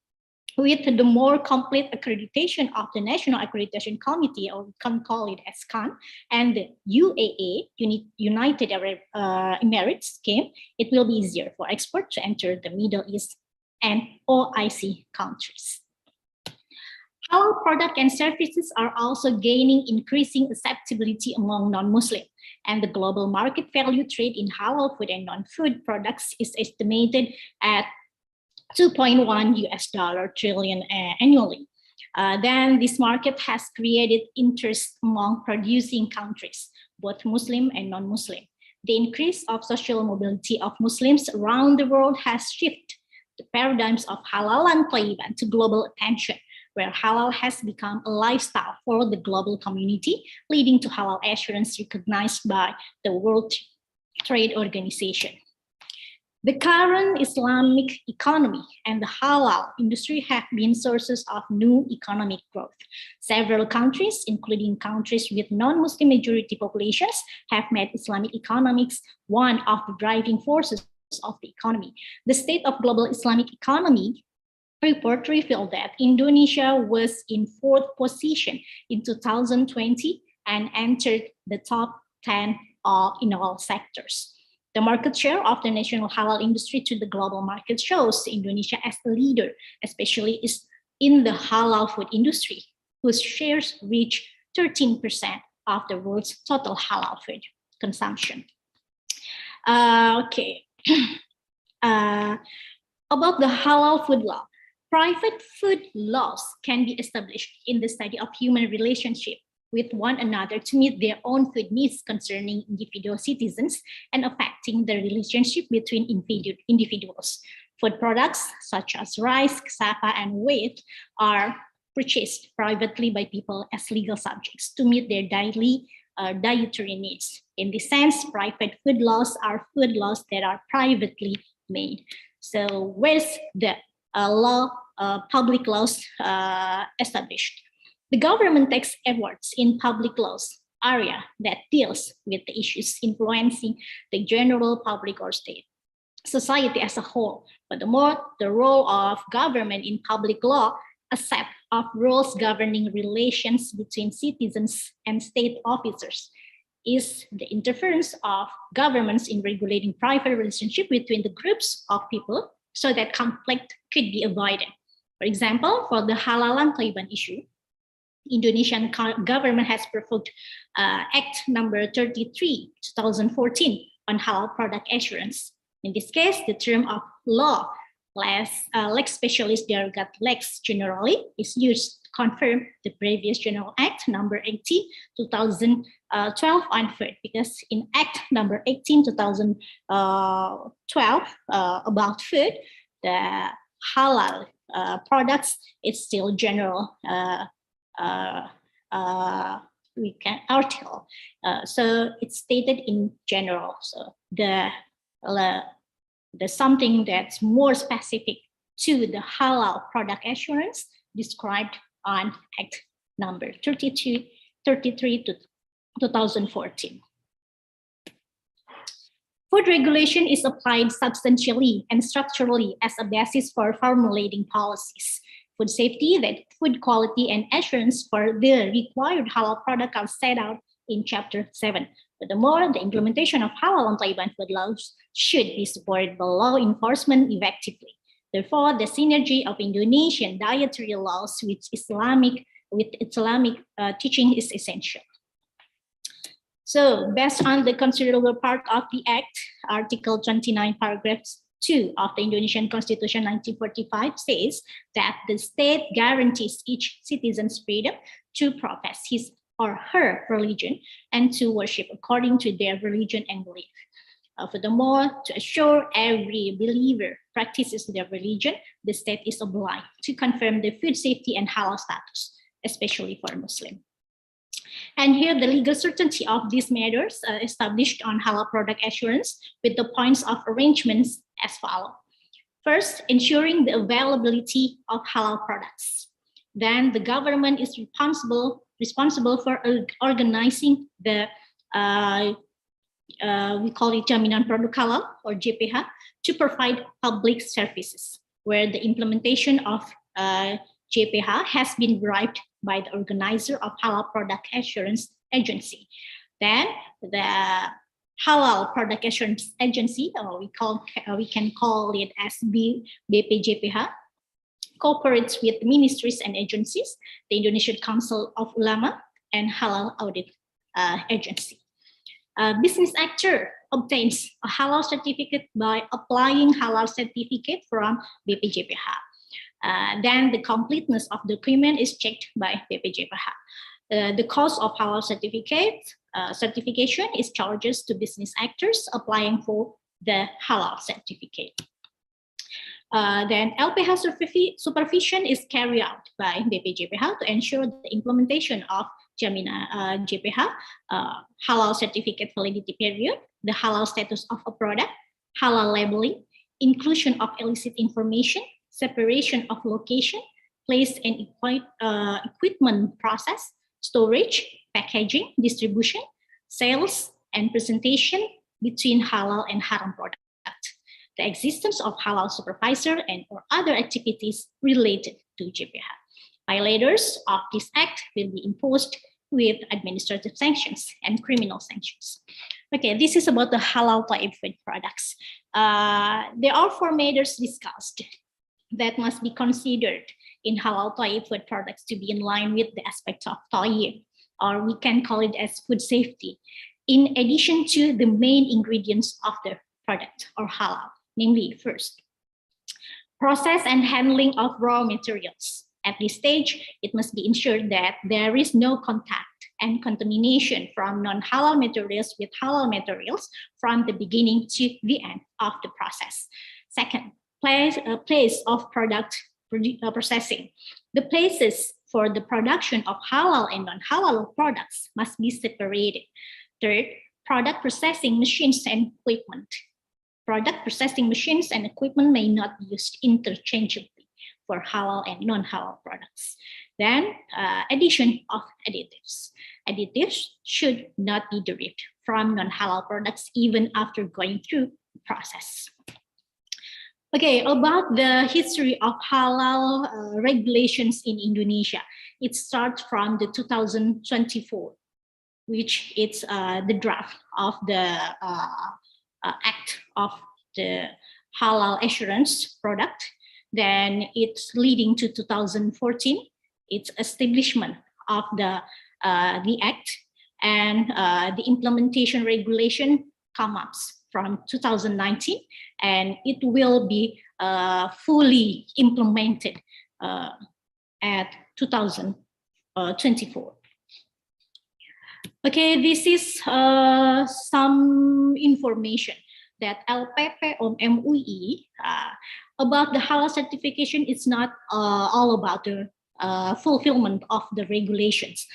With the more complete accreditation of the National Accreditation Committee, or we can call it as CAN, and the UAE, United Arab Emirates scheme, it will be easier for exports to enter the Middle East and OIC countries. Halal products and services are also gaining increasing acceptability among non-Muslim, and the global market value trade in halal food and non-food products is estimated at $2.1 trillion annually. Then this market has created interest among producing countries, both Muslim and non-Muslim. The increase of social mobility of Muslims around the world has shifted the paradigms of halal and tayyiban to global attention, where halal has become a lifestyle for the global community, leading to halal assurance recognized by the World Trade Organization. The current Islamic economy and the halal industry have been sources of new economic growth. Several countries, including countries with non-Muslim majority populations, have made Islamic economics one of the driving forces of the economy. The State of Global Islamic Economy report revealed that Indonesia was in 4th position in 2020 and entered the top 10 in all sectors. The market share of the national halal industry to the global market shows Indonesia as a leader, especially in the halal food industry, whose shares reach 13% of the world's total halal food consumption. About the halal food law. Private food laws can be established in the study of human relationship with one another to meet their own food needs concerning individual citizens and affecting the relationship between individuals. Food products such as rice, cassava, and wheat are purchased privately by people as legal subjects to meet their daily dietary needs. In this sense, private food laws are food laws that are privately made. So where's the public laws established? The government takes efforts in public laws area that deals with the issues influencing the general public or state, society as a whole. Furthermore, the role of government in public law, a set of rules governing relations between citizens and state officers, is the interference of governments in regulating private relationship between the groups of people so that conflict could be avoided. For example, for the halal and tayyiban issue, Indonesian government has proposed Act number 33, 2014 on halal product assurance. In this case, the term of law, lex specialis derogat lex generally, is used to confirm the previous General Act number 18, 2012 on food, because in Act number 18, 2012 about food, the halal products is still general we can article. So it's stated in general. So the something that's more specific to the halal product assurance described on Act number 33 to 2014. Food regulation is applied substantially and structurally as a basis for formulating policies. Food safety, that food quality and assurance for the required halal product are set out in Chapter 7. Furthermore, the implementation of halal and Taiwan food laws should be supported by law enforcement effectively. Therefore, the synergy of Indonesian dietary laws with Islamic teaching is essential. So, based on the considerable part of the Act, Article 29, Paragraph 2 of the Indonesian Constitution 1945 says that the state guarantees each citizen's freedom to profess his or her religion and to worship according to their religion and belief. Furthermore, to assure every believer practices their religion, the state is obliged to confirm the food safety and halal status, especially for Muslims. And here the legal certainty of these matters established on halal product assurance with the points of arrangements as follows. First, ensuring the availability of halal products. Then the government is responsible for organizing the, we call it Jaminan Produk Halal or JPH, to provide public services, where the implementation of JPH has been derived by the organizer of Halal Product Assurance Agency. Then the Halal Product Assurance Agency, or we can call it as BPJPH, cooperates with ministries and agencies, the Indonesian Council of Ulama, and Halal Audit Agency. Business actor obtains a halal certificate by applying halal certificate from BPJPH. Then the completeness of the document is checked by BPJPH. The cost of halal certification is charges to business actors applying for the halal certificate. Then LPH supervision is carried out by BPJPH to ensure the implementation of Jaminan JPH, halal certificate validity period, the halal status of a product, halal labeling, inclusion of illicit information, separation of location, place and equipment process, storage, packaging, distribution, sales, and presentation between halal and haram product. The existence of halal supervisor and or other activities related to JPH. Violators of this act will be imposed with administrative sanctions and criminal sanctions. Okay, this is about the halal type food products. There are 4 matters discussed that must be considered in halal type food products to be in line with the aspect of tayyib, or we can call it as food safety, in addition to the main ingredients of the product or halal, namely first, process and handling of raw materials. At this stage, it must be ensured that there is no contact and contamination from non-halal materials with halal materials from the beginning to the end of the process. Second, place of product processing. The places for the production of halal and non-halal products must be separated. Third, product processing machines and equipment. Product processing machines and equipment may not be used interchangeably for halal and non-halal products. Then, addition of additives. Additives should not be derived from non-halal products even after going through the process. Okay, about the history of halal regulations in Indonesia. It starts from the 2024, which is the draft of the Act of the Halal Assurance Product. Then it's leading to 2014, its establishment of the Act, and the implementation regulation comes up from 2019, and it will be fully implemented at 2024. Okay, this is some information that LPP MUI about the halal certification. It's not all about the fulfillment of the regulations.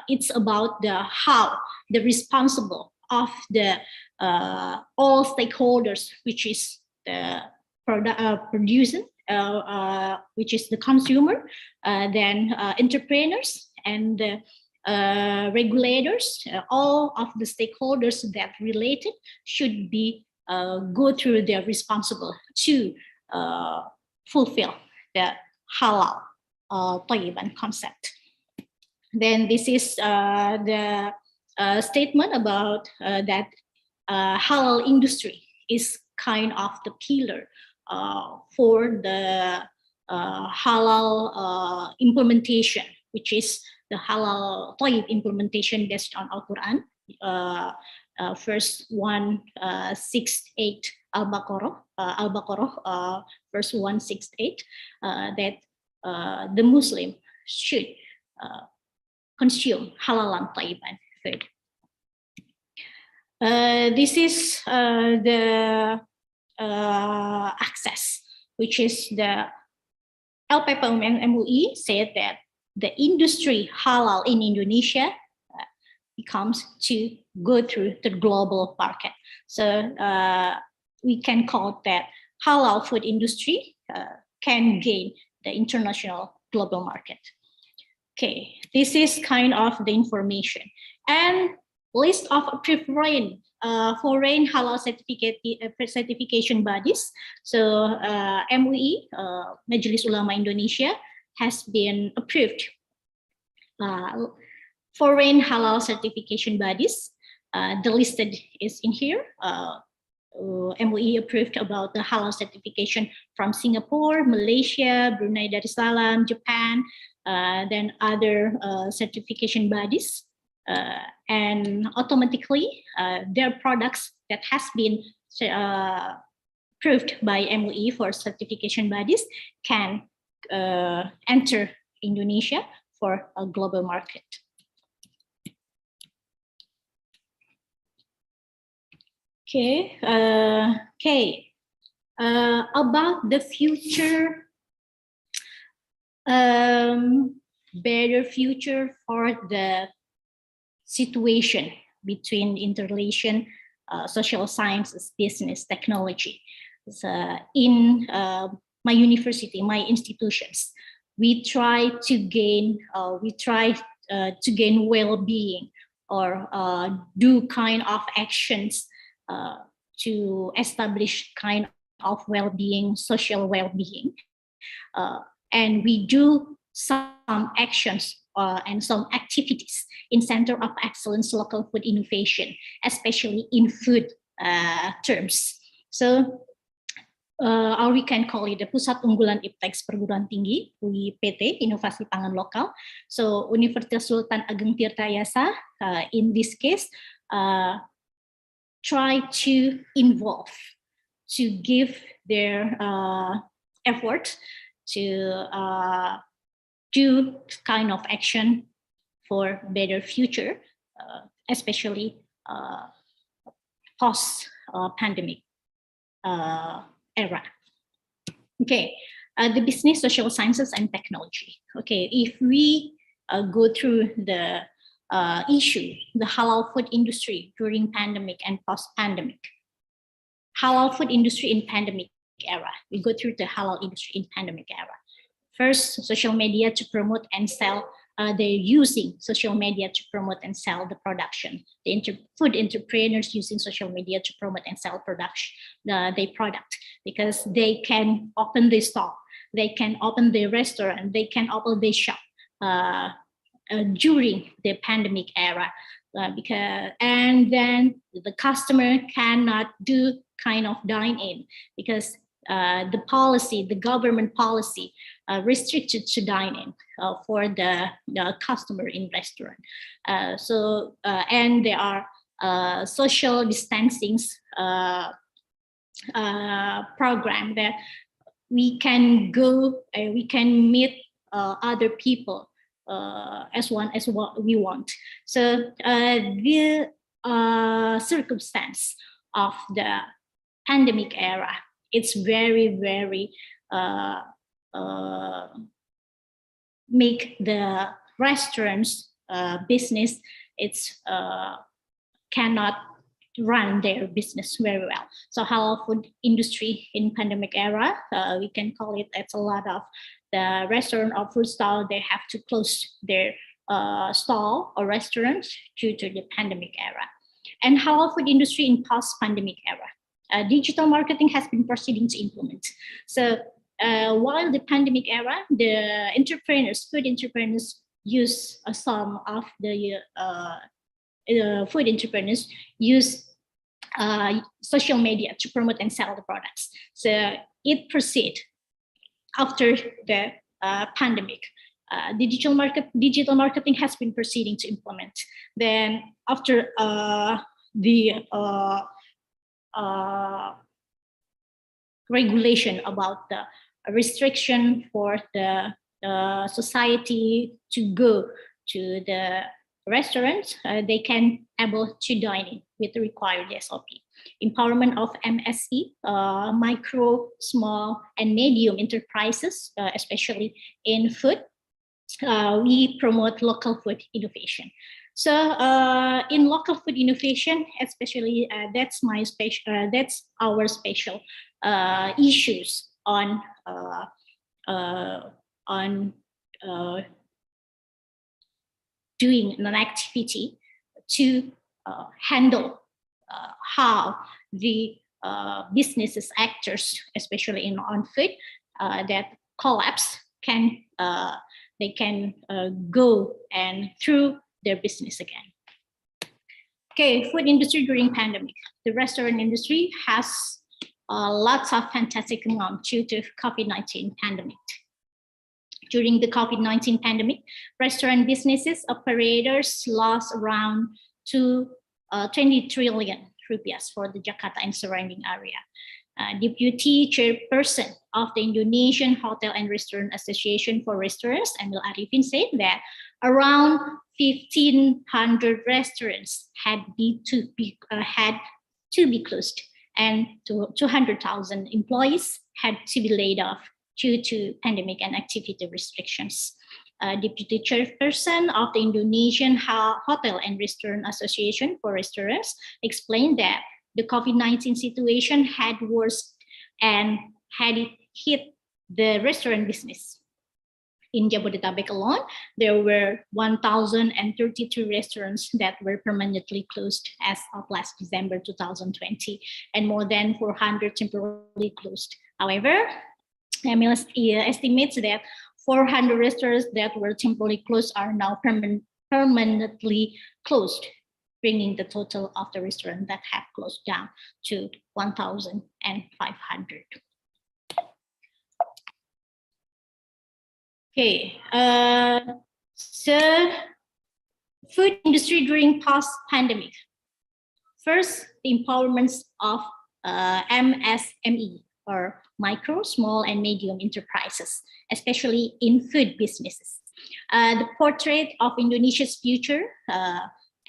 It's about how the responsible of the all stakeholders, which is the producer, which is the consumer, then entrepreneurs and regulators, all of the stakeholders that related should be go through their responsible to fulfill the halal Tayyiban concept. Then this is the statement about that halal industry is kind of the pillar for the halal implementation, which is the halal toyib implementation based on Al-Quran, verse 168 Al-Baqarah, verse 168, that the Muslim should consume halalan tayyiban food. This is the access, which is the LPPM MUI said that the industry halal in Indonesia becomes to go through the global market. So we can call that halal food industry can gain the international global market. Okay, this is kind of the information. And list of foreign halal certification bodies. So MUI, Majelis Ulama Indonesia, has been approved foreign halal certification bodies. The listed is in here. MUI approved about the halal certification from Singapore, Malaysia, Brunei Darussalam, Japan, then other certification bodies. And automatically their products that has been approved by MUI for certification bodies can enter Indonesia for a global market. Okay, about the future, better future for the situation between interrelation, social sciences, business, technology. So in my university, my institutions, we try to gain well-being or do kind of actions to establish kind of well-being, social well-being. And we do some actions and some activities in Center of Excellence Local Food Innovation, especially in food terms. So or we can call it the Pusat Unggulan Iptex Perguruan Tinggi, UIPT, Inovasi Pangan Lokal. So Universitas Sultan Ageng Tirtayasa, in this case, try to involve, to give their effort to do kind of action for better future, especially post-pandemic era. Okay, the business, social sciences, and technology. Okay, if we go through the issue, the halal food industry during pandemic and post-pandemic. Halal food industry in pandemic era. We go through the halal industry in pandemic era. First, social media to promote and sell. They're using social media to promote and sell the production. The food entrepreneurs using social media to promote and sell production, their product, because they can open their store, they can open their restaurant, they can open their shop during the pandemic era. And then the customer cannot do kind of dine-in because the policy, the government policy restricted to dine-in for the customer in restaurant. And there are social distancing program that we can go, we can meet other people as what we want. So the circumstance of the pandemic era, it's very, very make the restaurants business, it's cannot run their business very well. So halal food industry in pandemic era, we can call it, it's a lot of the restaurant or food stall, they have to close their stall or restaurants due to the pandemic era. And halal food industry in post-pandemic era. Digital marketing has been proceeding to implement. So while the pandemic era, the entrepreneurs, food entrepreneurs use some of the food entrepreneurs use social media to promote and sell the products. So it proceeded after the pandemic. Digital marketing has been proceeding to implement. Then after the regulation about the restriction for the society to go to the restaurants, they can able to dine in with the required SOP. Empowerment of MSE, micro, small, and medium enterprises, especially in food. We promote local food innovation. So in local food innovation, especially that's our special issues on doing an activity to handle how the businesses actors, especially in on food, that collapse can they can go and through their business again. Okay, food industry during pandemic. The restaurant industry has lots of fantastic amount due to COVID-19 pandemic. During the COVID-19 pandemic, restaurant businesses operators lost around 20 trillion rupiah for the Jakarta and surrounding area. Deputy Chairperson of the Indonesian Hotel and Restaurant Association for Restaurants, Emil Arifin, said that around 1,500 restaurants had to be closed, and 200,000 employees had to be laid off due to pandemic and activity restrictions. Deputy Chairperson of the Indonesian Hotel and Restaurant Association for Restaurants explained that the COVID-19 situation had worsened and had it hit the restaurant business. In Jabodetabek alone, there were 1,032 restaurants that were permanently closed as of last December 2020, and more than 400 temporarily closed. However, Emil estimates that 400 restaurants that were temporarily closed are now permanently closed, bringing the total of the restaurants that have closed down to 1,500. Okay, so food industry during post-pandemic. First, the empowerment of MSME, or micro, small, and medium enterprises, especially in food businesses. The portrait of Indonesia's future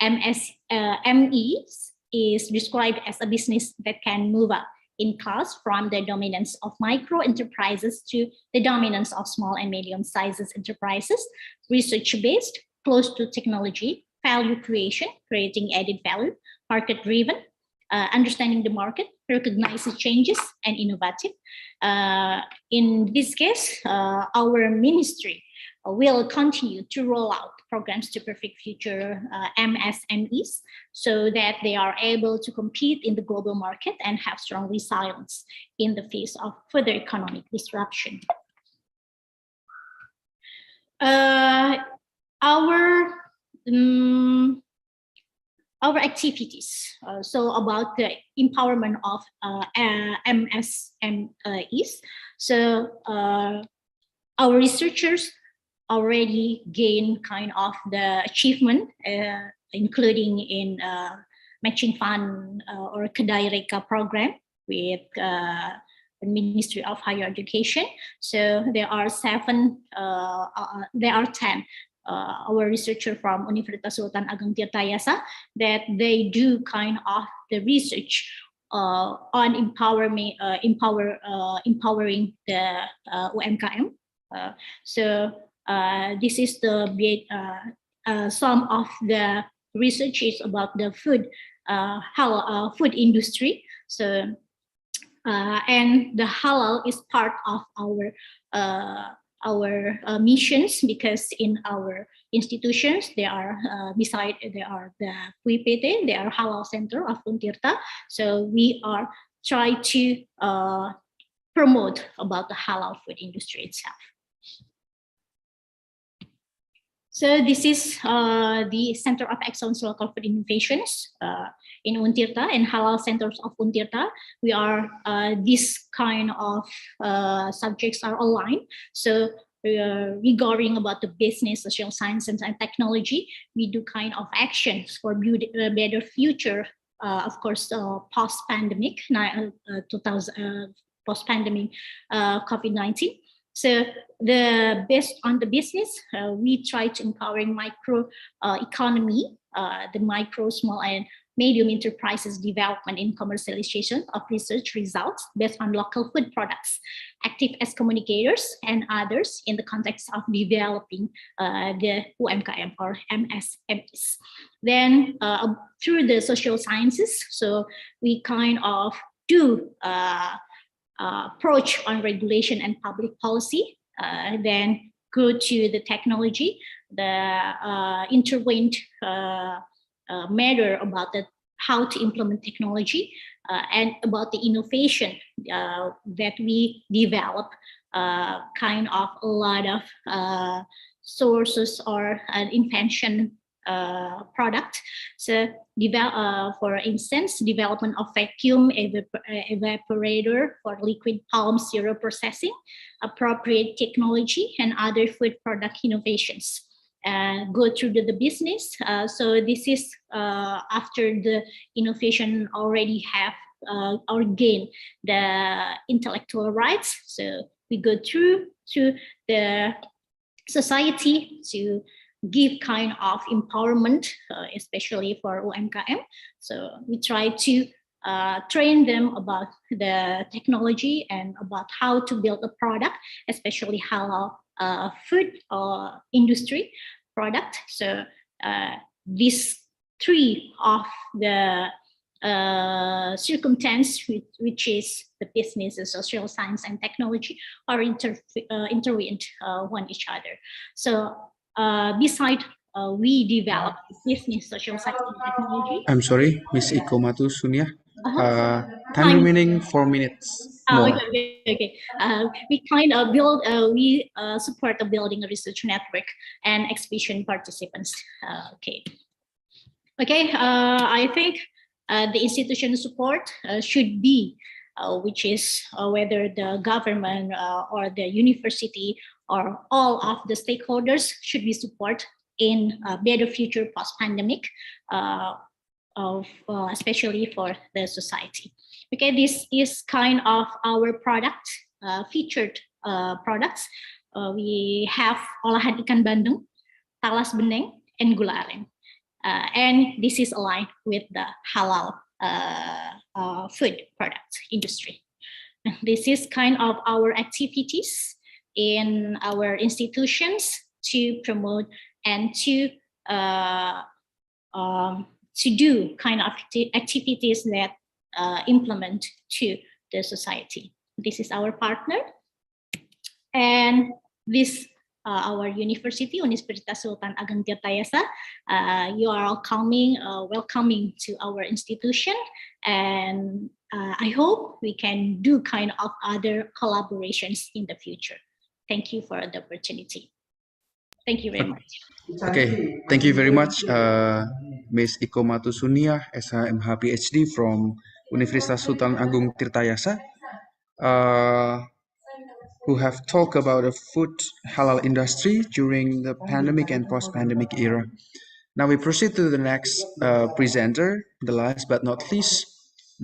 MSMEs is described as a business that can move up in class from the dominance of micro enterprises to the dominance of small and medium sizes enterprises, research-based, close to technology, value creation, creating added value, market-driven, understanding the market, recognizing changes, and innovative. In this case, our ministry will continue to roll out programs to perfect future MSMEs so that they are able to compete in the global market and have strong resilience in the face of further economic disruption. Our activities, so about the empowerment of MSMEs. So our researchers already gained kind of the achievement, including in matching fund or Kedai Reka program with the Ministry of Higher Education. So there are 10 our researcher from Universitas Sultan Ageng Tirtayasa that they do kind of the research on empowering the UMKM. So this is the some of the research is about the food food industry. So and the halal is part of our missions, because in our institutions there are there are the PUIPT, there are halal center of Untirta. So we are trying to promote about the halal food industry itself. So this is the Center of Excellence Local Food Innovations in Untirta and Halal Centers of Untirta. We are this kind of subjects are aligned. So regarding about the business, social sciences, and technology, we do kind of actions for a better future. Of course, post-pandemic, post-pandemic COVID-19. So based on the business, we try to empowering micro economy, the micro, small, and medium enterprises development in commercialization of research results based on local food products, active as communicators and others in the context of developing the UMKM or MSMEs. Then through the social sciences, so we kind of do approach on regulation and public policy, then go to the technology, the intervened matter about how to implement technology and about the innovation that we develop, kind of a lot of sources or an invention product. So for instance, development of vacuum evaporator for liquid palm syrup processing, appropriate technology, and other food product innovations. Go through the business. So this is after the innovation already have or gain the intellectual rights. So we go through to the society to give kind of empowerment, especially for UMKM. So we try to train them about the technology and about how to build a product, especially halal food industry product. So these three of the circumstance, which is the business, the social science, and technology, are intertwined one each other. So besides we develop business, social science, and technology. I'm sorry, Miss Iko Matu Sunia. Time remaining 4 minutes more. Okay. We kind of build, we support the building a research network and exhibition participants. Okay. I think the institution support should be, which is whether the government or the university or all of the stakeholders should be support in a better future post-pandemic, especially for the society. Okay, this is kind of our product, featured products. We have olahan ikan bandeng, talas beneng, and gula aren. And this is aligned with the halal food product industry. This is kind of our activities in our institutions to promote and to do kind of activities that implement to the society. This is our partner, and this our university, Universitas Sultan Ageng Tirtayasa. You are all welcoming to our institution, and I hope we can do kind of other collaborations in the future. Thank you for the opportunity. Thank you very much. Okay, thank you very much, Ms. Iko Matu Sunia, SHMH PhD from Universitas Sultan Agung Tirtayasa, who have talked about the food halal industry during the pandemic and post-pandemic era. Now we proceed to the next presenter, the last but not least,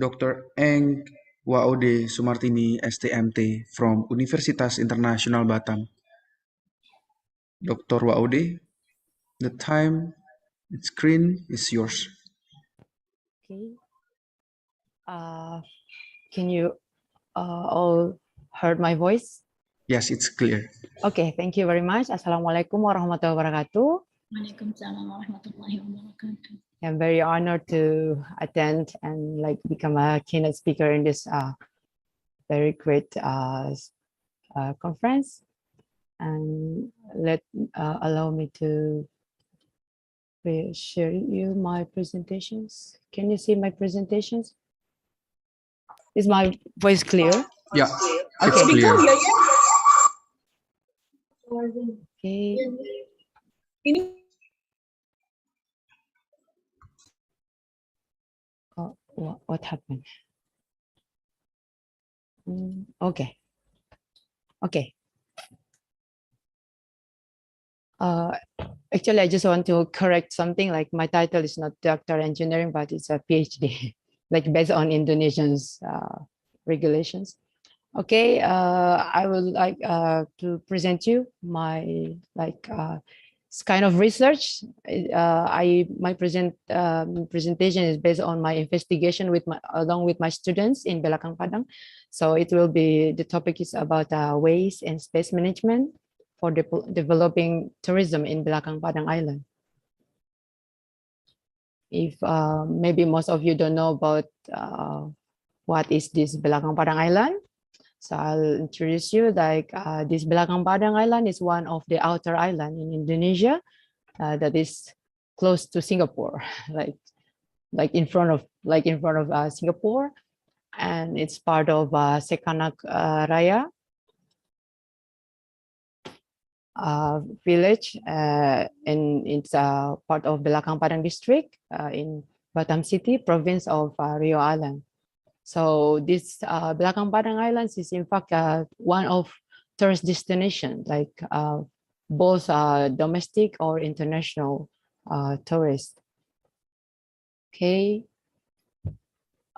Dr. Eng Waode Sumartini, STMT from Universitas Internasional Batam. Dr. Waode, the time, the screen is yours. Okay. Can you all heard my voice? Yes, it's clear. Okay, thank you very much. Assalamualaikum warahmatullahi wabarakatuh. Waalaikumsalam warahmatullahi wabarakatuh. I'm very honored to attend and become a keynote speaker in this very great conference. And allow me to share you my presentations. Can you see my presentations? Is my voice clear? Yeah, okay. It's clear. Okay. Oh, what happened? Okay. Okay. Actually, I just want to correct something. Like my title is not Doctor Engineering, but it's a PhD, like based on Indonesian's regulations. Okay, I would like to present you my kind of research. My presentation is based on my investigation along with my students in Belakang Padang. So it will be, the topic is about waste and space management for developing tourism in Belakang Padang Island. If maybe most of you don't know about what is this Belakang Padang Island, so I'll introduce you. This Belakang Padang Island is one of the outer island in Indonesia that is close to Singapore, like in front of Singapore, and it's part of Sekanak Raya village, and it's part of Belakang Padang district in Batam City, province of Rio Island. So this Belakang Padang Islands is in fact one of tourist destination, like both domestic or international tourists. Okay.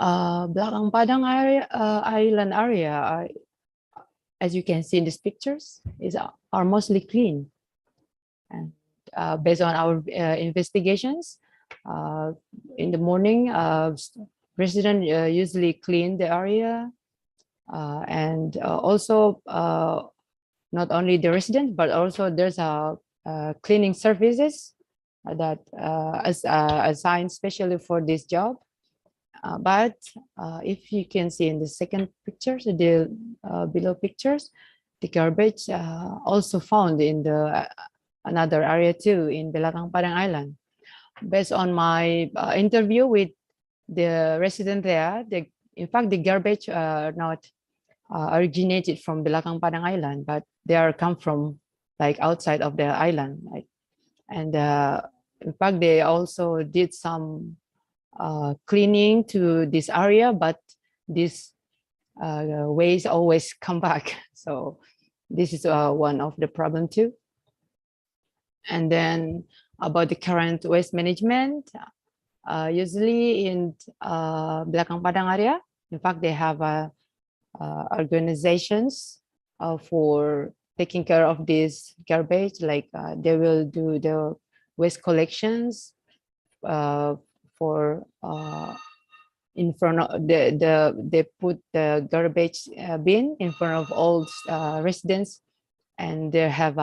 Belakang Padang island area, as you can see in these pictures, are mostly clean. And based on our investigations, in the morning, residents usually clean the area, and also not only the residents, but also there's cleaning services that assigned specially for this job. But if you can see in the second pictures, the below pictures, the garbage also found in the another area too in Belakang Padang Island. Based on my interview with the resident there, in fact the garbage are not originated from Belakang Padang Island, but they are come from like outside of the island, right? And in fact they also did some cleaning to this area, but this waste always come back. So this is one of the problem too. And then about the current waste management, usually in Belakang Padang area, in fact, they have organizations for taking care of this garbage. Like they will do the waste collections for in front of they put the garbage bin in front of all residents, and they have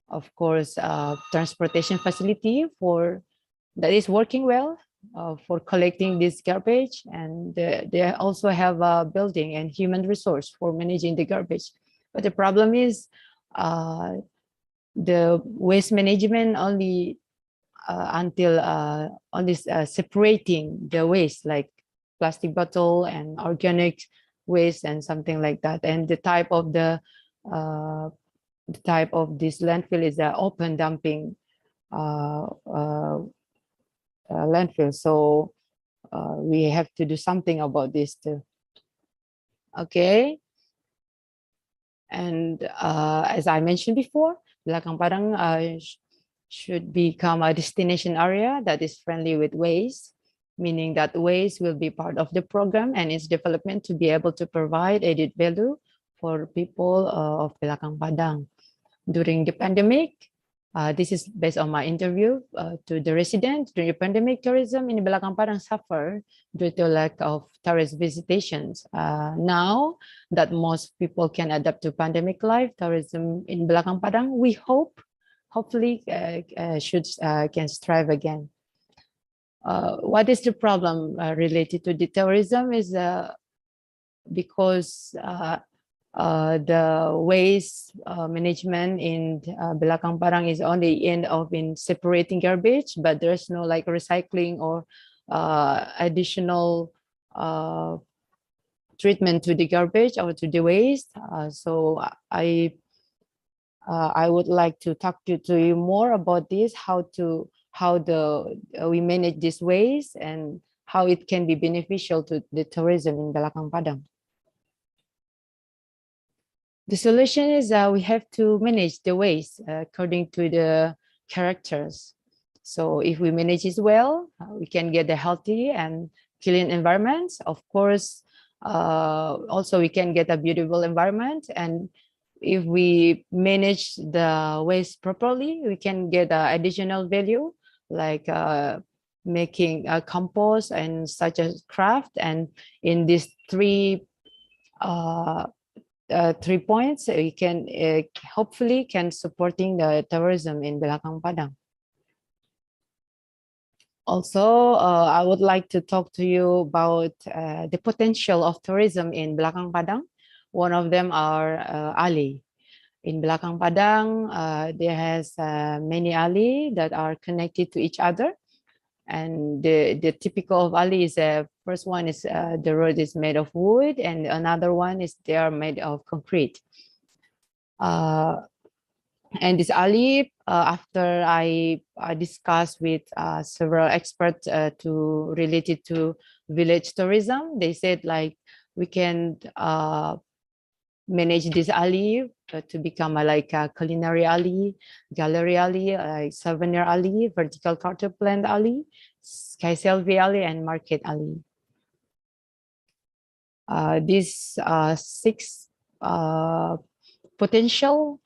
of course transportation facility for that is working well for collecting this garbage, and they also have a building and human resource for managing the garbage. But the problem is the waste management only until only separating the waste, like plastic bottle and organic waste and something like that. And the type of this landfill is the open dumping landfill. So we have to do something about this too. Okay. And as I mentioned before, Belakang Padang should become a destination area that is friendly with waste, meaning that waste will be part of the program and its development to be able to provide added value for people of Belakang Padang. During the pandemic, this is based on my interview to the residents. During the pandemic, tourism in Belakang Padang suffered due to lack of tourist visitations. Now that most people can adapt to pandemic life, tourism in Belakang Padang, we hopefully can strive again. What is the problem related to the tourism is because the waste management in Belakang Padang is only end up in separating garbage, but there's no like recycling or additional treatment to the garbage or to the waste. So I I would like to talk to you more about this, we manage these waste and how it can be beneficial to the tourism in Belakang Padang. The solution is we have to manage the waste according to the characters. So if we manage it well, we can get a healthy and clean environment. Of course, also we can get a beautiful environment. And if we manage the waste properly, we can get additional value like making a compost and such as craft. And in these 3 points, we can hopefully can supporting the tourism in Belakang Padang. Also, I would like to talk to you about the potential of tourism in Belakang Padang. One of them are alley. In Belakang Padang, there has many alley that are connected to each other. And the typical of alley is first one is the road is made of wood, and another one is they are made of concrete. And this alley, after I discussed with several experts related to village tourism, they said like we can manage this alley to become like a culinary alley, gallery alley, souvenir alley, vertical culture plant alley, sky selfie alley, and market alley. These 6 potential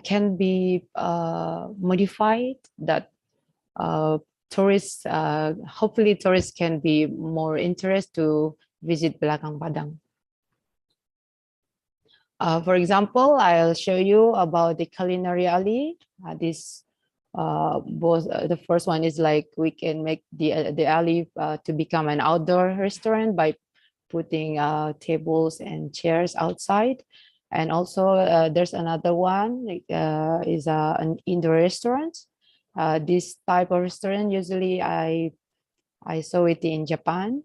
can be modified that tourists, hopefully tourists can be more interested to visit Belakang Padang. For example, I'll show you about the culinary alley. The first one is like we can make the alley to become an outdoor restaurant by putting tables and chairs outside. And also there's another one is an indoor restaurant. This type of restaurant usually I saw it in Japan.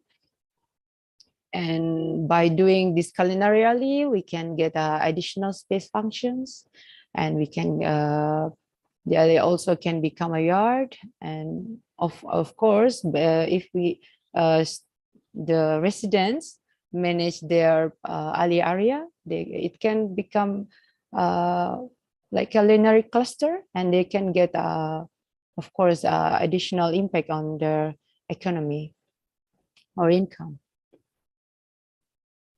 And by doing this culinary alley, we can get additional space functions, and we can the alley also can become a yard. And of course, if we the residents manage their alley area, it can become like culinary cluster, and they can get of course additional impact on their economy or income.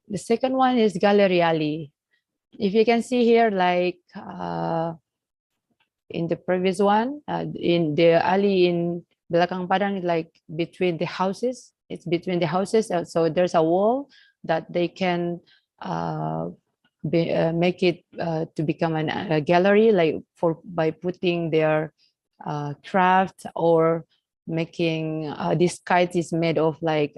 The second one is gallery alley. If you can see here, like in the previous one, in the alley in Belakang Padang, like between the houses, it's between the houses. So there's a wall that they can make it to become a gallery, like by putting their craft, or making this kite is made of like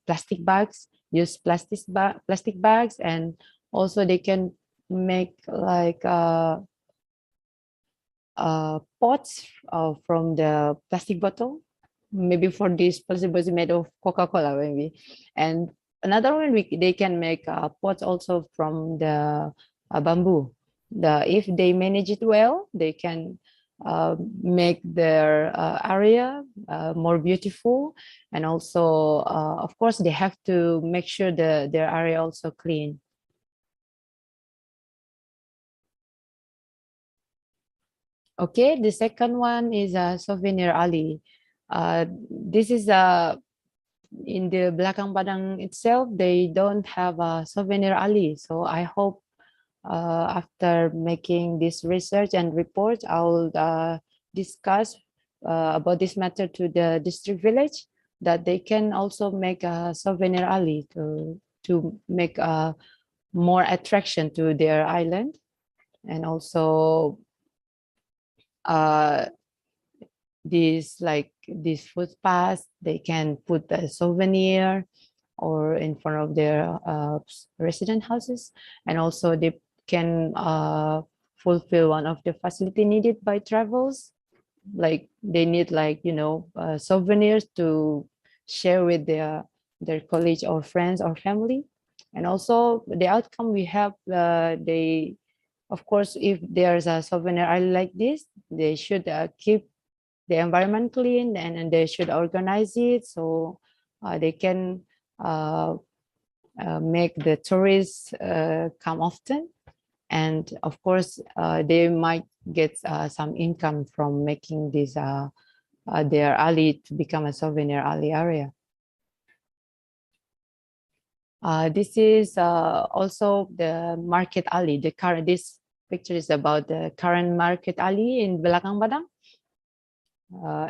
plastic bags. Use plastic bags, and also they can make like pots from the plastic bottle. Maybe for this possible is made of Coca-Cola maybe. And another one they can make pots also from the bamboo. If they manage it well, they can make their area more beautiful. And also of course they have to make sure their area also clean. Okay, the second one is a souvenir alley. This is in the Belakang Padang itself, they don't have a souvenir alley. So I hope after making this research and report, I'll discuss about this matter to the district village, that they can also make a souvenir alley to make more attraction to their island. And also this footpath, they can put a souvenir or in front of their resident houses. And also they can fulfill one of the facility needed by travels, like they need souvenirs to share with their colleagues or friends or family. And also the outcome we have, they Of course, if there's a souvenir island like this, they should keep the environment clean, and they should organize it so they can make the tourists come often. And of course, they might get some income from making this their alley to become a souvenir alley area. This is also the market alley. This picture is about the current market alley in Belakang Padang.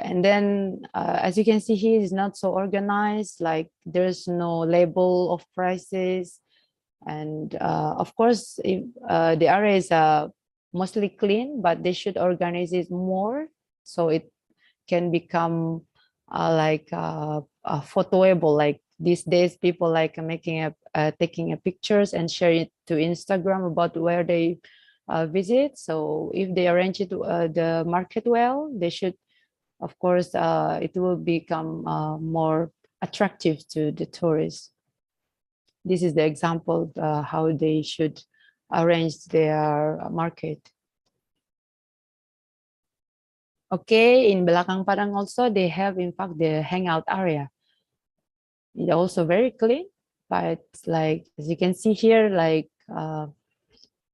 And then, as you can see here, it's not so organized, like there's no label of prices. And of course, if, the area is mostly clean, but they should organize it more so it can become like photoable. Like these days, people like making taking pictures and share it to Instagram about where they visit. So if they arrange it the market well, they should, of course, it will become more attractive to the tourists. This is the example of how they should arrange their market. Okay, in Belakang Padang also, they have, in fact, the hangout area. It's also very clean, but like, as you can see here, like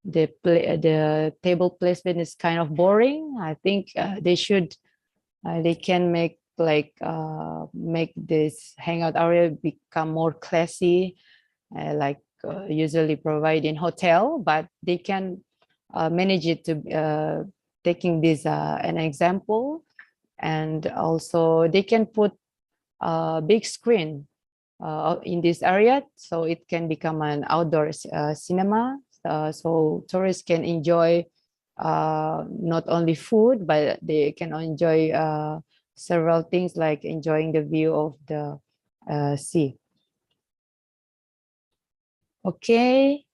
the table placement is kind of boring. I think they should, they can make like, make this hangout area become more classy, like usually provide in hotel, but they can manage it to taking this an example. And also they can put a big screen in this area, so it can become an outdoor cinema, so tourists can enjoy not only food, but they can enjoy several things like enjoying the view of the sea. Okay,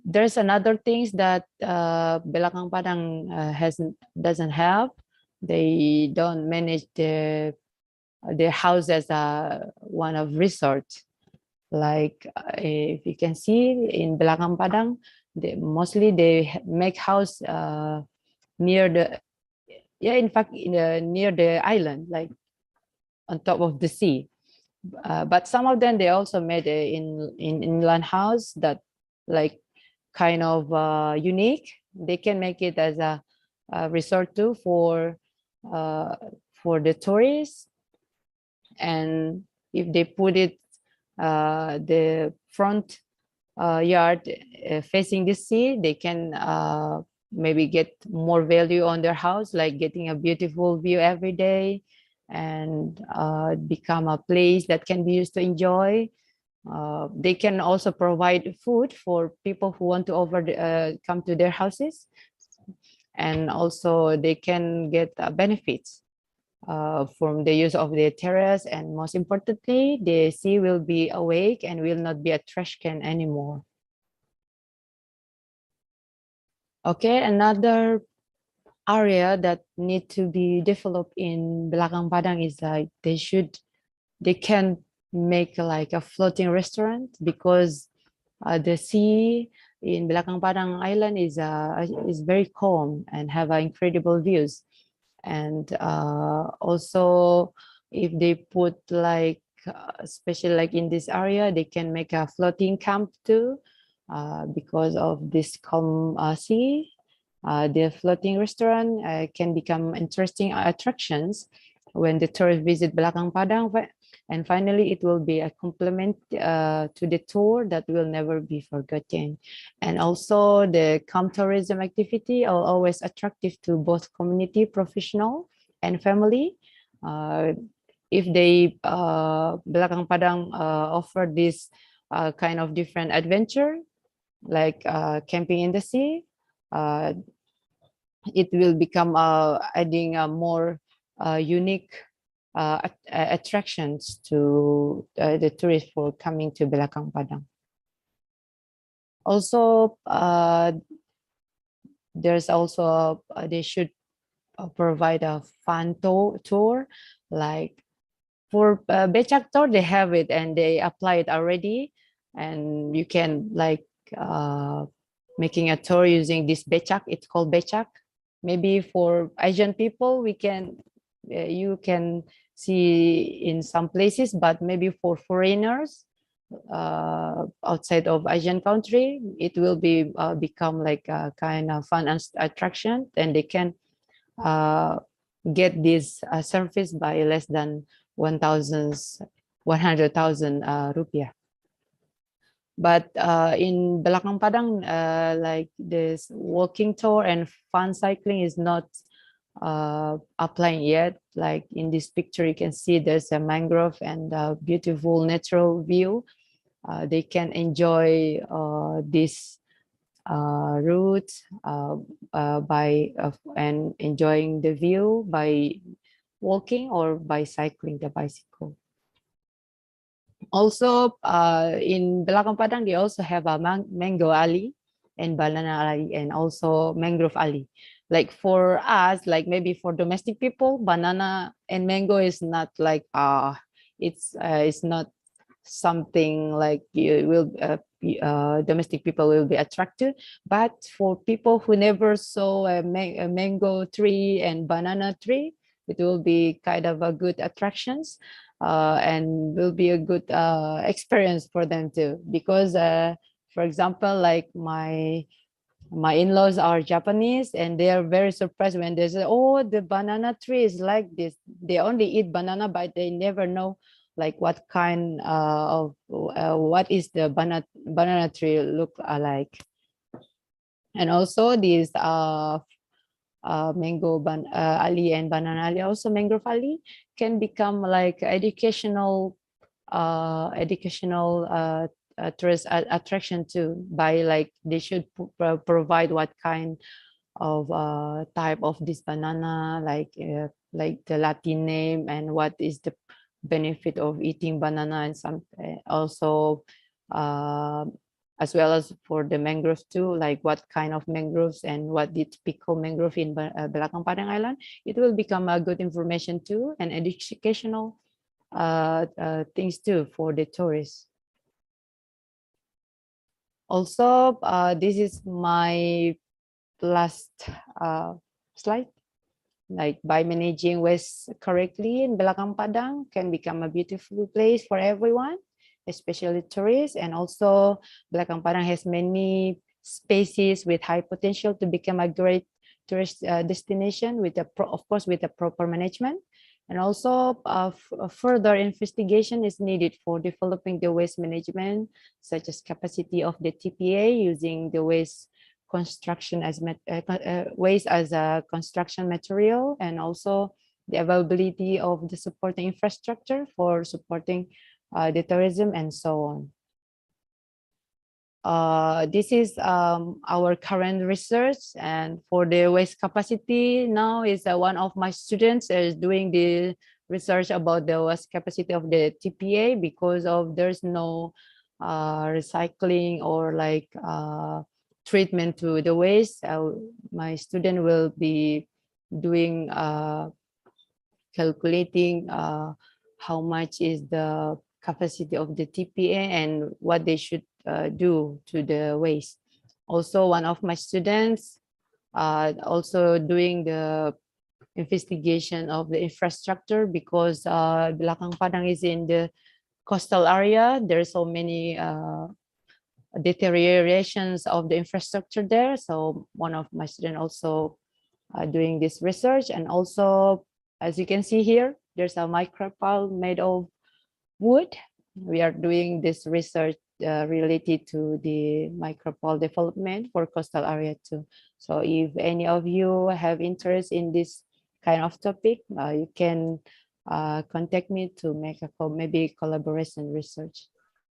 there's another things that Belakang Padang doesn't have. They don't manage their house as one of resort. Like if you can see in Belakang Padang, mostly they make house near the, in fact, near the island, like on top of the sea. But some of them, they also made in inland house that like kind of unique. They can make it as a resort too for the tourists. And if they put it the front yard facing the sea, they can maybe get more value on their house, like getting a beautiful view every day, and become a place that can be used to enjoy. They can also provide food for people who want to come to their houses, and also they can get benefits from the use of the terrace, and most importantly, the sea will be awake and will not be a trash can anymore. Okay, another area that need to be developed in Belakang Padang is like they can make like a floating restaurant, because the sea in Belakang Padang Island is very calm and have incredible views. And also, if they put like, especially like in this area, they can make a floating camp too, because of this calm sea. The floating restaurant can become interesting attractions when the tourists visit Belakang Padang. And finally, it will be a complement to the tour that will never be forgotten. And also the camp tourism activity are always attractive to both community, professional, and family. If they Belakang Padang offer this kind of different adventure, like camping in the sea, it will become adding a more unique attractions to the tourists for coming to Belakang Padang. Also, there's also they should provide a fun tour, like for Becak tour, they have it and they apply it already, and you can like making a tour using this becak. It's called becak. Maybe for Asian people, you can see in some places, but maybe for foreigners outside of Asian country, it will be become like a kind of fun attraction, and they can get this service by less than 100,000 rupiah. But in Belakang Padang, like this walking tour and fun cycling is not applying yet. Like in this picture, you can see there's a mangrove and a beautiful natural view. They can enjoy this route and enjoying the view by walking or by cycling the bicycle. Also, in Belakang Padang, they also have a mango alley and banana alley and also mangrove alley. Like for us, like maybe for domestic people, banana and mango is not like it's not something like you will domestic people will be attracted. But for people who never saw a mango tree and banana tree, it will be kind of a good attractions. And will be a good experience for them too, because for example, like my in-laws are Japanese, and they are very surprised when they say, oh, the banana tree is like this. They only eat banana, but they never know like what kind of what is the banana tree look like. And also these mango alley and banana alley, also mangrove alley, can become like educational tourist attraction too, by like they should provide what kind of type of this banana, like the Latin name, and what is the benefit of eating banana, and some also as well as for the mangroves too, like what kind of mangroves and what the typical mangrove in Belakang Padang Island. It will become a good information too, and educational things too for the tourists. Also, this is my last slide. Like by managing waste correctly in Belakang Padang can become a beautiful place for everyone, especially tourists. And also Belakang Padang has many spaces with high potential to become a great tourist destination with of course with a proper management. And also further investigation is needed for developing the waste management, such as capacity of the TPA using the waste construction as waste as a construction material, and also the availability of the supporting infrastructure for supporting the tourism and so on. This is our current research, and for the waste capacity now is one of my students is doing the research about the waste capacity of the TPA, because of there's no recycling or like treatment to the waste. My student will be doing calculating how much is the capacity of the TPA and what they should do to the waste. Also, one of my students also doing the investigation of the infrastructure, because Belakang Padang is in the coastal area. There's so many deteriorations of the infrastructure there. So one of my students also doing this research. And also, as you can see here, there's a micropile made of wood. We are doing this research related to the micropile development for coastal area too. So if any of you have interest in this kind of topic, you can contact me to make a maybe collaboration research.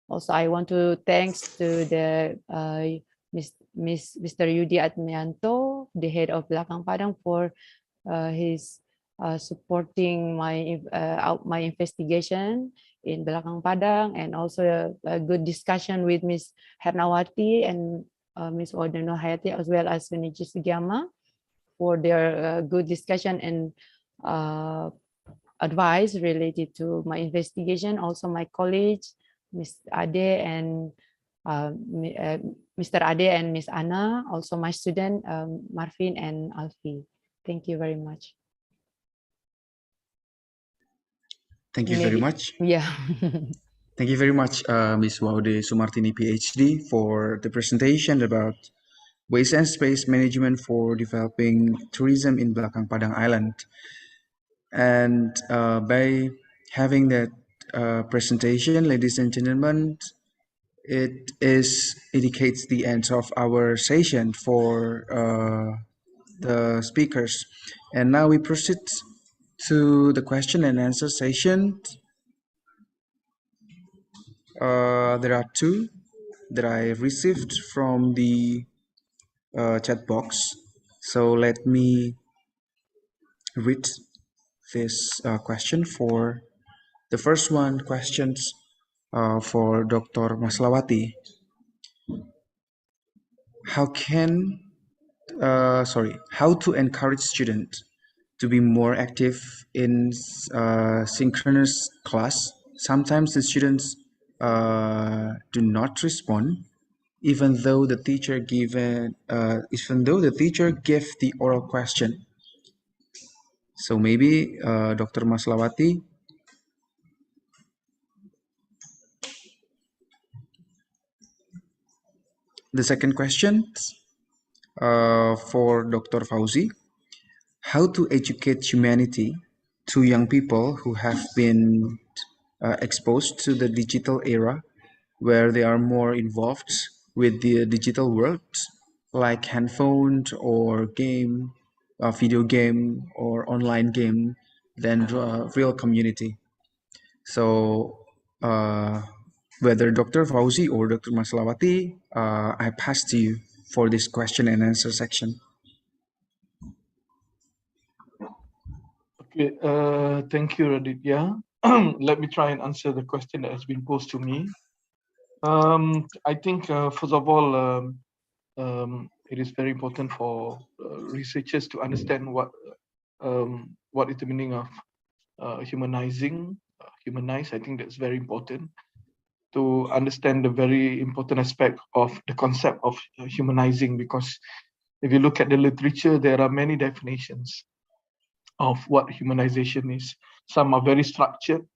Also, I want to thanks to the Mr. Yudi Atmianto, the head of Belakang Padang, for his supporting my my investigation in Belakang Padang, and also a good discussion with Ms. Hernawati and Ms. Odeno Hayati, as well as Suniji Sugiyama, for their good discussion and advice related to my investigation. Also my colleagues, Ms. Ade and Mr. Ade and Miss Anna, also my student, Marvin and Alfie. Thank you very much. Thank you very much. Yeah. Thank you very much, Ms. Waude Sumartini, PhD, for the presentation about waste and space management for developing tourism in Belakang Padang Island. And by having that presentation, ladies and gentlemen, it indicates the end of our session for the speakers. And now we proceed to the question and answer session. There are two that I received from the chat box. So let me read this question for the first one. Questions for Dr. Maslawati. How to encourage students to be more active in synchronous class? Sometimes the students do not respond, even though the teacher gave the oral question. So maybe Dr. Maslawati. The second question for Dr. Fauzi. How to educate humanity to young people who have been exposed to the digital era, where they are more involved with the digital world, like handphone or game, video game or online game, than real community. So whether Dr. Fauzi or Dr. Maslawati, I pass to you for this question and answer section. Okay, thank you, Raditya. Let me try and answer the question that has been posed to me. I think, first of all, it is very important for researchers to understand what is the meaning of humanizing, humanize. I think that's very important to understand the very important aspect of the concept of humanizing, because if you look at the literature, there are many definitions of what humanization is. Some are very structured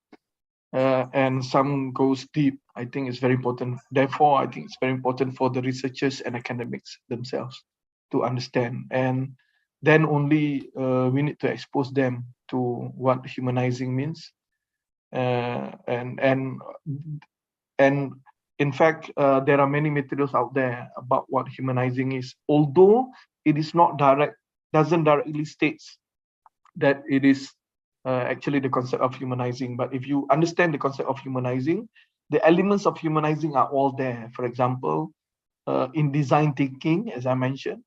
and some goes deep. I think it's very important. Therefore, I think it's very important for the researchers and academics themselves to understand. And then only we need to expose them to what humanizing means. And in fact, there are many materials out there about what humanizing is, although it is not doesn't directly states that it is actually the concept of humanizing. But if you understand the concept of humanizing, the elements of humanizing are all there. For example, in design thinking, as I mentioned,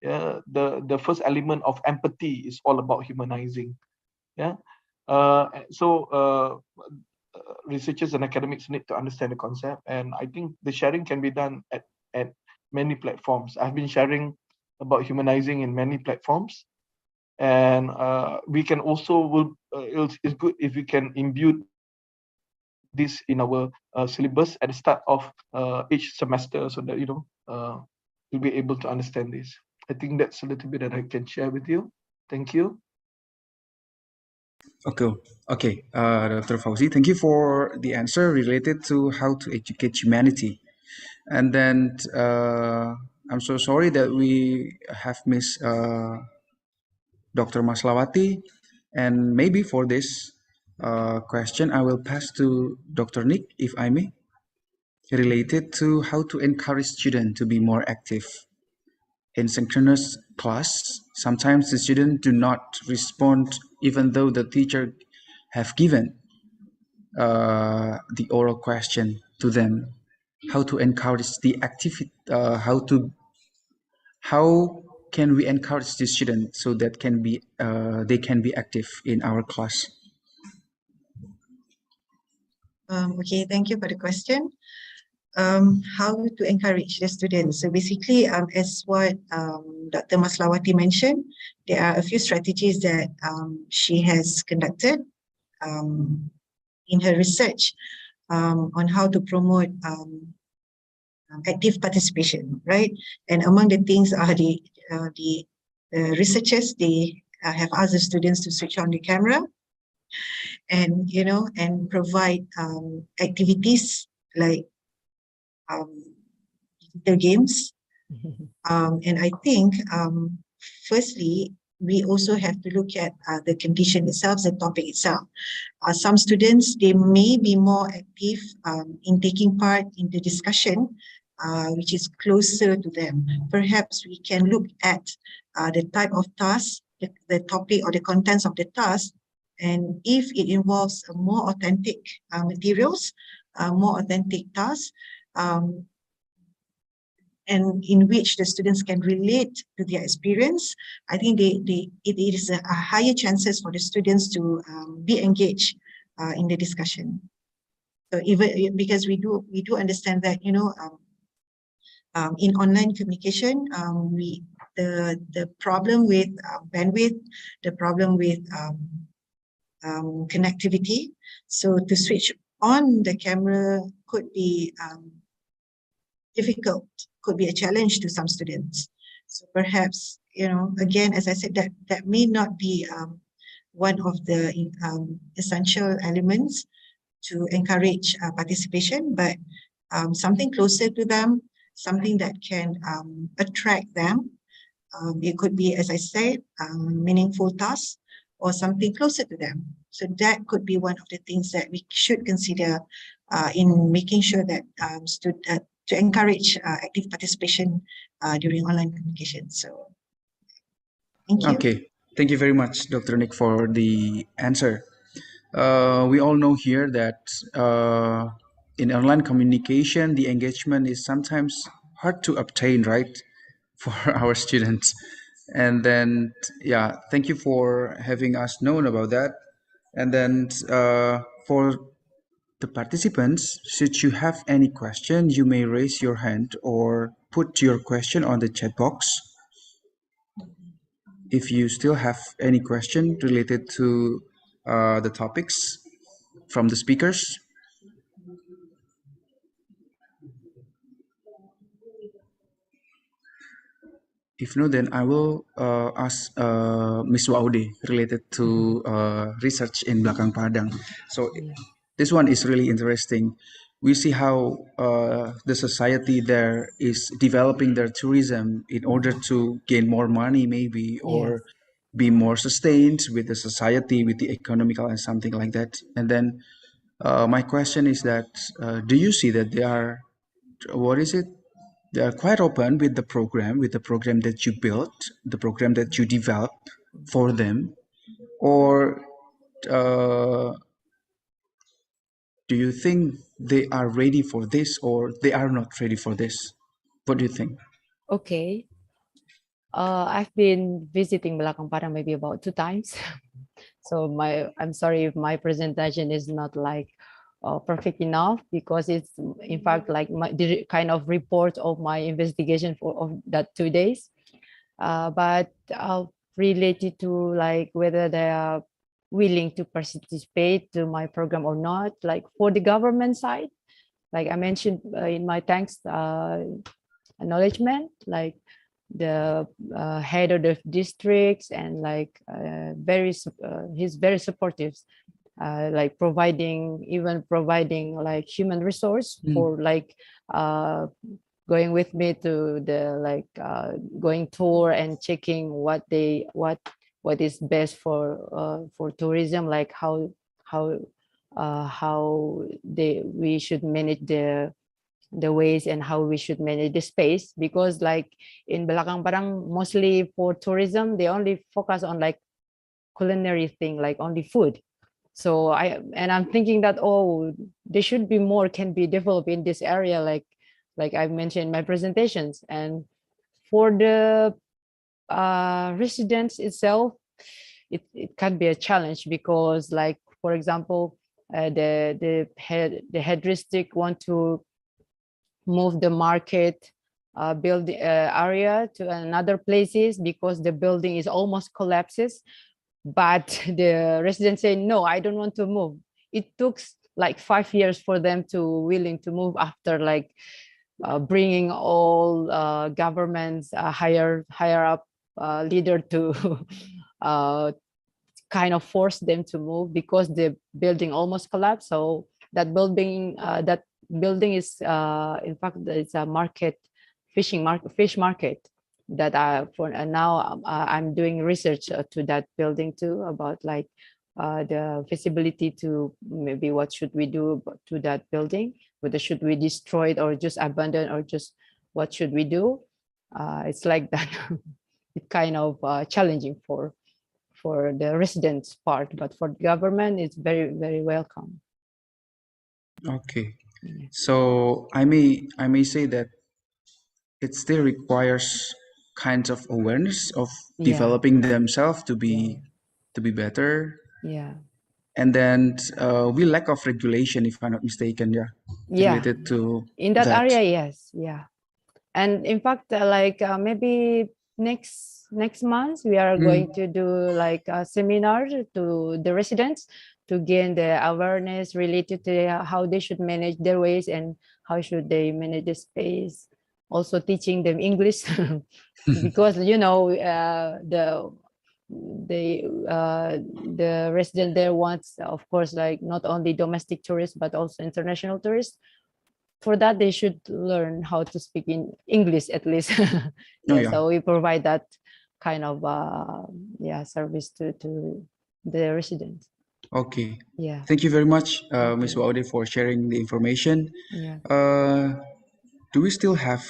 the first element of empathy is all about humanizing. Researchers and academics need to understand the concept, and I think the sharing can be done at many platforms. I've been sharing about humanizing in many platforms, and we can also it's good if we can imbue this in our syllabus at the start of each semester, so that you'll be able to understand this. I think that's a little bit that I can share with you. Thank you. Okay, Dr. Fauzi, thank you for the answer related to how to educate humanity. And then I'm so sorry that we have missed Dr. Maslawati. And maybe for this question, I will pass to Dr. Nick, if I may, related to how to encourage students to be more active in synchronous class. Sometimes the students do not respond, even though the teacher have given the oral question to them. How to encourage the activity? How can we encourage the students so that they can be active in our class? Okay, thank you for the question. How to encourage the students? So basically, as what Dr. Maslawati mentioned, there are a few strategies that she has conducted in her research on how to promote active participation, right? And among the things are the researchers, they have asked the students to switch on the camera and, and provide activities like digital games. And I think, firstly, we also have to look at the condition itself, the topic itself. Some students, they may be more active in taking part in the discussion, which is closer to them. Perhaps we can look at the type of task, the topic or the contents of the task, and if it involves more authentic materials, more authentic tasks, and in which the students can relate to their experience, I think it is a higher chances for the students to be engaged in the discussion. So even because we do understand that in online communication, the problem with bandwidth, the problem with connectivity. So to switch on the camera could be difficult, could be a challenge to some students. So perhaps, again, as I said, that may not be one of the essential elements to encourage participation, but something closer to them, something that can attract them. It could be, as I said, meaningful tasks or something closer to them. So that could be one of the things that we should consider in making sure that to encourage active participation during online communication. So, thank you. Okay, thank you very much, Dr. Nick, for the answer. We all know here that in online communication, the engagement is sometimes hard to obtain, right, for our students. And then, yeah, thank you for having us known about that. And then for the participants, should you have any question, you may raise your hand or put your question on the chat box. If you still have any question related to the topics from the speakers. If no, then I will ask Ms. Waude related to research in Belakang Padang. So this one is really interesting. We see how the society there is developing their tourism in order to gain more money, maybe, or be more sustained with the society, with the economical and something like that. And then my question is that, do you see that they are, what is it? They are quite open with the program that you built, the program that you developed for them, or do you think they are ready for this or they are not ready for this? What do you think? Okay. I've been visiting Belakang Padang maybe about 2 times. So I'm sorry if my presentation is not like perfect enough, because it's in fact like the kind of report of my investigation of that 2 days. But related to like whether they are willing to participate to my program or not, like for the government side, like I mentioned in my thanks acknowledgement, like the head of the districts and like he's very supportive, like providing like human resource for like going with me to the like going tour and checking what is best for tourism, like how we should manage the ways and how we should manage the space, because like in Belakang Padang, mostly for tourism, they only focus on like culinary thing, like only food. So I'm thinking that, there should be more can be developed in this area, like I mentioned in my presentations. And for the residents itself, it can be a challenge, because like, for example, the head district want to move the market build area to another places because the building is almost collapses, but the residents say, no, I don't want to move. It took like 5 years for them to willing to move after like bringing all governments higher up leader to kind of force them to move because the building almost collapsed. So that building is in fact it's a market, fish market that for now I'm doing research to that building too, about like the feasibility to maybe what should we do to that building, whether should we destroy it or just abandon, or just what should we do. It's like that. It's kind of challenging for the residents part, but for the government it's very welcome. Okay, so I may say that it still requires kinds of awareness of developing themselves to be better, Yeah. and then we lack of regulation, if I'm not mistaken, related to in that that. area, yes. Yeah. And in fact, maybe next month we are going to do like a seminar to the residents to gain the awareness related to how they should manage their waste and how should they manage the space. Also teaching them English because the resident there wants, of course, like not only domestic tourists but also international tourists. For that, they should learn how to speak in English at least. So we provide that kind of service to the residents. Okay. Yeah. Thank you very much, Ms. Waude, for sharing the information. Yeah. Do we still have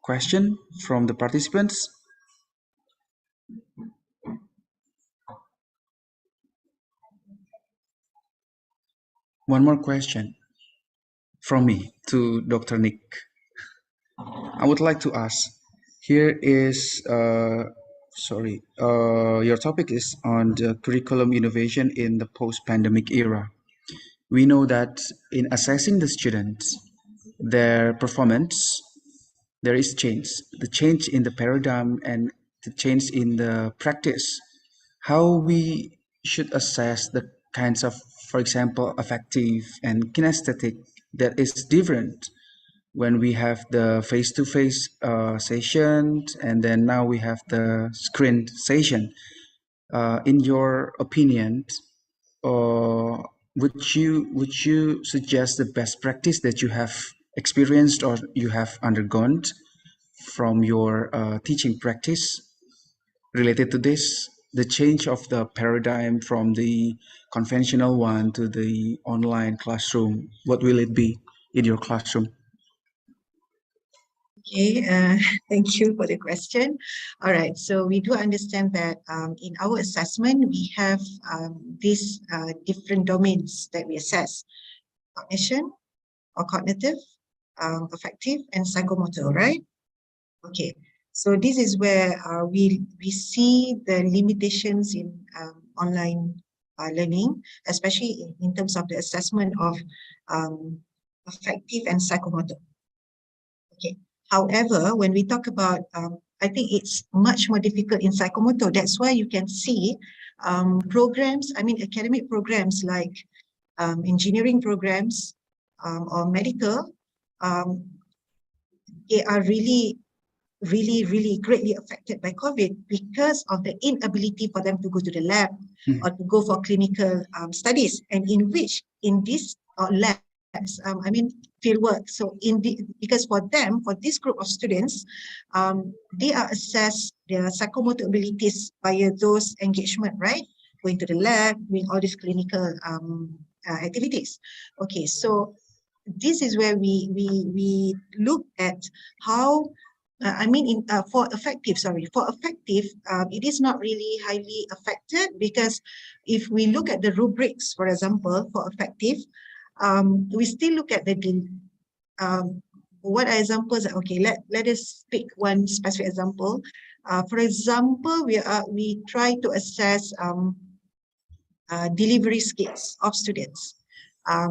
question from the participants? One more question from me to Dr. Nick. I would like to ask, here is, your topic is on the curriculum innovation in the post-pandemic era. We know that in assessing the students, their performance, there is change, the change in the paradigm and the change in the practice. How we should assess the kinds of, for example, affective and kinesthetic that is different when we have the face-to-face session, and then now we have the screen session. In your opinion, would you suggest the best practice that you have experienced or you have undergone from your teaching practice related to this, the change of the paradigm from the conventional one to the online classroom? What will it be in your classroom? Okay, thank you for the question. All right, so we do understand that in our assessment, we have these different domains that we assess: cognition or cognitive, affective, and psychomotor, right? Okay, so this is where we see the limitations in online learning, especially in terms of the assessment of affective and psychomotor. Okay. However, when we talk about, I think it's much more difficult in psychomotor. That's why you can see programs, academic programs like engineering programs or medical, they are really greatly affected by COVID because of the inability for them to go to the lab or to go for clinical studies, and in these labs, field work. So because for this group of students, they are assessed their psychomotor abilities via those engagement, right? Going to the lab, doing all these clinical activities. Okay, so this is where we look at how for affective, it is not really highly affected, because if we look at the rubrics, for example, for affective, we still look at what are examples. Okay, let us pick one specific example. For example, we try to assess delivery skills of students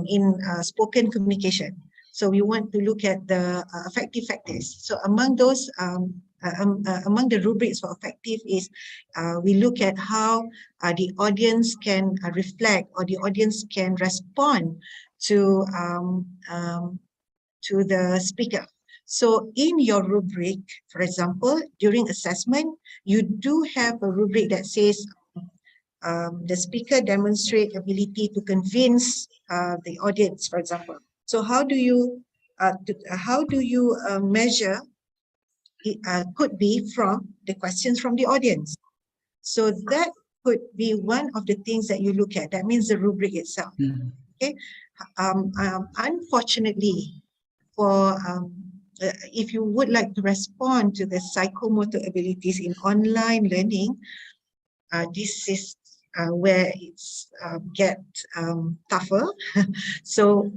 in spoken communication. So we want to look at the affective factors. So among those, among the rubrics for affective is we look at how the audience can reflect, or the audience can respond to the speaker. So in your rubric, for example, during assessment, you do have a rubric that says the speaker demonstrate ability to convince the audience, for example. So how do you measure it? Could be from the questions from the audience. So that could be one of the things that you look at. That means the rubric itself. Okay. Unfortunately, if you would like to respond to the psychomotor abilities in online learning, this is where it's get tougher. So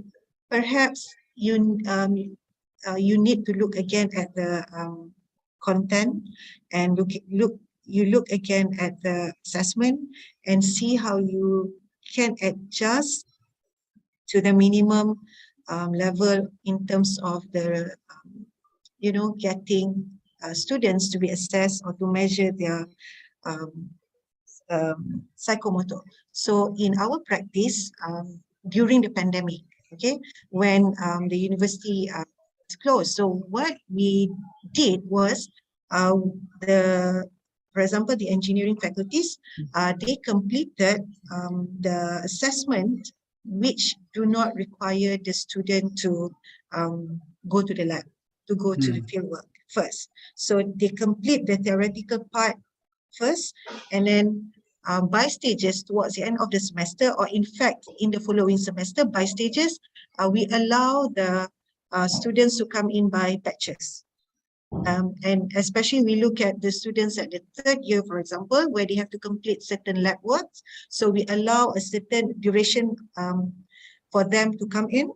perhaps you need to look again at the content and look again at the assessment and see how you can adjust to the minimum level in terms of the getting students to be assessed or to measure their psychomotor. So in our practice, during the pandemic, okay, when the university is closed, so what we did was for example, the engineering faculties, they completed the assessment which do not require the student to go to the lab, to go to the fieldwork first. So they complete the theoretical part first, and then by stages towards the end of the semester, or in fact in the following semester, by stages, we allow the students to come in by batches. And especially we look at the students at the third year, for example, where they have to complete certain lab works. So we allow a certain duration for them to come in.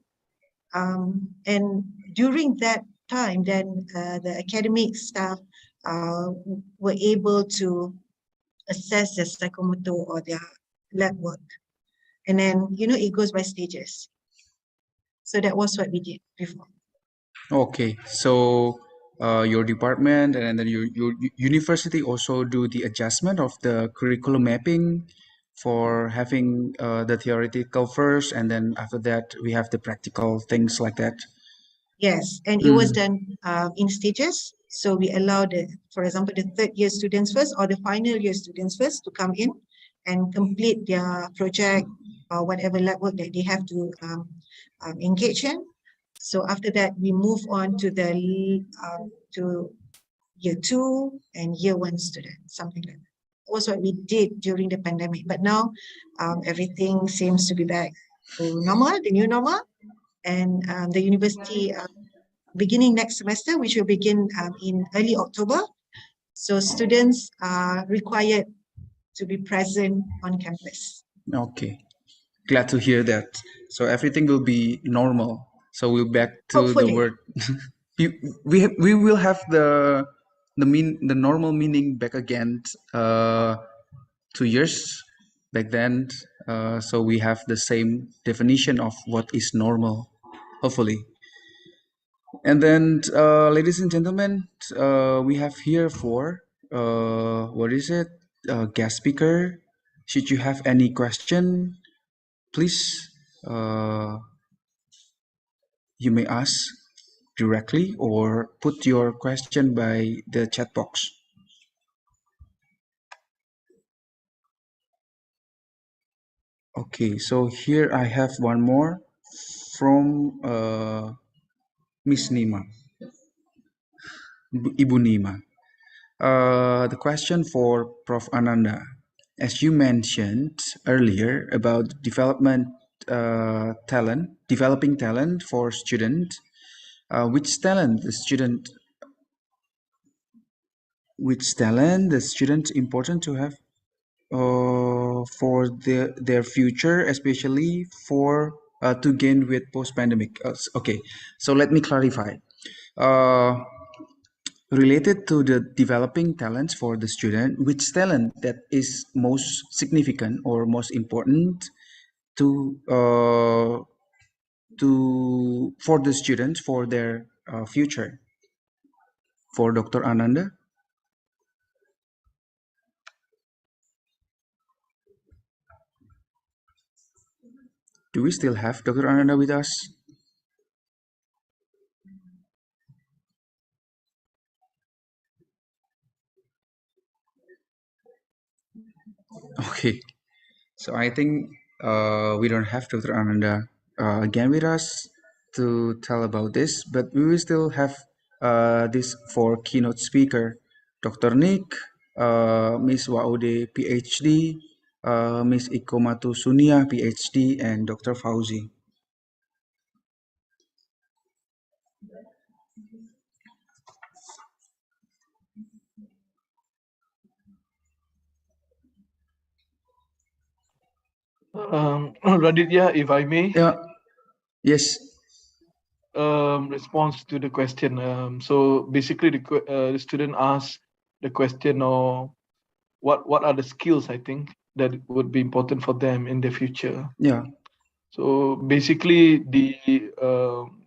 And during that time, then the academic staff were able to assess their psychomotor or their lab work. And then, it goes by stages. So that was what we did before. Okay, so your department and then your university also do the adjustment of the curriculum mapping for having the theoretical first, and then after that we have the practical things like that. Yes, and it was done in stages. So we allowed, for example, the third year students first or the final year students first to come in and complete their project or whatever lab work that they have to engage in. So after that, we move on to the to year 2 and year 1 students, something like that. That was what we did during the pandemic. But now everything seems to be back to normal, the new normal. And the university beginning next semester, which will begin in early October. So students are required to be present on campus. Okay, glad to hear that. So everything will be normal. So we're back to Hopefully. the word. we will have the normal meaning back again. 2 years back then. So we have the same definition of what is normal, hopefully. And then, ladies and gentlemen, we have here for what is it? Guest speaker. Should you have any question, please you may ask directly or put your question by the chat box. Okay, so here I have one more from Miss Nima, Ibu Nima. The question for Prof. Ananda. As you mentioned earlier about developing talent for student, which talent the student important to have for their future, especially for to gain with post-pandemic. Okay, so let me clarify. Related to the developing talents for the student, which talent that is most significant or most important to for the students for their future? For Dr. Ananda? Do we still have Dr. Ananda with us? Okay, so I think we don't have Dr. Ananda again with us to tell about this, but we will still have this for keynote speaker, Dr. Nick, Miss Waude, PhD, Miss Ikomatu Sunia, PhD, and Dr. Fauzi. Raditya, if I may. Yeah. Yes. Response to the question. So basically, the student asked the question, or what are the skills I think that would be important for them in the future. Yeah. So basically, the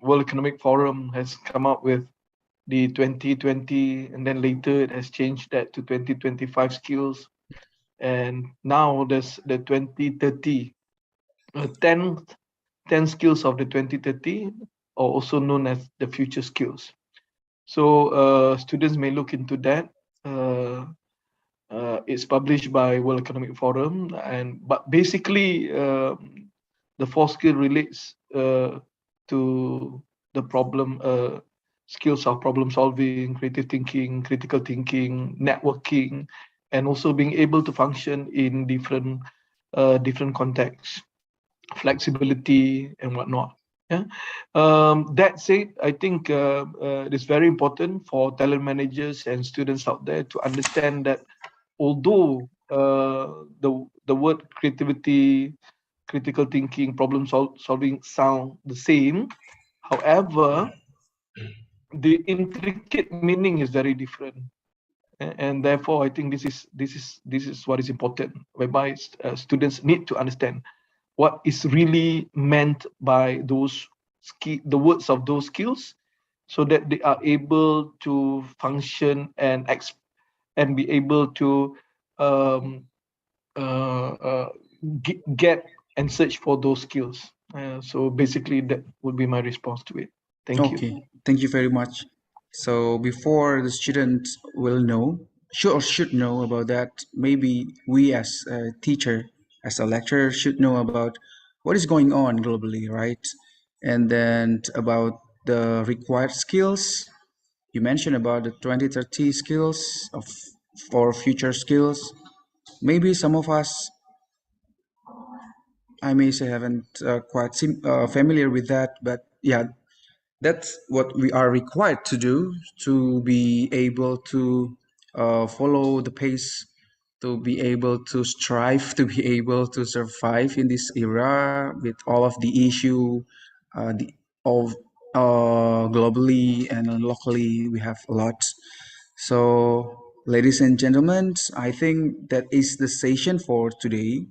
World Economic Forum has come up with the 2020, and then later it has changed that to 2025 skills, and now there's the 2030, 10 skills of the 2030, or also known as the future skills. So students may look into that. It's published by World Economic Forum, but basically the 4 skill relates to the problem skills of problem solving, creative thinking, critical thinking, networking, and also being able to function in different contexts, flexibility and whatnot. Yeah. That said, I think it is very important for talent managers and students out there to understand that although the word creativity, critical thinking, problem solving sound the same, however, the intricate meaning is very different. And therefore, I think this is what is important, whereby students need to understand what is really meant by the words of those skills, so that they are able to function and be able to um, get and search for those skills. So basically, that would be my response to it. Thank you. Okay, thank you very much. So before the student will know, should know about that, maybe we as a teacher, as a lecturer, should know about what is going on globally, right? And then about the required skills. You mentioned about the 2030 skills of for future skills. Maybe some of us, I may say, haven't quite familiar with that, but yeah, that's what we are required to do to be able to follow the pace, to be able to strive, to be able to survive in this era with all of the issue the of globally and locally. We have a lot. So ladies and gentlemen, I think that is the session for today.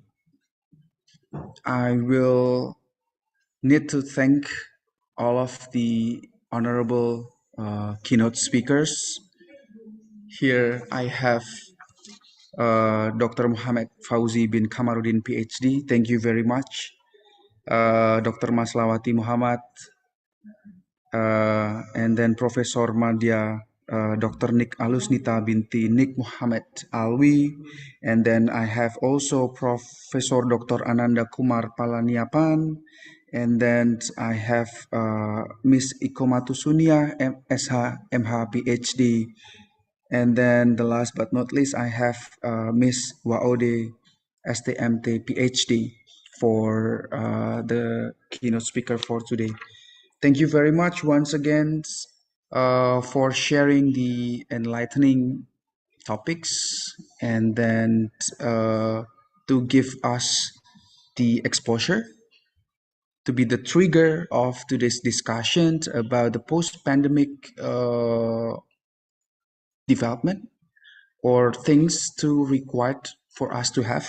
I will need to thank all of the honorable keynote speakers. Here I have Dr. Muhammad Fauzi bin Kamarudin, PhD. Thank you very much. Dr. Maslawati Muhammad, and then Professor Madya, Dr. Nick Alusnita binti Nick Muhammad Alwi, and then I have also Professor Dr. Ananda Kumar Palaniapan, and then I have Miss Ikomatu Sunia, SH, MH, PhD, and then the last but not least, I have Miss Waode, STMT, PhD, for the keynote speaker for today. Thank you very much once again for sharing the enlightening topics, and then to give us the exposure, to be the trigger of today's discussion about the post-pandemic development or things to required for us to have.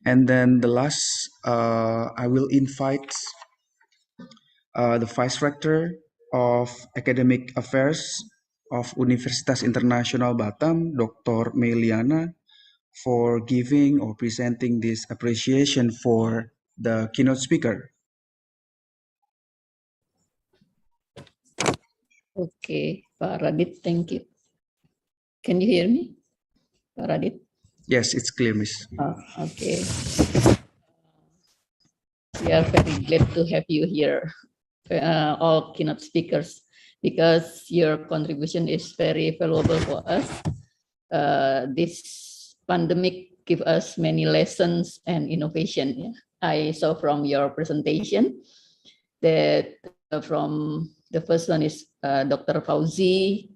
And then the last, I will invite the Vice Rector of Academic Affairs of Universitas Internasional Batam, Dr. Meliana, for giving or presenting this appreciation for the keynote speaker. Okay, Pak Radit, thank you. Can you hear me, Pak Radit? Yes, it's clear, Miss. Okay. We are very glad to have you here, all keynote speakers, because your contribution is very valuable for us. This pandemic give us many lessons and innovation. Yeah. I saw from your presentation that from the first one is Dr. Fauzi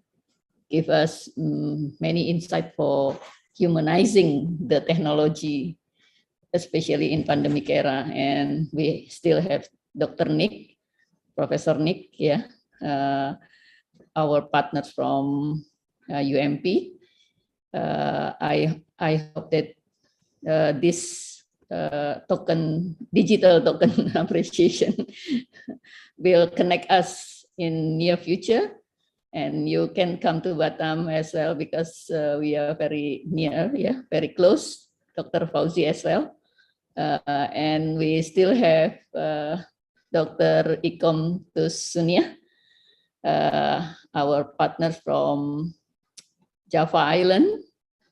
give us many insight for humanizing the technology, especially in pandemic era. And we still have Dr. Nick, Professor Nick, yeah, our partners from UMP. I hope that this digital token appreciation will connect us in near future, and you can come to Batam as well, because we are very near, yeah, very close, Dr. Fauzi as well. And we still have Dr. Ikom Tusunia, our partner from Java Island.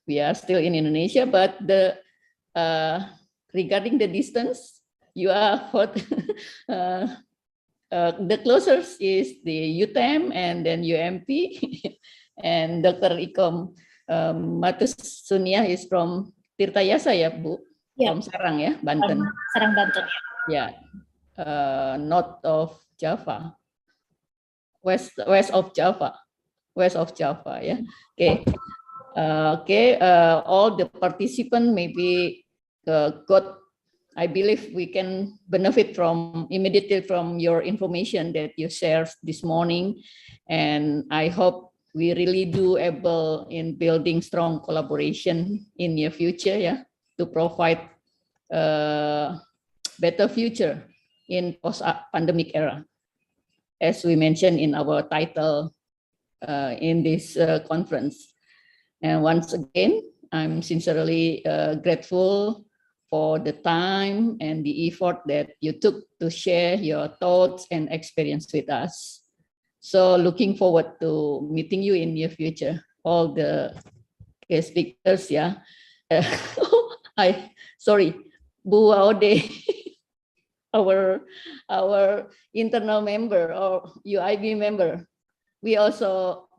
We are still in Indonesia, but the regarding the distance, you are the closest is the UTM and then UMP, and Dr. Ikom Matus Sunia is from Tirtayasa ya Bu, from Sarang ya, Banten. Sarang Banten. Yeah, north of Java, west of Java, yeah. Okay. All the participants maybe got, I believe we can benefit from immediately from your information that you shared this morning. And I hope we really do able in building strong collaboration in your future, yeah, to provide better future in post-pandemic era, as we mentioned in our title in this conference. And once again, I'm sincerely grateful for the time and the effort that you took to share your thoughts and experience with us. So looking forward to meeting you in near future. All the guest speakers, yeah. Sorry, Bu Aude, our internal member or UIB member. We also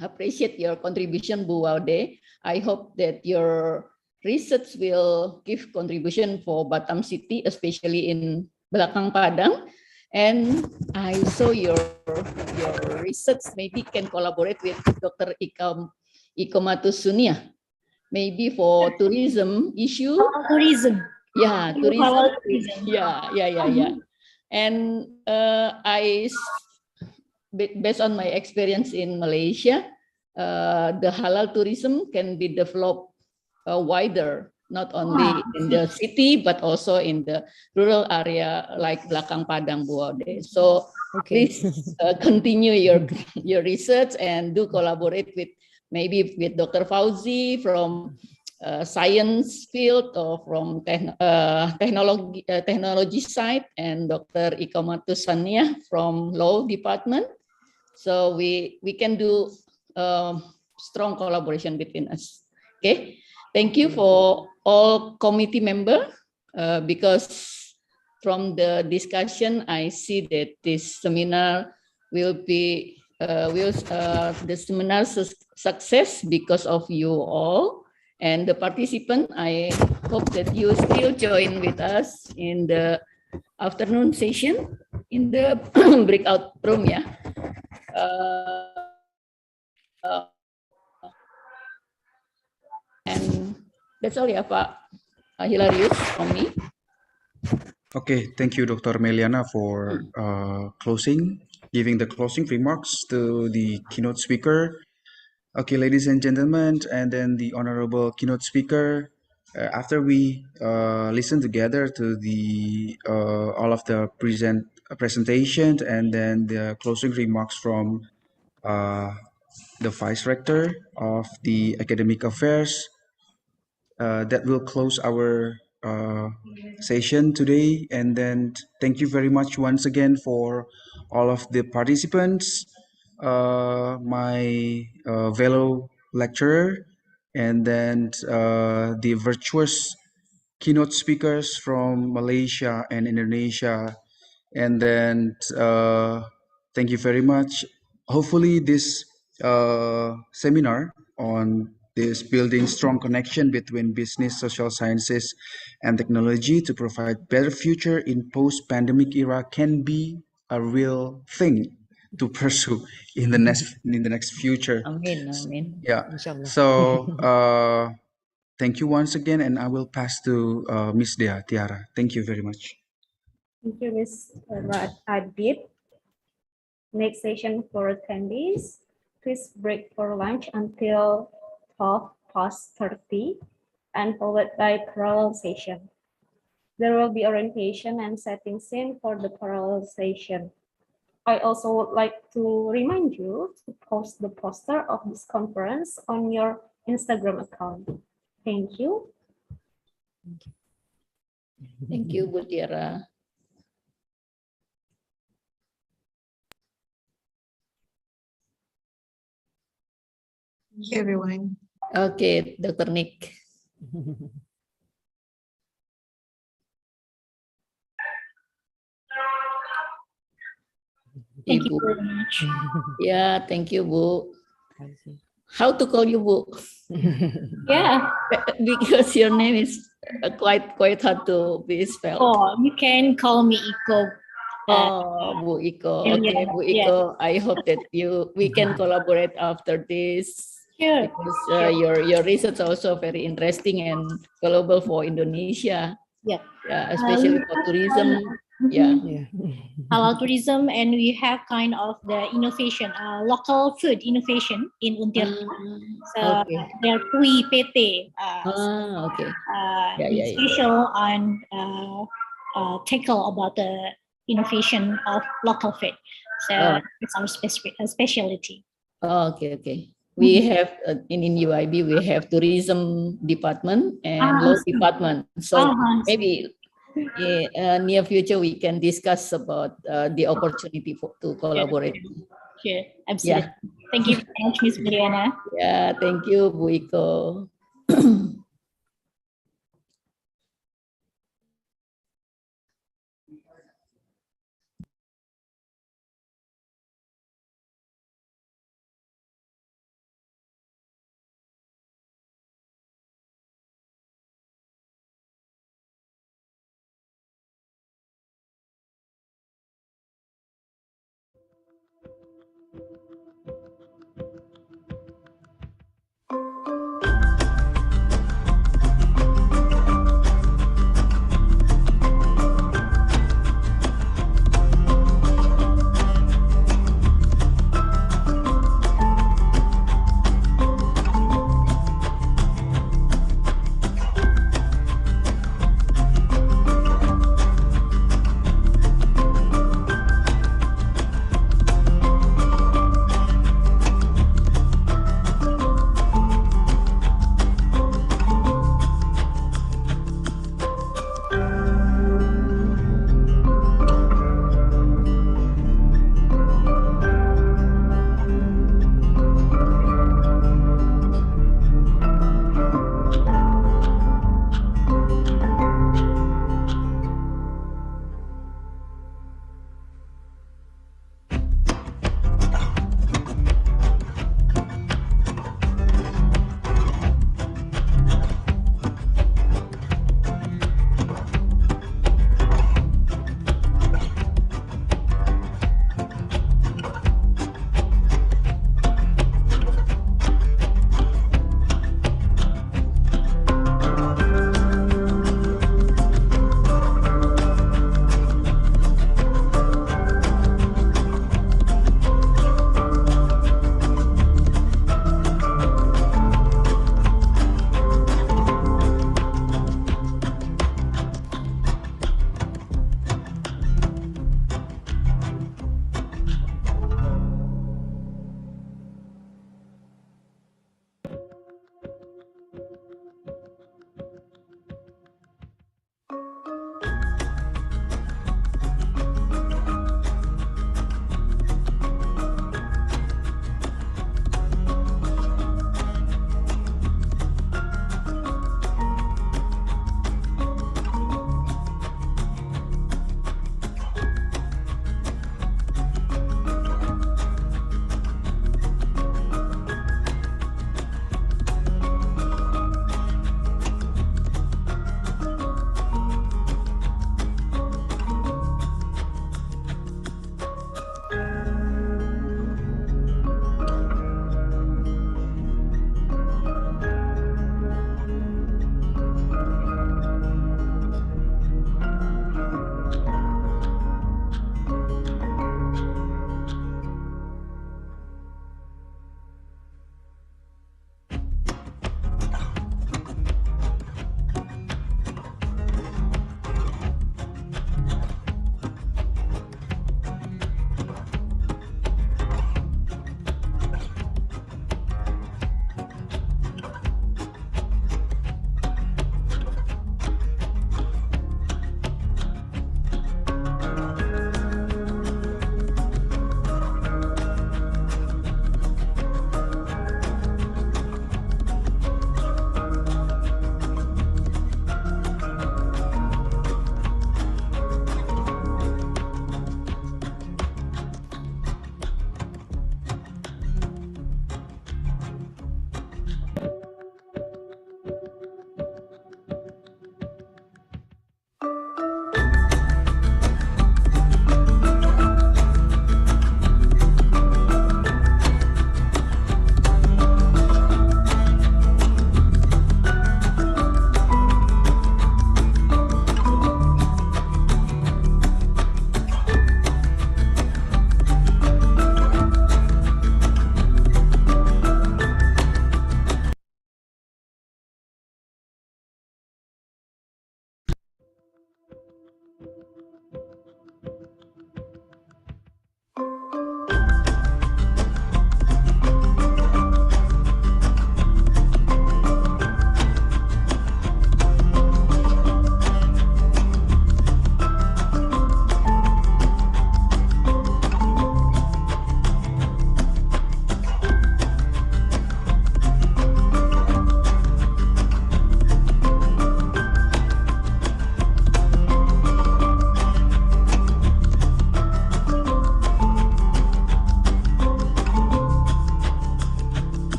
appreciate your contribution, Bu Aude. I hope that your research will give contribution for Batam City, especially in Belakang Padang. And I saw your research maybe can collaborate with Dr. Ikomatus Sunia, maybe for tourism issue. Tourism. Yeah, tourism. Tourism. Yeah. And based on my experience in Malaysia, the halal tourism can be developed wider, not only in the city, but also in the rural area like Belakang Padang, Bu Aude. So please continue your research and do collaborate with maybe with Dr. Fauzi from science field or from technology side, and Dr. Ikomatus Sania from law department. So we can do strong collaboration between us. Okay, thank you for all committee member, because from the discussion I see that this seminar will be the seminar success because of you all and the participant. I hope that you still join with us in the afternoon session in the breakout room, yeah. And that's all, ya Pak Hilarius from me. Okay, thank you, Dr. Meliana, for giving the closing remarks to the keynote speaker. Okay, ladies and gentlemen, and then the honorable keynote speaker. After we listen together to the all of the presentations and then the closing remarks from the Vice Rector of the Academic Affairs, that will close our session today. And then thank you very much once again for all of the participants, my fellow lecturer, and then the virtuous keynote speakers from Malaysia and Indonesia. And then thank you very much. Hopefully this seminar on this building strong connection between business, social sciences, and technology to provide better future in post-pandemic era can be a real thing to pursue in the next future. Amin, amin. Yeah. Inshallah. So thank you once again, and I will pass to Miss Dea Tiara. Thank you very much. Thank you, Ms. Adib. Next session for attendees. Please break for lunch until 12 past 30 and followed by parallel session. There will be orientation and setting scene for the parallel session. I also would like to remind you to post the poster of this conference on your Instagram account. Thank you. Thank you, Bu Tiara. Thank you, everyone. Okay, Dr. Nick. Thank you Ibu. very much. Yeah, thank you, Bu. How to call you, Bu? Yeah. Because your name is quite hard to be spelled. Oh, you can call me Iko. Oh, Bu Iko. Okay, Bu Iko. I hope that we can collaborate after this. Sure. Because Sure. your research also very interesting and valuable for Indonesia. Yeah. Yeah, especially for tourism. Yeah. Halal tourism, and we have kind of the innovation, local food innovation in Untirta. So Okay. their PUI PT, Okay. the special and tackle about the innovation of local food. So it's our specialty. Okay, okay. We have in UIB we have tourism department and law department. So maybe near future we can discuss about the opportunity to collaborate. Sure, absolutely. Yeah. Thank you very much, Ms. Mariana. Yeah, thank you, Bu Iko.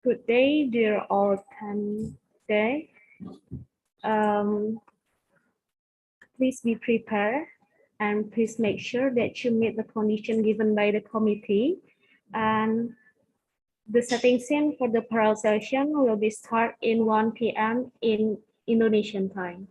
Good day, dear all attendee. Please be prepared and please make sure that you meet the condition given by the committee. And the setting scene for the parallel session will be start in 1 p.m. in Indonesian time.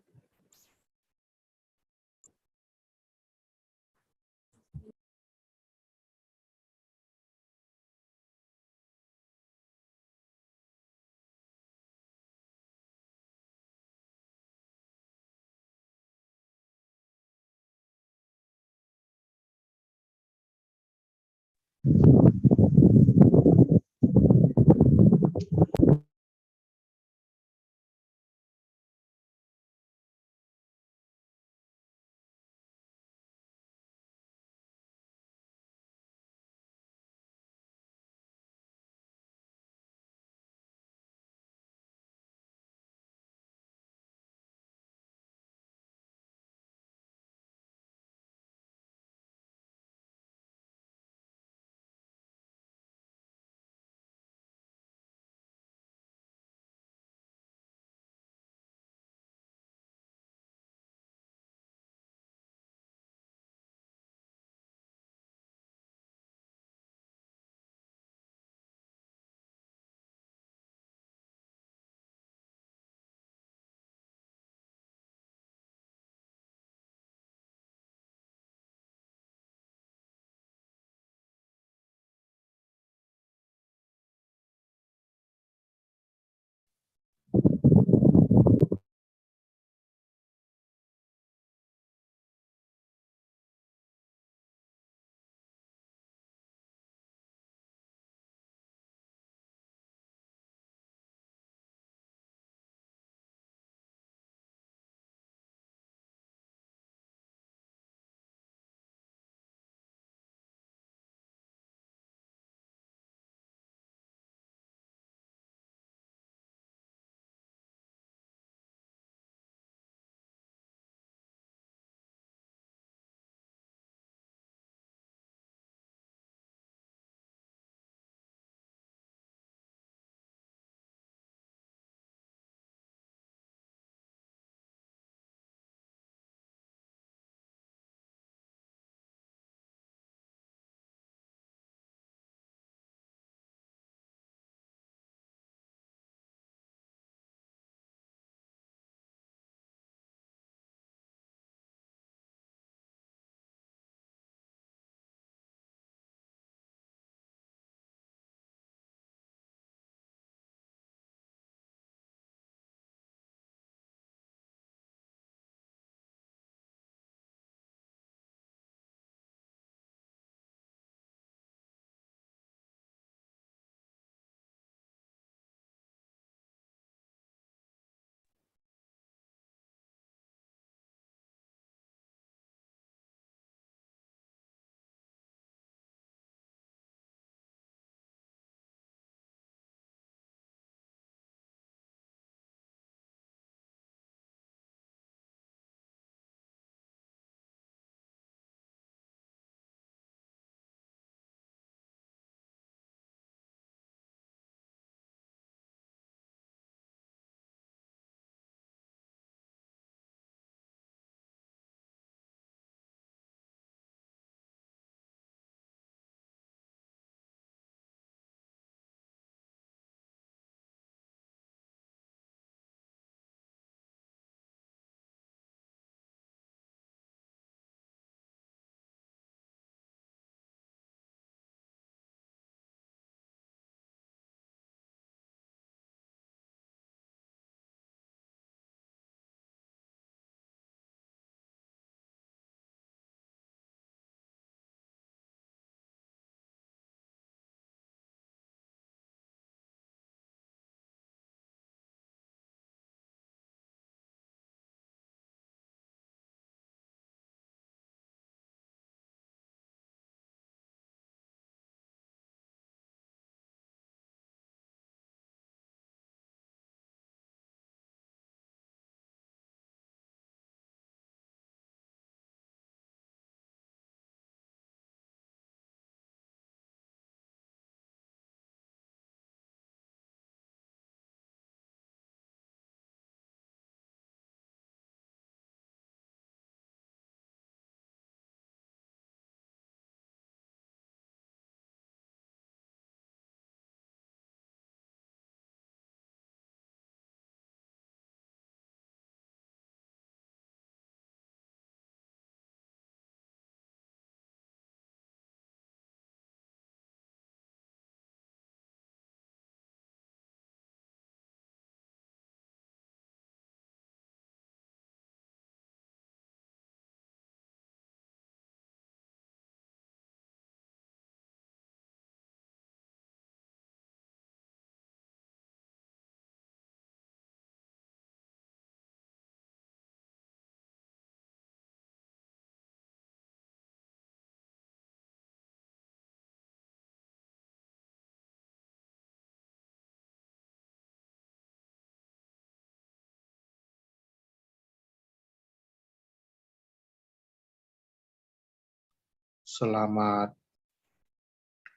Selamat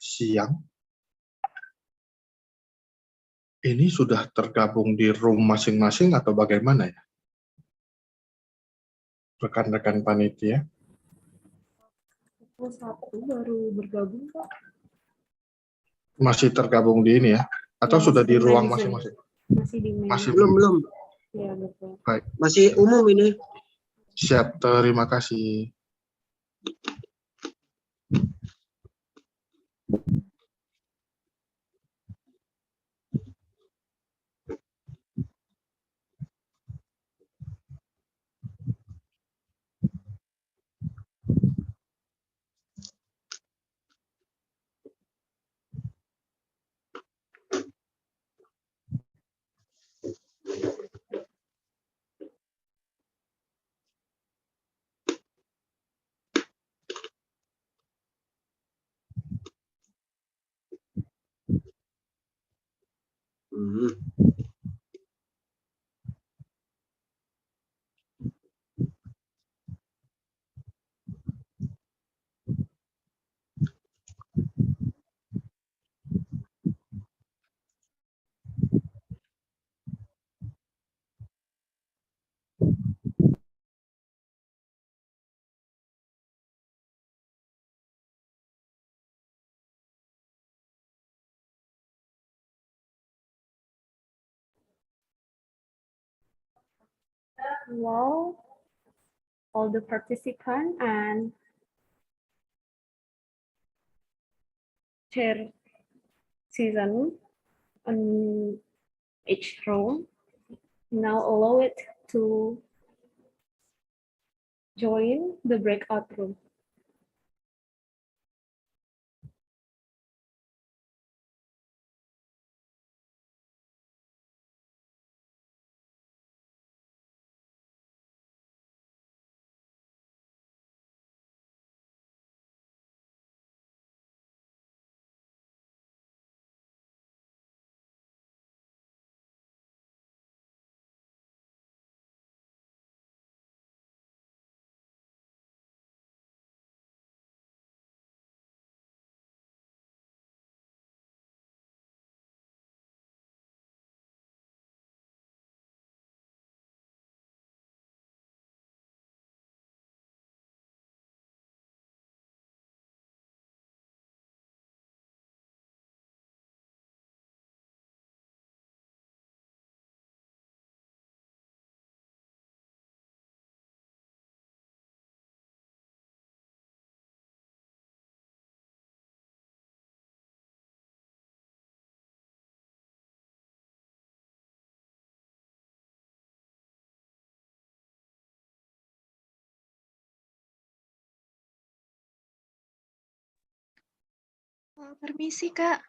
siang. Ini sudah tergabung di room masing-masing atau bagaimana ya? Rekan-rekan panitia. Satu baru bergabung, Pak. Masih tergabung di ini ya? Atau Ya, sudah masih di di ruang main Zoom. masing-masing? Masih di main. Masih Belum. Ya, betul. Baik. Masih umum ini. Siap, terima kasih. Hello, all the participants and chair season on each room. Now allow it to join the breakout room. Permisi, Kak.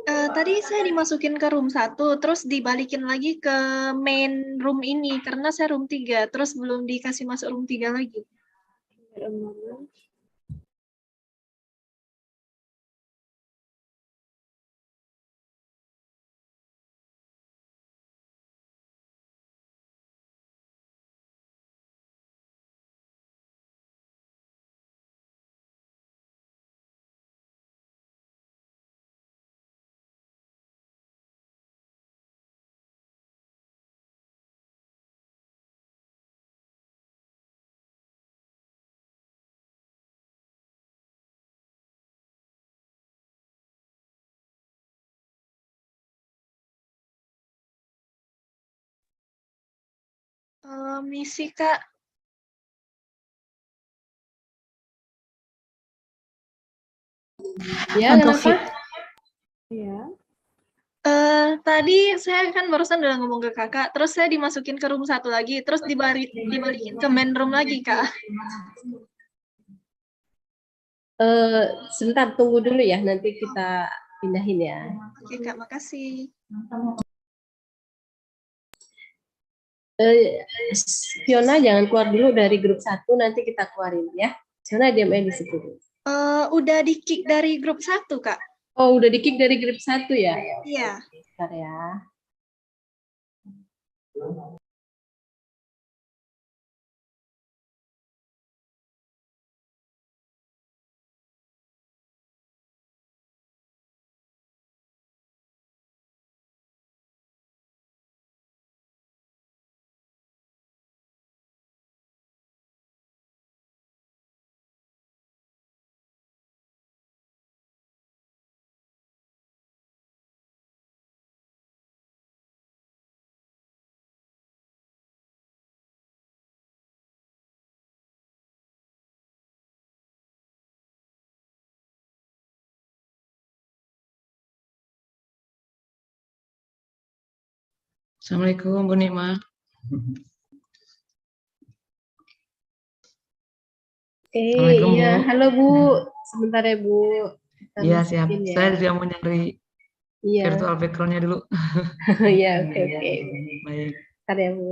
Tadi saya dimasukin ke room 1, terus dibalikin lagi ke main room ini, karena saya room 3, terus belum dikasih masuk room 3 lagi. Misi, Kak. Ya, kenapa? Ya. Tadi saya kan barusan udah ngomong ke kakak, terus saya dimasukin ke room 1 lagi, terus dibalikin ke main room lagi, Kak. Sebentar, tunggu dulu ya, nanti kita pindahin ya. Oke, Kak, makasih. Fiona jangan keluar dulu dari grup 1, nanti kita keluarin ya. Fiona diam aja di situ. Udah di-kick dari grup 1, Kak. Oh, udah di-kick dari grup 1 ya? Iya. Bentar ya. Assalamualaikum Bu Nima. Assalamualaikum Iya, Bu. halo Bu. Sebentar ya Bu. Kita Iya siap. masukin ya. Saya juga mau nyari Iya. virtual background-nya dulu. Iya, oke oke. Baik. Bentar ya Bu.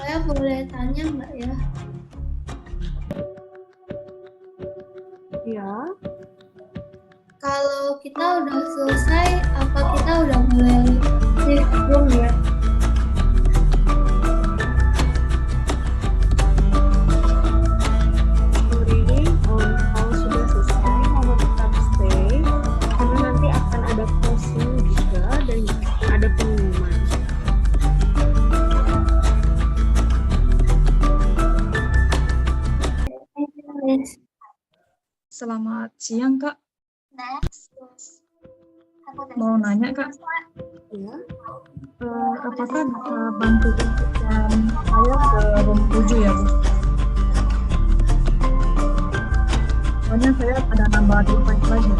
Saya boleh tanya nggak ya? Ya. Kalau kita udah selesai, apa kita udah mulai shift room ya? Kalau sudah selesai, mau tetap stay karena nanti akan ada closing juga dan ada pengumuman. Selamat siang, Kak. Mau nanya, Kak. Ya. Apakah bisa bantu inputkan saya ke room 7 ya, Bu? Soalnya saya ada nambah device lagi.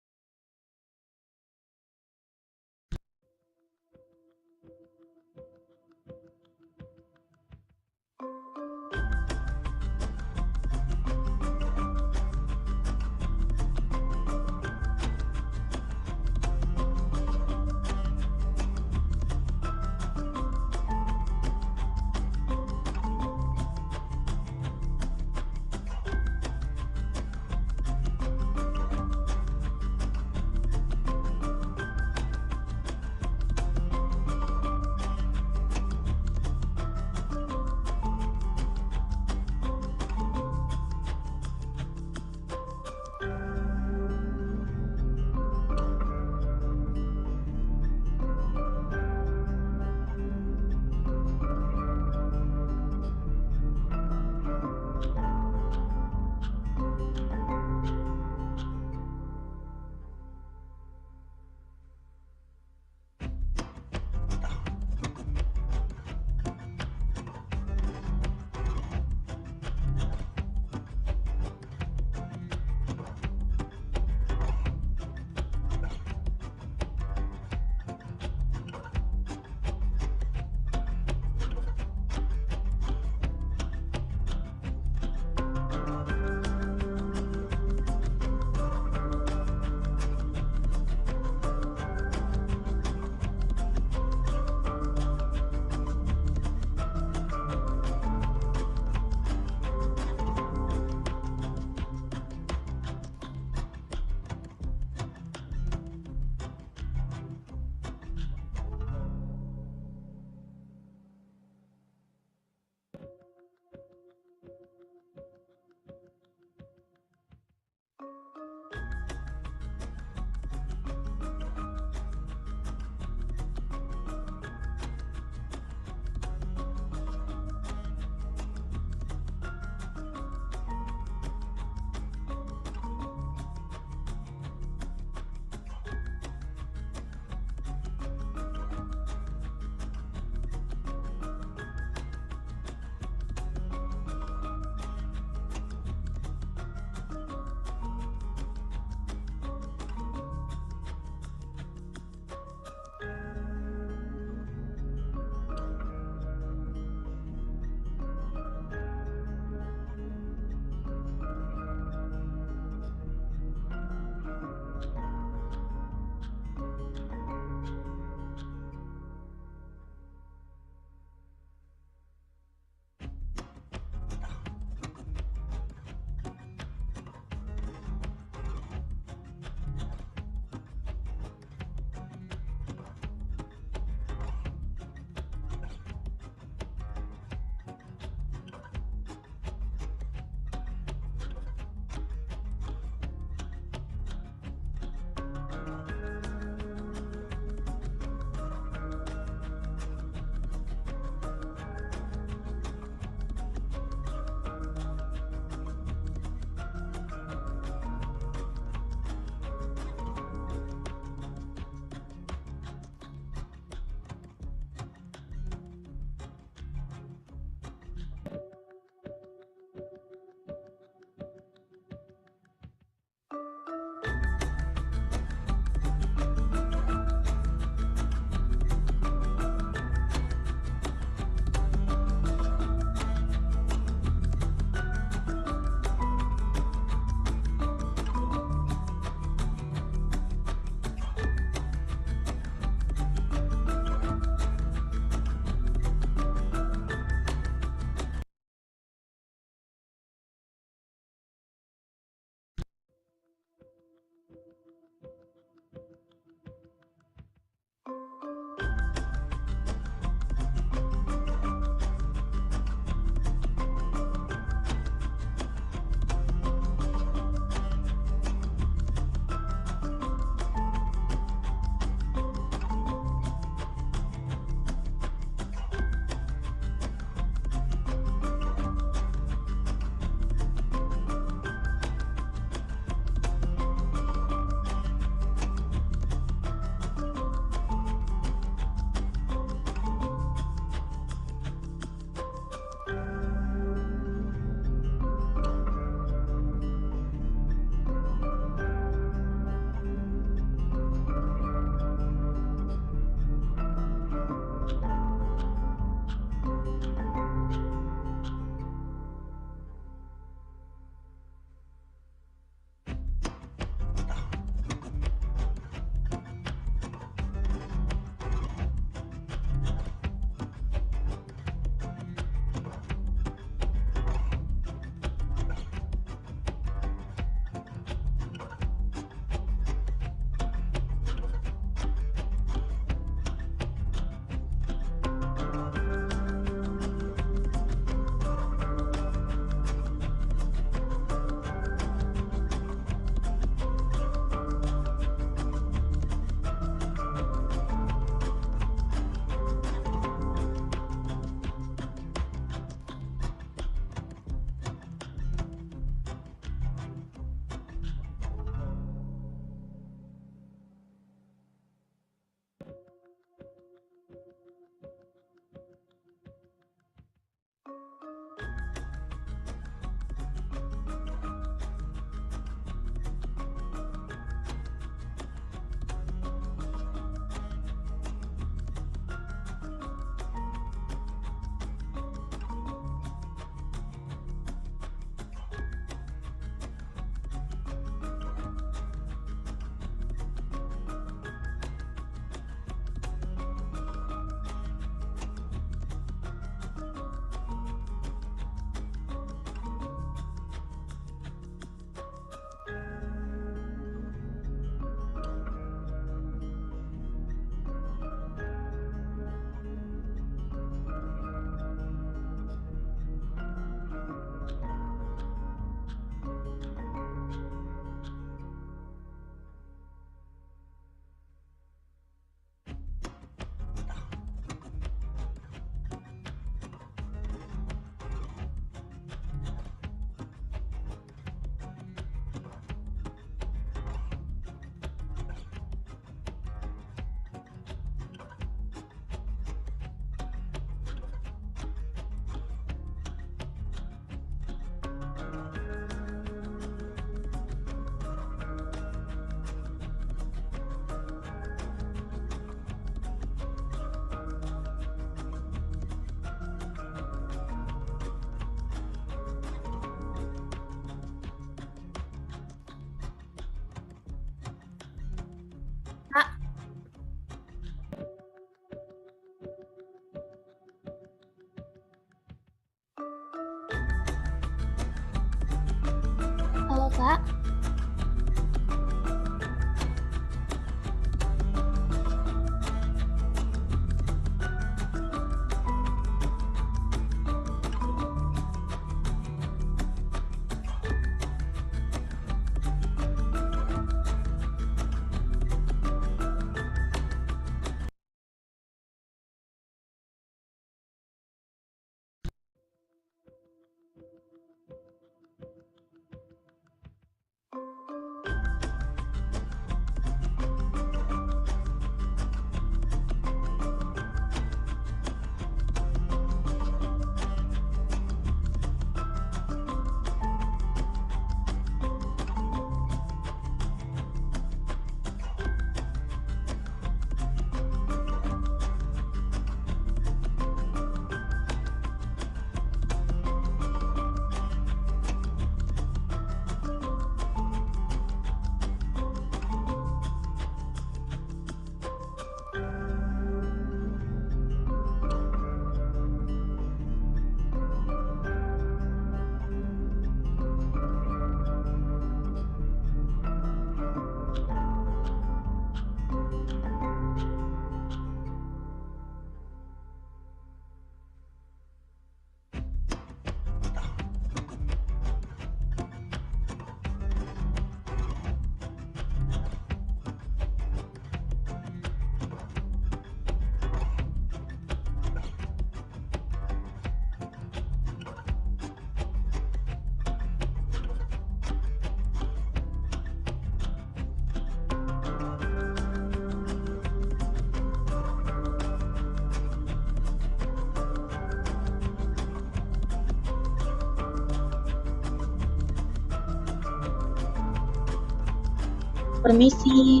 Permisi.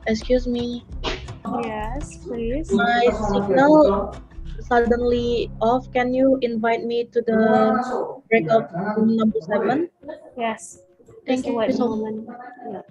Excuse me. Yes, please. My signal suddenly off. Can you invite me to the breakout room number 7? Yes. Thank Just you wait a so much. moment. Yeah.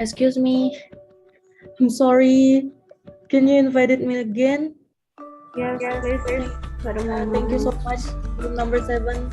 Excuse me. I'm sorry. Can you invite me again? Yes, please. Wait a moment. Thank you so much. Room number 7.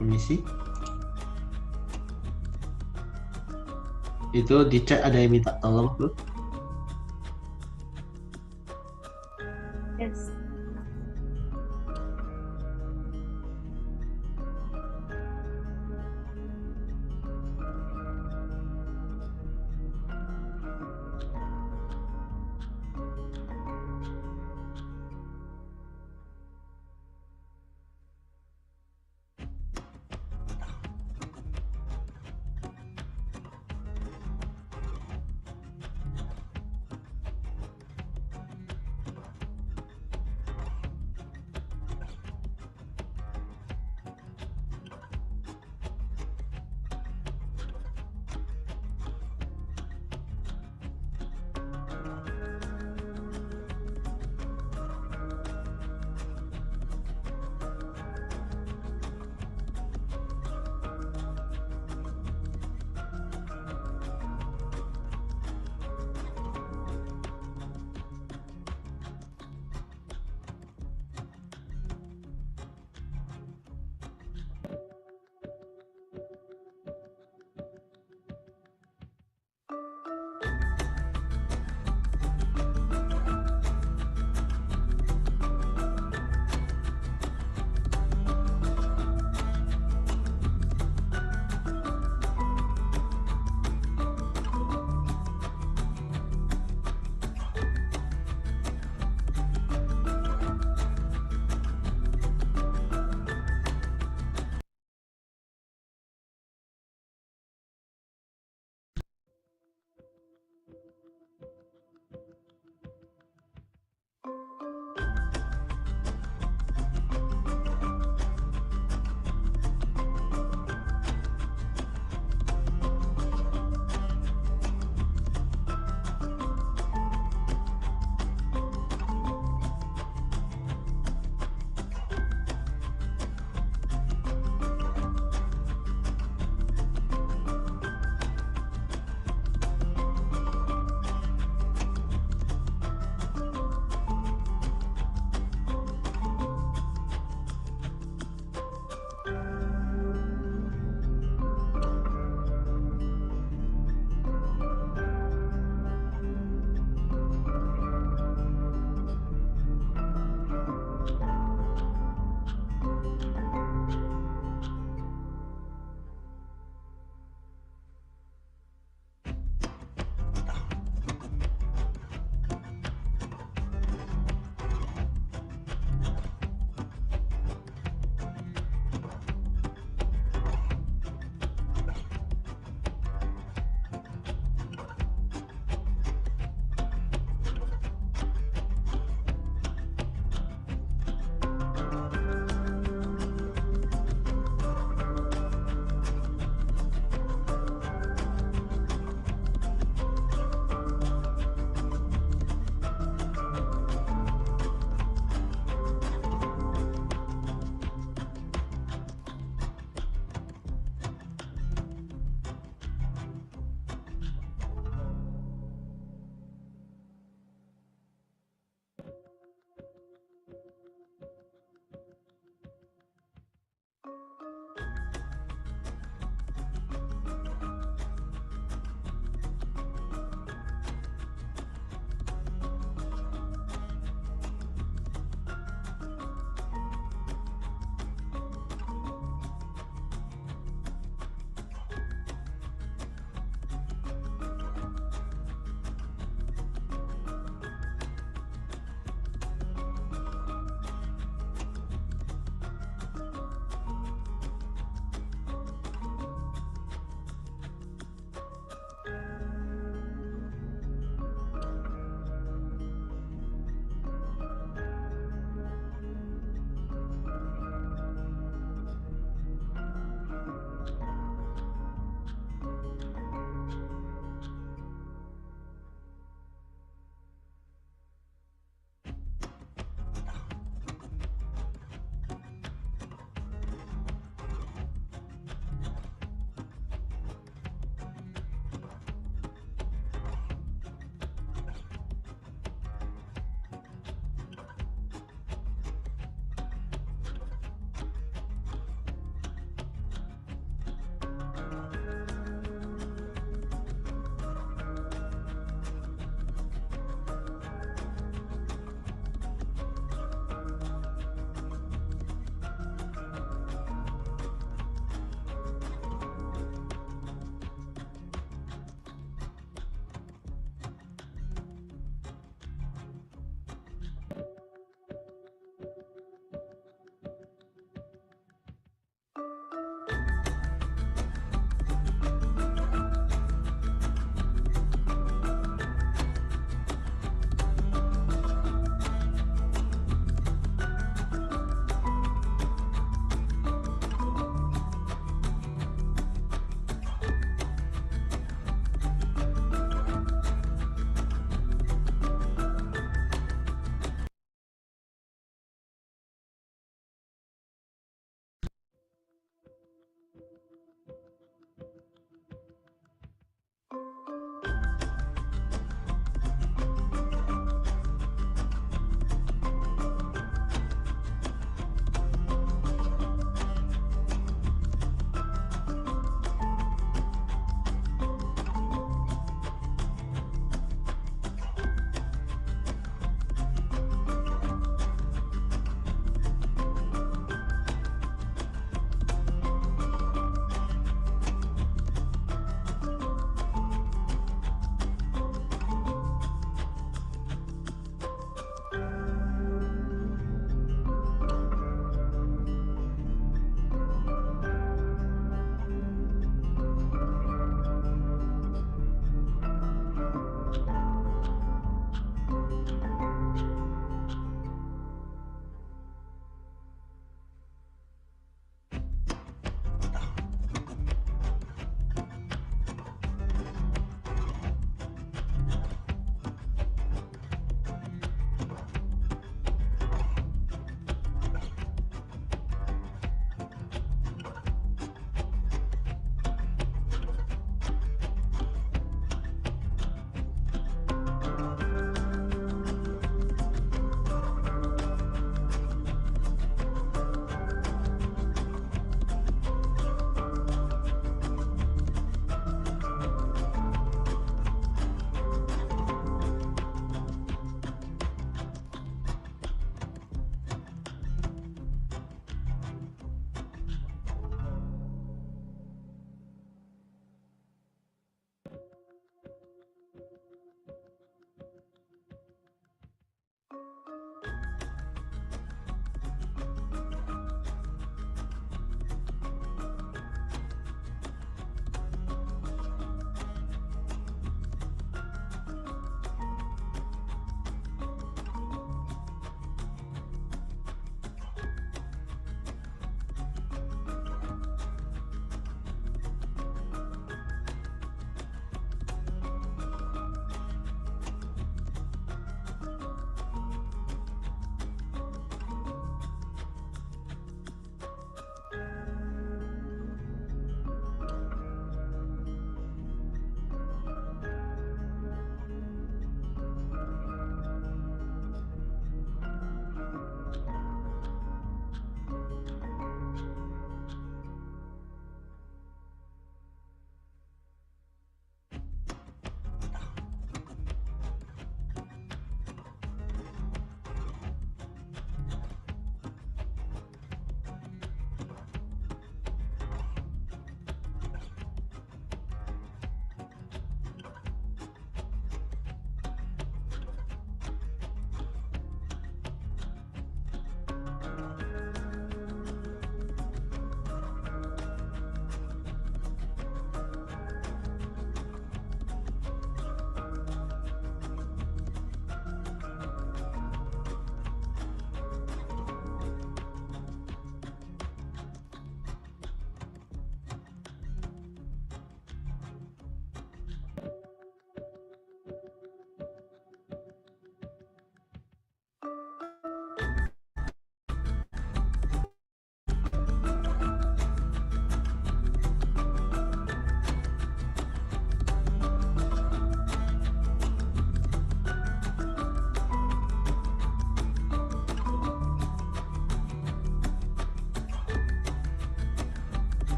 Permisi. Itu di chat ada yang minta tolong tuh. Yes.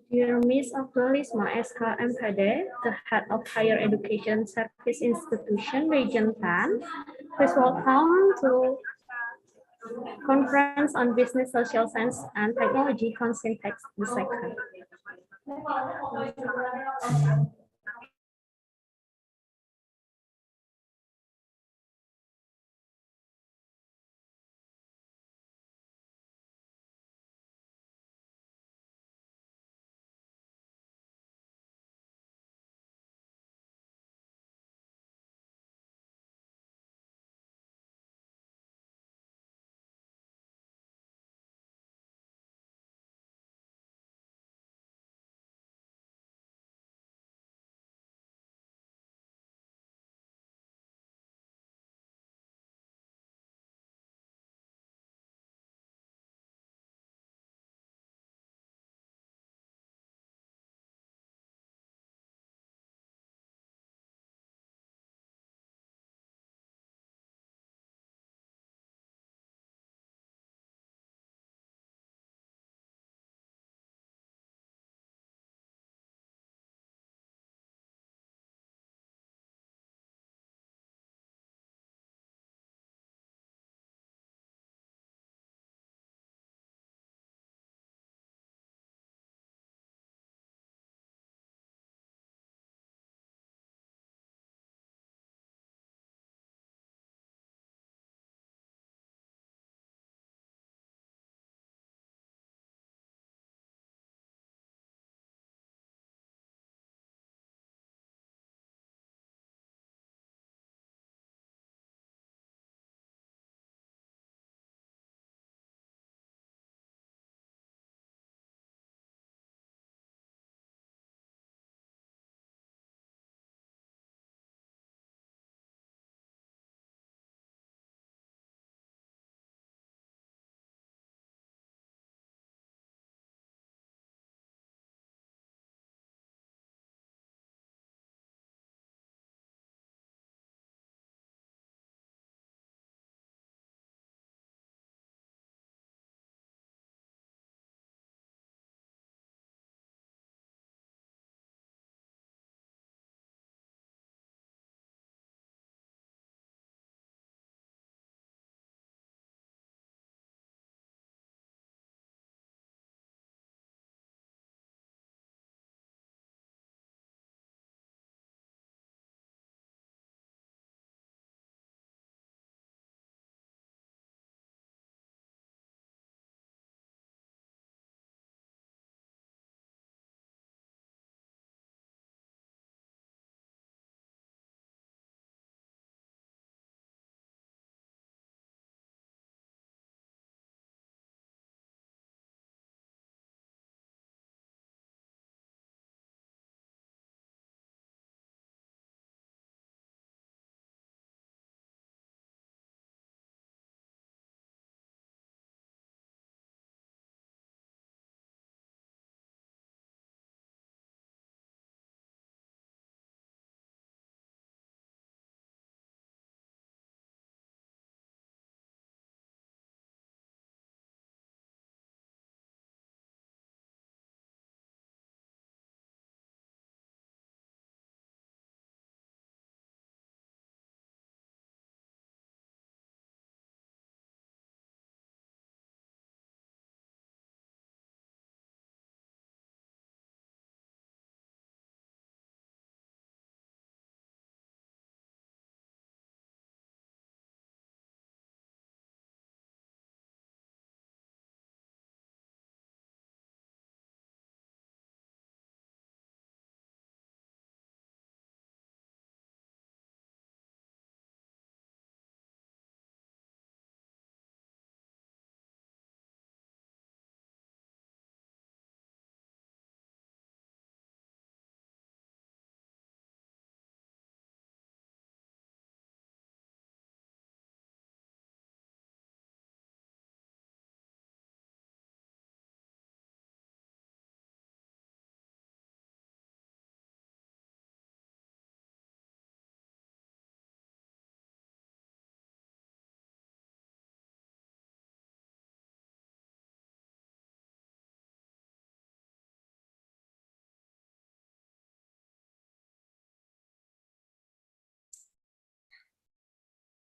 Dear Miss Abdulisma SHMPD, the Head of Higher Education Service Institution Region 10, please welcome to Conference on Business, Social Science, and Technology, CoNeScINTech, the second.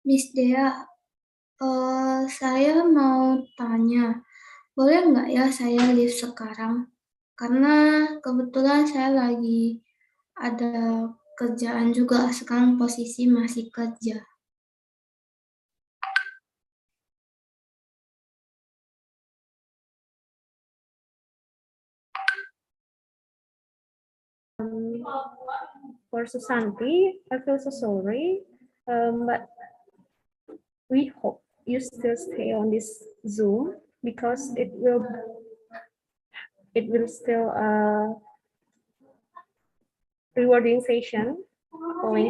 Miss Dea, saya mau tanya, boleh nggak ya saya live sekarang? Karena kebetulan saya lagi ada kerjaan juga, sekarang posisi masih kerja. For Susanti, I feel so sorry, but we hope you still stay on this Zoom because it will still rewarding session following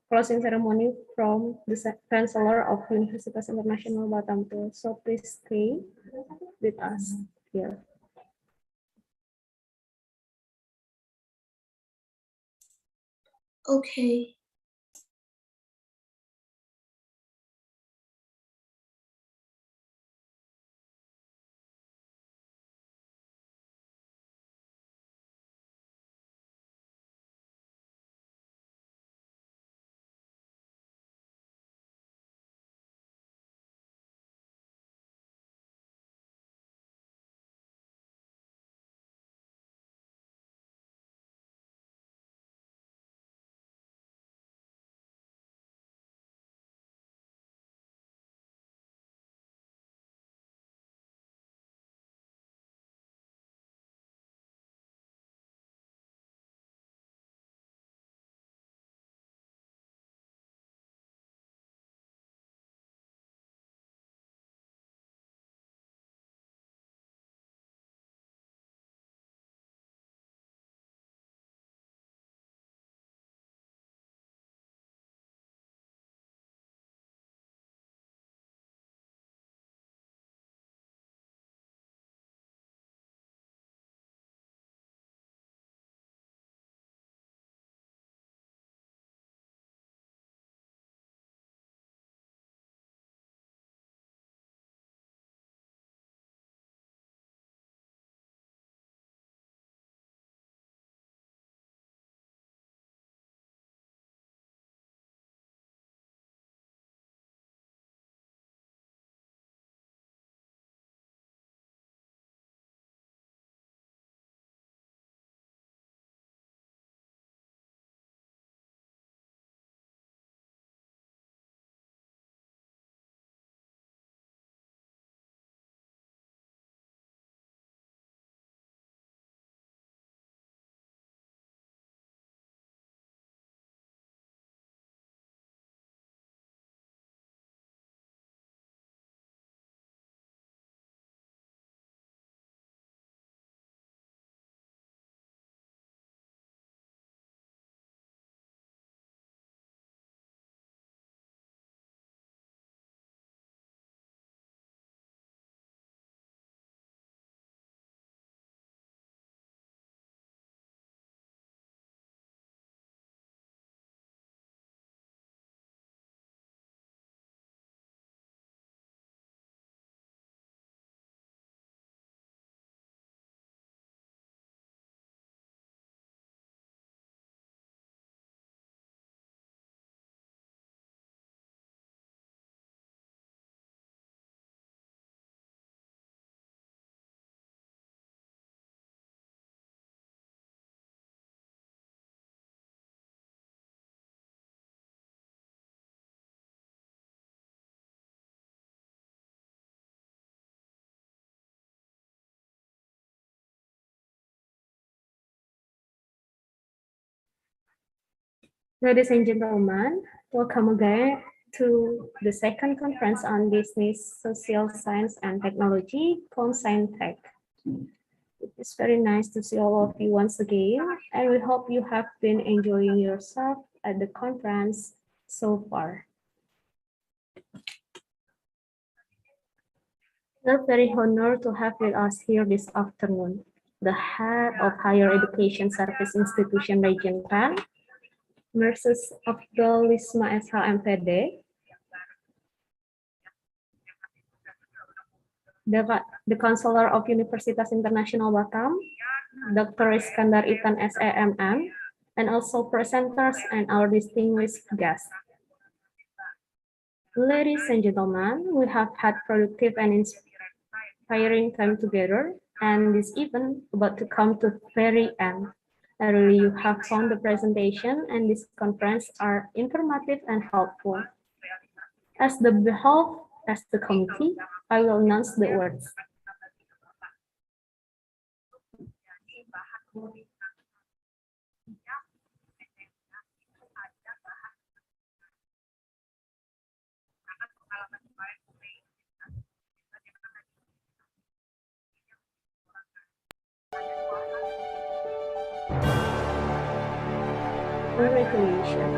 closing ceremony from the Chancellor of Universitas International Batam. So please stay with us here. Okay. Ladies and gentlemen, welcome again to the second conference on business, social science, and technology, CoNeScINTech. It's very nice to see all of you once again, and we hope you have been enjoying yourself at the conference so far. We're very honored to have with us here this afternoon the head of Higher Education Service Institution Region 10, Mrs. Abdulisma SHMPD, the Counselor of Universitas International Batam, Dr. Iskandar Itan SAMM, and also presenters and our distinguished guests. Ladies and gentlemen, we have had productive and inspiring time together, and this event about to come to very end. I really you have found the presentation and this conference are informative and helpful. As the committee, I will announce the words. Congratulations.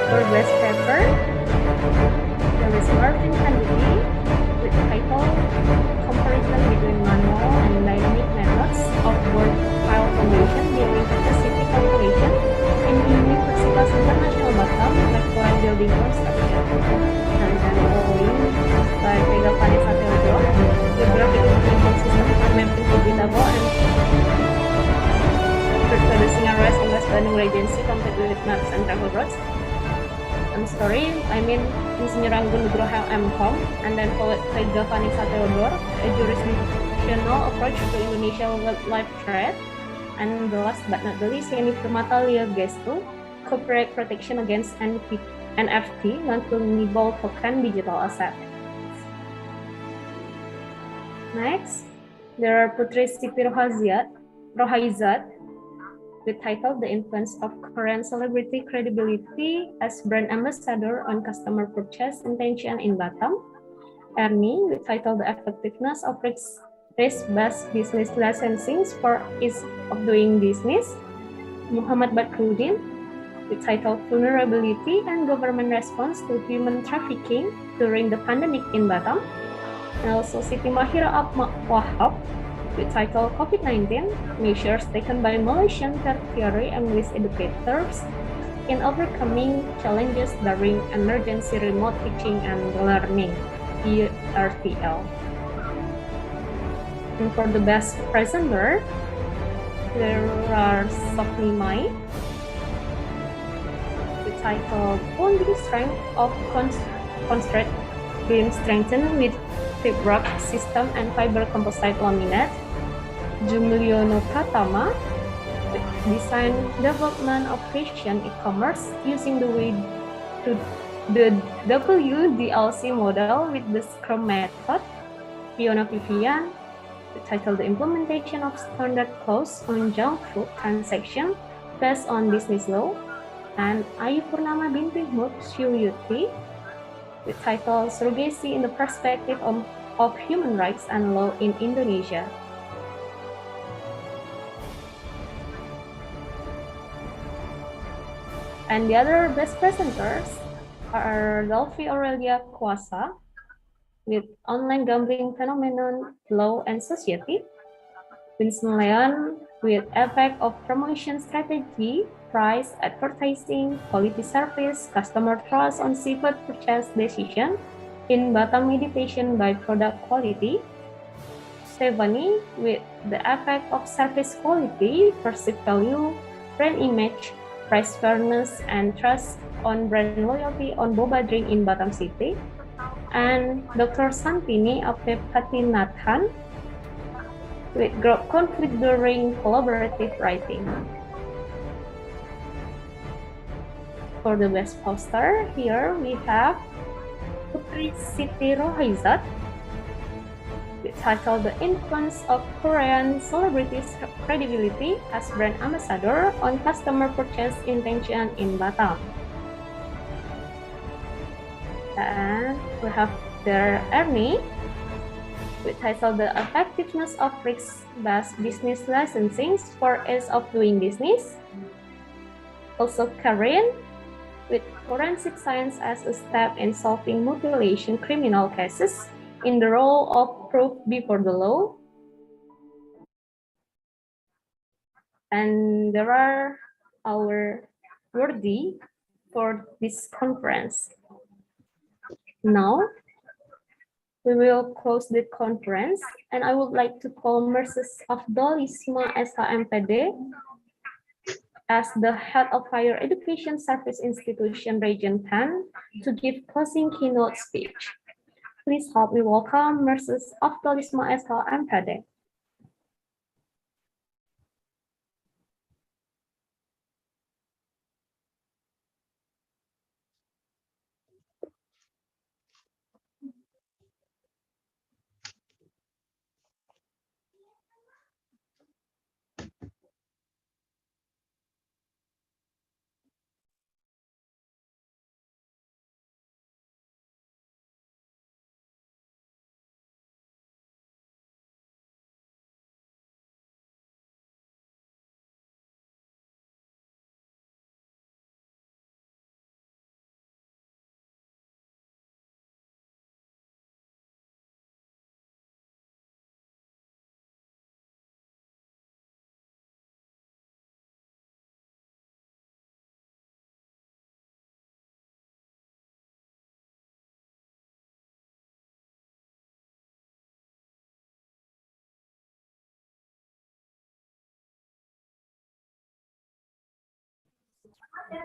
For best paper, there is Martin Kandidi with title Comparison between Manual and Dynamic Methods of Word File Foundation during Capacity Calculation in Universitas International Batam, Microwave Building Construction. And then following by Vega Vanessa Theodore, the graphic information system for mapping editable and producing a REST and West Bandung Regency complete with maps and travel routes. I'm sorry, I mean Insinyur Anggun Nugroho M.Com, and then followed by Vanessa Theodore, a jurisdictional approach to Indonesia wildlife trade, and the last but not the least, Yeni Permata Lia Gestu, Copyright Protection Against NFT, Non-Fungible Token Digital Asset. Next, there are Putri Siti Rohaizat, with title The Influence of Korean Celebrity Credibility as Brand Ambassador on Customer Purchase Intention in Batam. Ernie, with title The Effectiveness of Risk-Based Business Licensing for Ease of Doing Business. Muhammad Badrudin, with title Vulnerability and Government Response to Human Trafficking During the Pandemic in Batam. And also Siti Mahira Wahab, with title COVID-19, Measures Taken by Malaysian Tertiary and English Educators in Overcoming Challenges During Emergency Remote Teaching and Learning, ERTL. And for the best presenter, there are Sofni Mai, with title Bonding Strength of Construct Beam Strengthened with Fibrock System and Fiber Composite Laminate. Jumliono Pratama, with Design Development of Christian E-commerce using the WDLC model with the Scrum method. Fiona Vivian, with title The Implementation of Standard Clause on Junk Food Transaction Based on Business Law. And Ayu Purnama Binti Syuyuti, with title Surrogacy in the Perspective of Human Rights and Law in Indonesia. And the other best presenters are Delphi Aurelia Kuasa with Online Gambling Phenomenon, Law and Society, Vincent Leon with Effect of Promotion Strategy, Price, Advertising, Quality Service, Customer Trust on Seafood Purchase Decision in Batam Meditation by Product Quality, Stefani with The Effect of Service Quality, Perceived Value, Brand Image, Price Fairness and Trust on Brand Loyalty on Boba Drink in Batam City, and Dr. Santini Apepatinathan with Configuring Collaborative Writing. For the best poster, here we have Putri Siti Rohaizat, titled The Influence of Korean Celebrities' Credibility as Brand Ambassador on Customer Purchase Intention in Batam. And we have there Ernie, with title The Effectiveness of Risk-Based Business Licensing for Ease of Doing Business. Also Karen, with Forensic Science as a Step in Solving Mutilation Criminal Cases in the Role of Proof Before the Law. And there are our worthy for this conference. Now, We will close the conference, and I would like to call Mrs. Afdolisma SHMPD as the head of Higher Education Service Institution Region 10 to give closing keynote speech. Please help me welcome Mrs. Afdolisma SHMPD.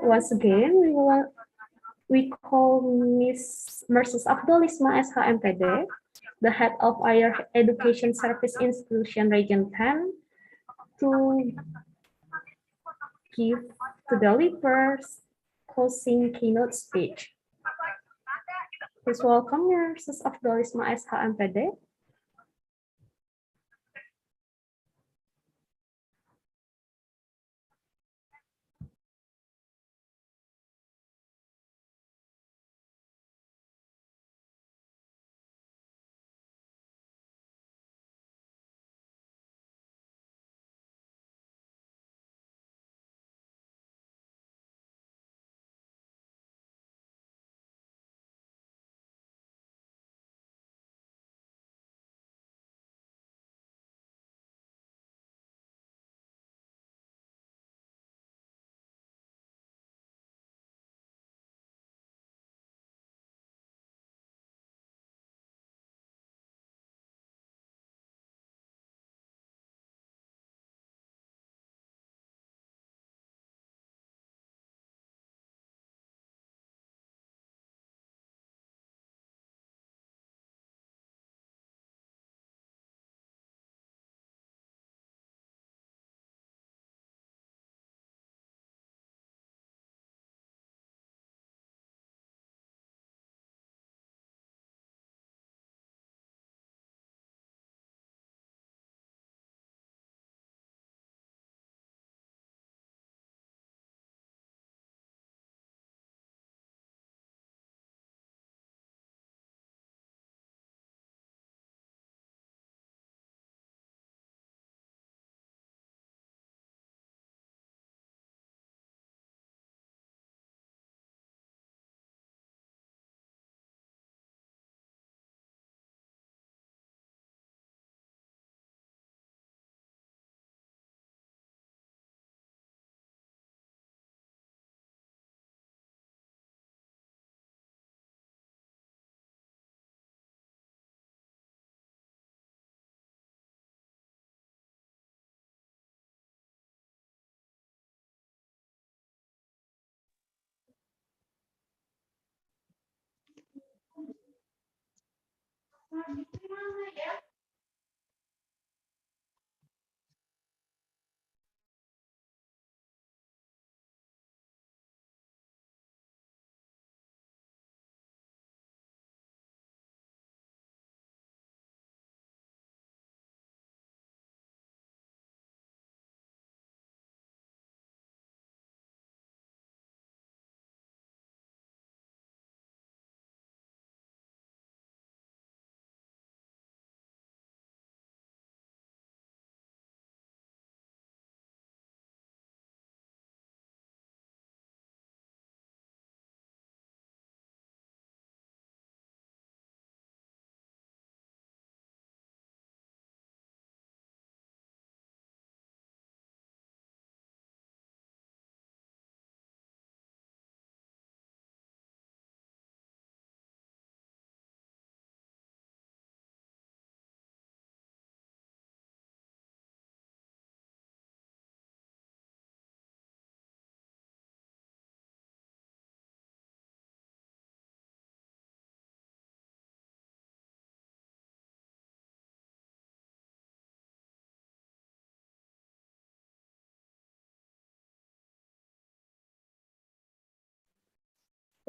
Once again, we call Mrs. Afdolisma SHMPD, the head of Higher Education Service Institution Region 10, to deliver closing keynote speech. Please welcome Mrs. Afdolisma SHMPD.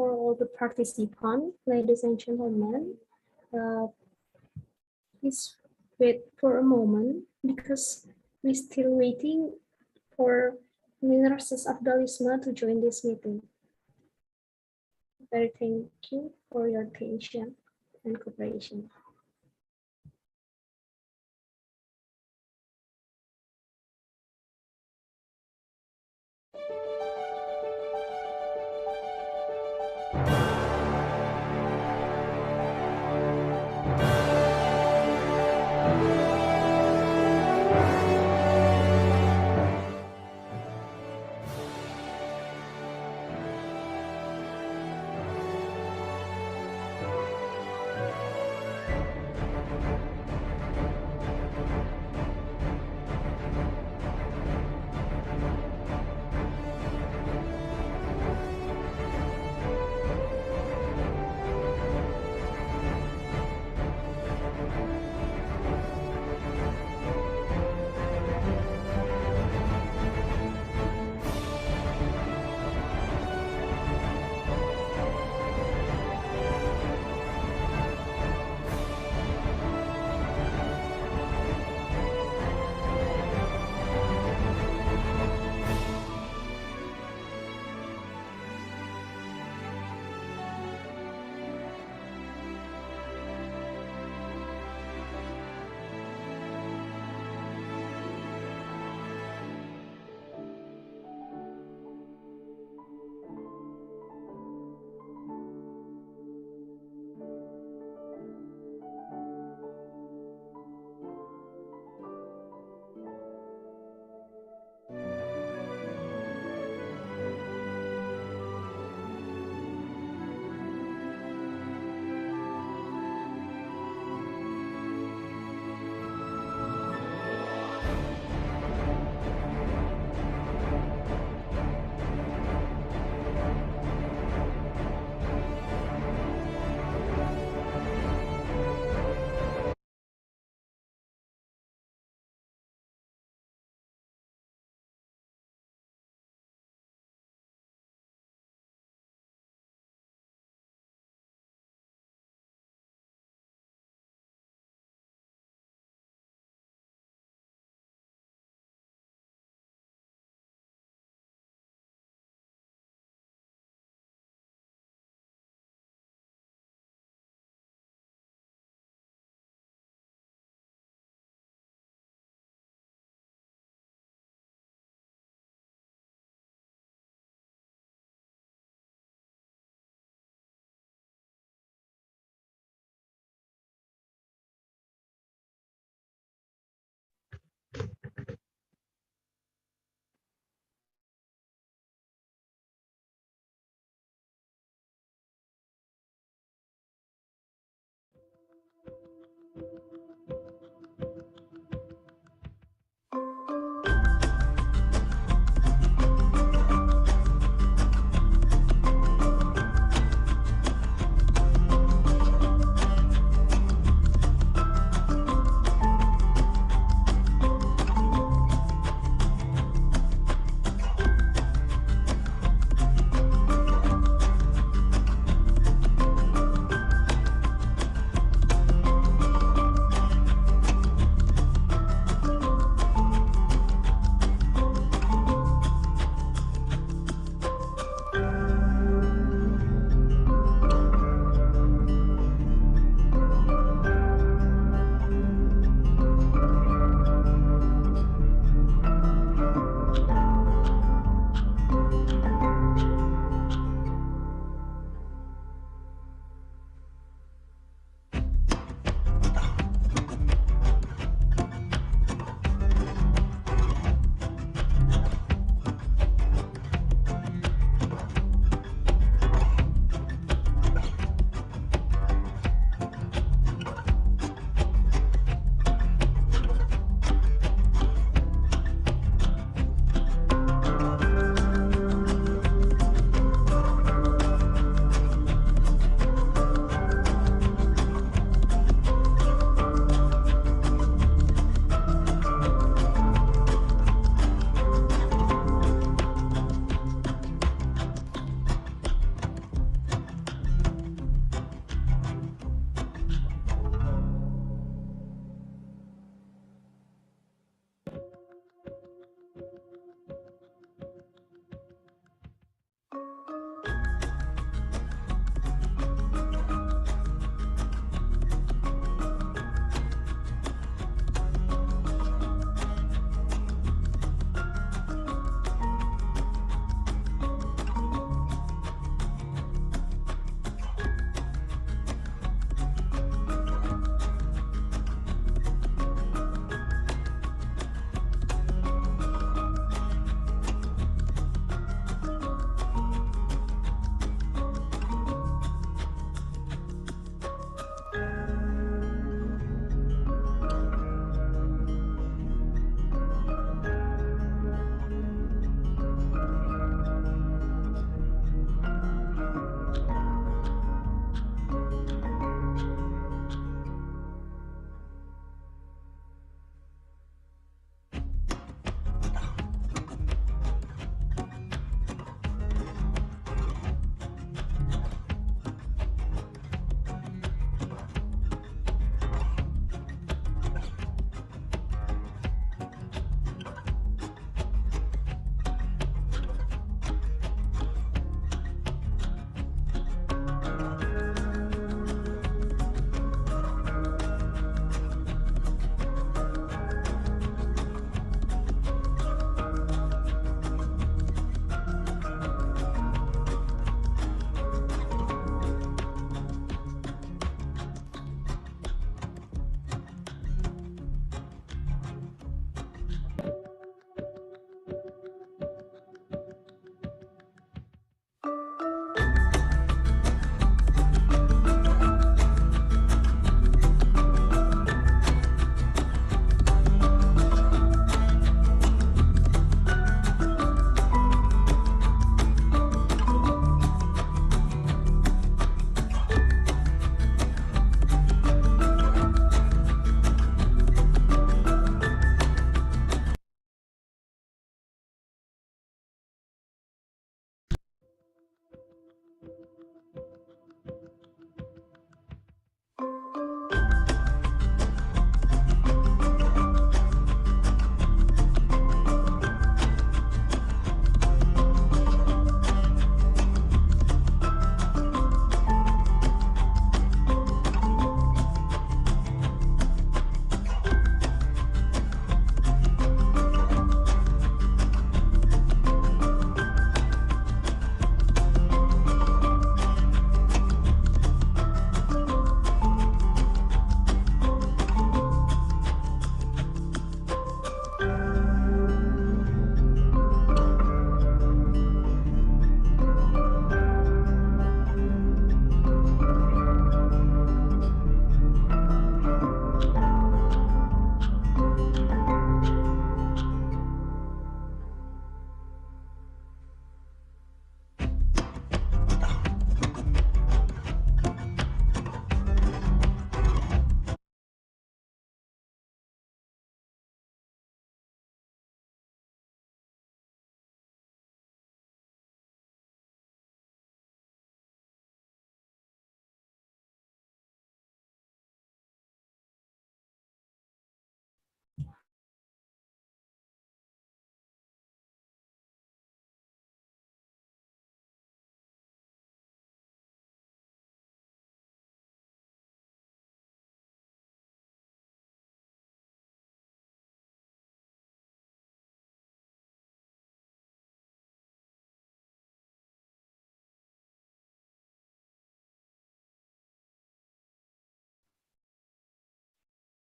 for all the participants, ladies and gentlemen. Please wait for a moment because we're still waiting for Mrs. Abdalisma to join this meeting. Very thank you for your attention and cooperation.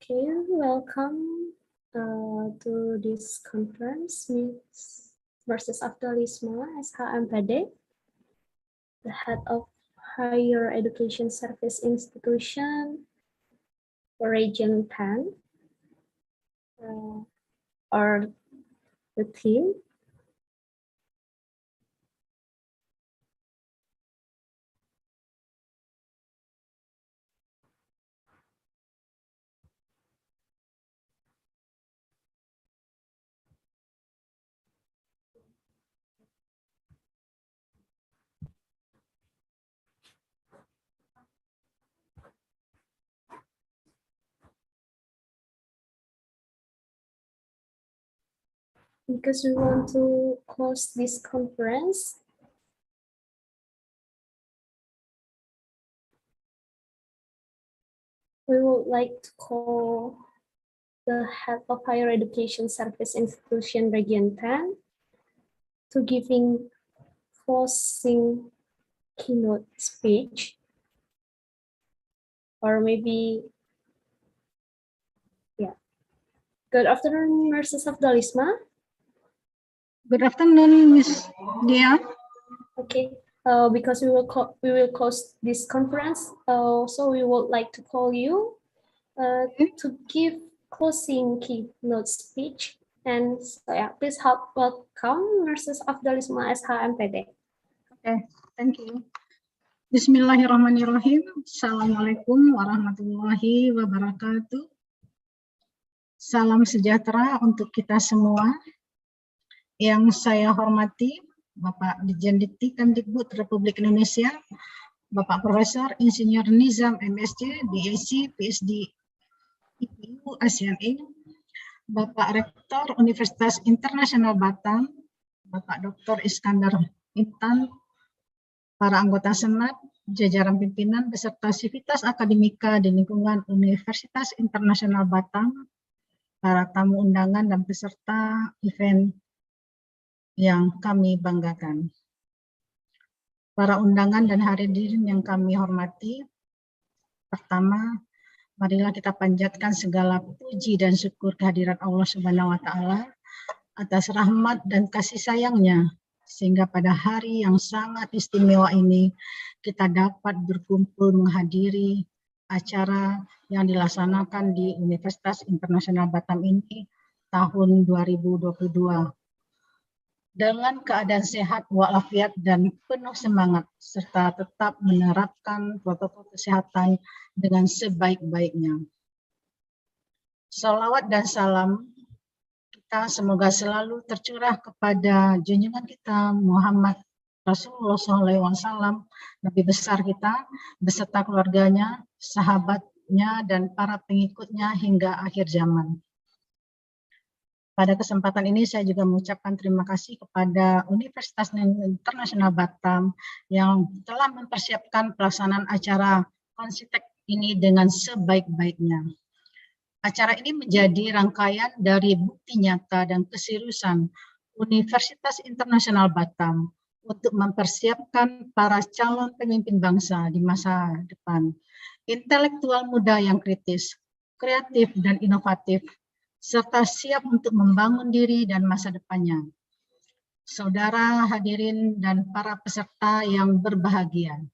Okay, welcome to this conference, Ms. versus Abdalisma SHMPD, the head of Higher Education Service Institution for Region 10, or the team. Because we want to close this conference, we would like to call the head of Higher Education Service Institution Region 10 to giving closing keynote speech, or maybe, yeah. Good afternoon, Mrs. Abdalisma. Good afternoon, Miss Dia. Okay, because we will close this conference, so we would like to call you to give closing keynote speech. And so, yeah, please help welcome Nurses Abdalisma SHMPD. Okay, thank you. Bismillahirrahmanirrahim. Assalamualaikum warahmatullahi wabarakatuh. Salam sejahtera untuk kita semua. Yang saya hormati Bapak Dirjen Dikti Kemdikbud Republik Indonesia, Bapak Profesor Insinyur Nizam MSc, DAC, PhD, IPU, ASEAN, Bapak Rektor Universitas Internasional Batam, Bapak Dr. Iskandar Intan, para anggota Senat, jajaran pimpinan beserta sivitas akademika di lingkungan Universitas Internasional Batam, para tamu undangan dan peserta event yang kami banggakan. Para undangan dan hadirin yang kami hormati, pertama, marilah kita panjatkan segala puji dan syukur kehadirat Allah Subhanahu wa Ta'ala atas rahmat dan kasih sayangnya, sehingga pada hari yang sangat istimewa ini kita dapat berkumpul menghadiri acara yang dilaksanakan di Universitas Internasional Batam ini tahun 2022. Dengan keadaan sehat walafiat dan penuh semangat, serta tetap menerapkan protokol kesehatan dengan sebaik-baiknya. Salawat dan salam kita semoga selalu tercurah kepada junjungan kita Muhammad Rasulullah SAW, Nabi besar kita, beserta keluarganya, sahabatnya, dan para pengikutnya hingga akhir zaman. Pada kesempatan ini saya juga mengucapkan terima kasih kepada Universitas Internasional Batam yang telah mempersiapkan pelaksanaan acara CoNeScINTech ini dengan sebaik-baiknya. Acara ini menjadi rangkaian dari bukti nyata dan keseriusan Universitas Internasional Batam untuk mempersiapkan para calon pemimpin bangsa di masa depan. Intelektual muda yang kritis, kreatif, dan inovatif, serta siap untuk membangun diri dan masa depannya. Saudara hadirin dan para peserta yang berbahagia,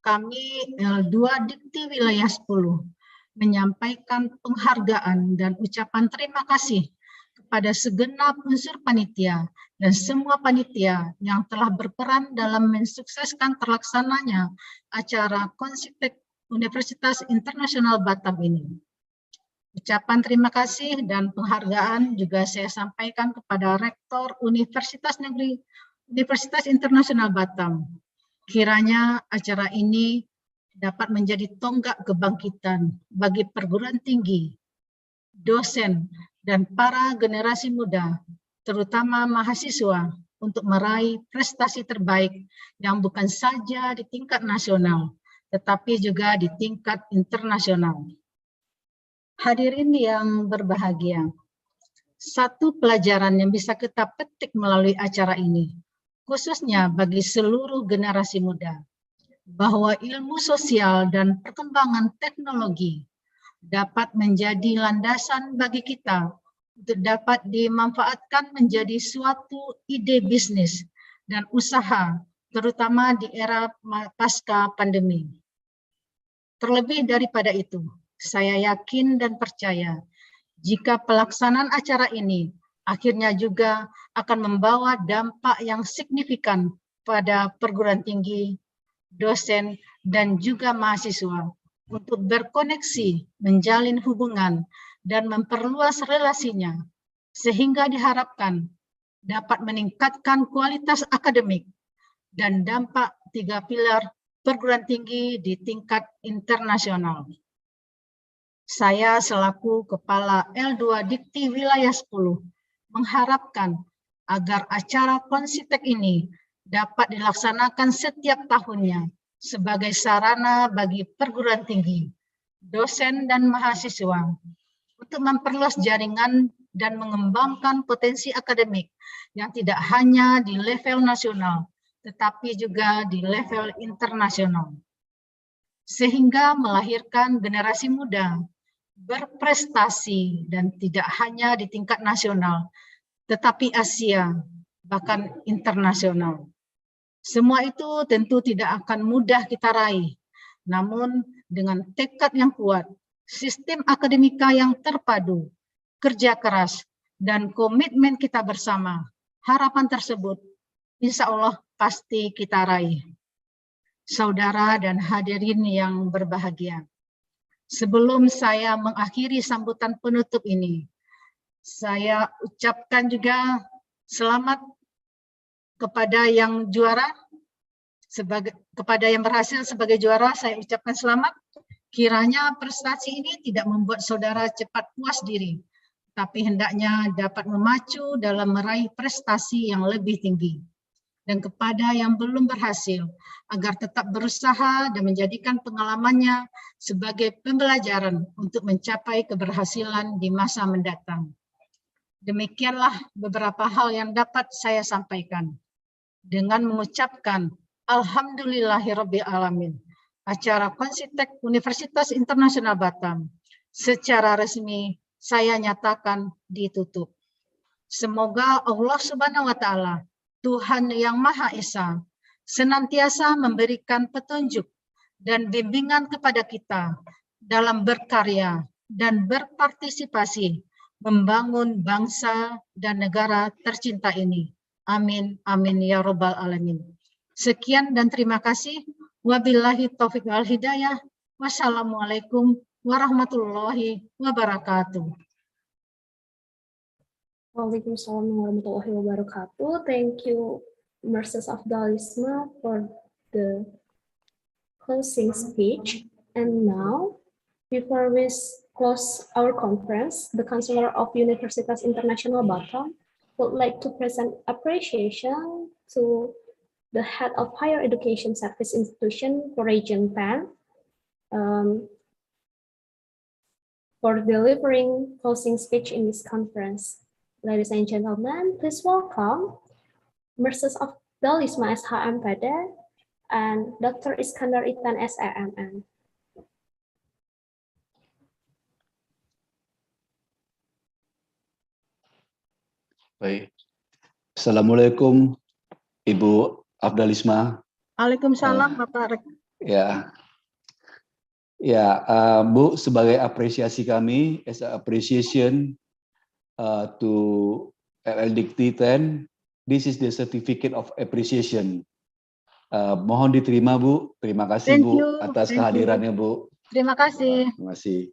kami L2 Dikti Wilayah 10 menyampaikan penghargaan dan ucapan terima kasih kepada segenap unsur panitia dan semua panitia yang telah berperan dalam mensukseskan terlaksananya acara CoNeScINTech Universitas Internasional Batam ini. Ucapan terima kasih dan penghargaan juga saya sampaikan kepada Rektor Universitas Internasional Batam. Kiranya acara ini dapat menjadi tonggak kebangkitan bagi perguruan tinggi, dosen, dan para generasi muda, terutama mahasiswa, untuk meraih prestasi terbaik yang bukan saja di tingkat nasional, tetapi juga di tingkat internasional. Hadirin yang berbahagia, satu pelajaran yang bisa kita petik melalui acara ini, khususnya bagi seluruh generasi muda, bahwa ilmu sosial dan perkembangan teknologi dapat menjadi landasan bagi kita untuk dapat dimanfaatkan menjadi suatu ide bisnis dan usaha, terutama di era pasca pandemi. Terlebih daripada itu, saya yakin dan percaya jika pelaksanaan acara ini akhirnya juga akan membawa dampak yang signifikan pada perguruan tinggi, dosen, dan juga mahasiswa untuk berkoneksi, menjalin hubungan, dan memperluas relasinya, sehingga diharapkan dapat meningkatkan kualitas akademik dan dampak 3 pilar perguruan tinggi di tingkat internasional. Saya selaku Kepala L2 Dikti Wilayah 10 mengharapkan agar acara CoNeScINTech ini dapat dilaksanakan setiap tahunnya sebagai sarana bagi perguruan tinggi, dosen dan mahasiswa untuk memperluas jaringan dan mengembangkan potensi akademik yang tidak hanya di level nasional, tetapi juga di level internasional. Sehingga melahirkan generasi muda berprestasi dan tidak hanya di tingkat nasional, tetapi Asia, bahkan internasional. Semua itu tentu tidak akan mudah kita raih, namun dengan tekad yang kuat, sistem akademika yang terpadu, kerja keras, dan komitmen kita bersama, harapan tersebut insya Allah pasti kita raih. Saudara dan hadirin yang berbahagia, sebelum saya mengakhiri sambutan penutup ini, saya ucapkan juga selamat kepada yang juara, kepada yang berhasil sebagai juara, saya ucapkan selamat. Kiranya prestasi ini tidak membuat saudara cepat puas diri, tapi hendaknya dapat memacu dalam meraih prestasi yang lebih tinggi. Dan kepada yang belum berhasil, agar tetap berusaha dan menjadikan pengalamannya sebagai pembelajaran untuk mencapai keberhasilan di masa mendatang. Demikianlah beberapa hal yang dapat saya sampaikan. Dengan mengucapkan Alhamdulillahirabbil alamin, acara CoNeScINTech Universitas Internasional Batam secara resmi saya nyatakan ditutup. Semoga Allah Subhanahu wa taala, Tuhan yang Maha Esa, senantiasa memberikan petunjuk dan bimbingan kepada kita dalam berkarya dan berpartisipasi membangun bangsa dan negara tercinta ini. Amin, amin ya robbal alamin. Sekian dan terima kasih. Wabillahi taufiq wal hidayah. Wassalamualaikum warahmatullahi wabarakatuh. Waalaikumsalam warahmatullahi wabarakatuh. Thank you, Mrs. Afdalisma, for the closing speech. And now, before we close our conference, the Counselor of Universitas Internasional Batam would like to present appreciation to the Head of Higher Education Service Institution for Region 10 for delivering closing speech in this conference. Ladies and gentlemen, please welcome Mrs. Afdalisma SHMPD and Dr. Iskandar Itan SEMN. Baik. Assalamualaikum Ibu Afdalisma. Waalaikumsalam Bapak. Bu, sebagai apresiasi kami, as an appreciation to LLDikti 10, this is the certificate of appreciation. Mohon diterima Bu, terima kasih Bu atas kehadirannya Bu. Terima kasih. Terima kasih.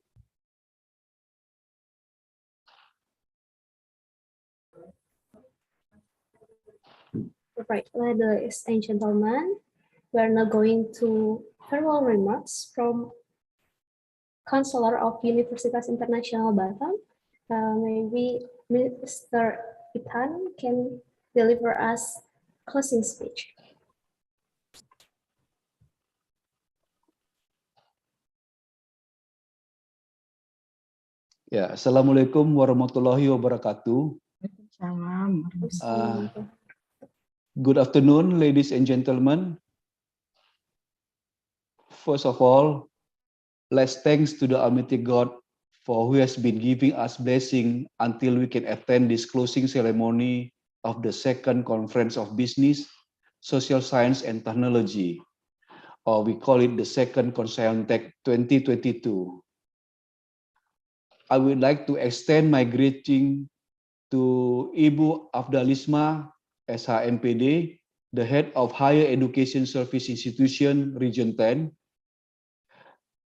Right, ladies and gentlemen, we are now going to farewell remarks from Counselor of Universitas Internasional Batam. Maybe Mr. Itan can deliver us closing speech. Ya, Assalamualaikum warahmatullahi wabarakatuh. Good afternoon, ladies and gentlemen. First of all, let's thanks to the Almighty God for who has been giving us blessing until we can attend this closing ceremony of the second conference of business, social science and technology, or we call it the second CoNeScINTech 2022. I would like to extend my greeting to Ibu Afdalisma SHMPD, the head of Higher Education Service Institution, Region 10.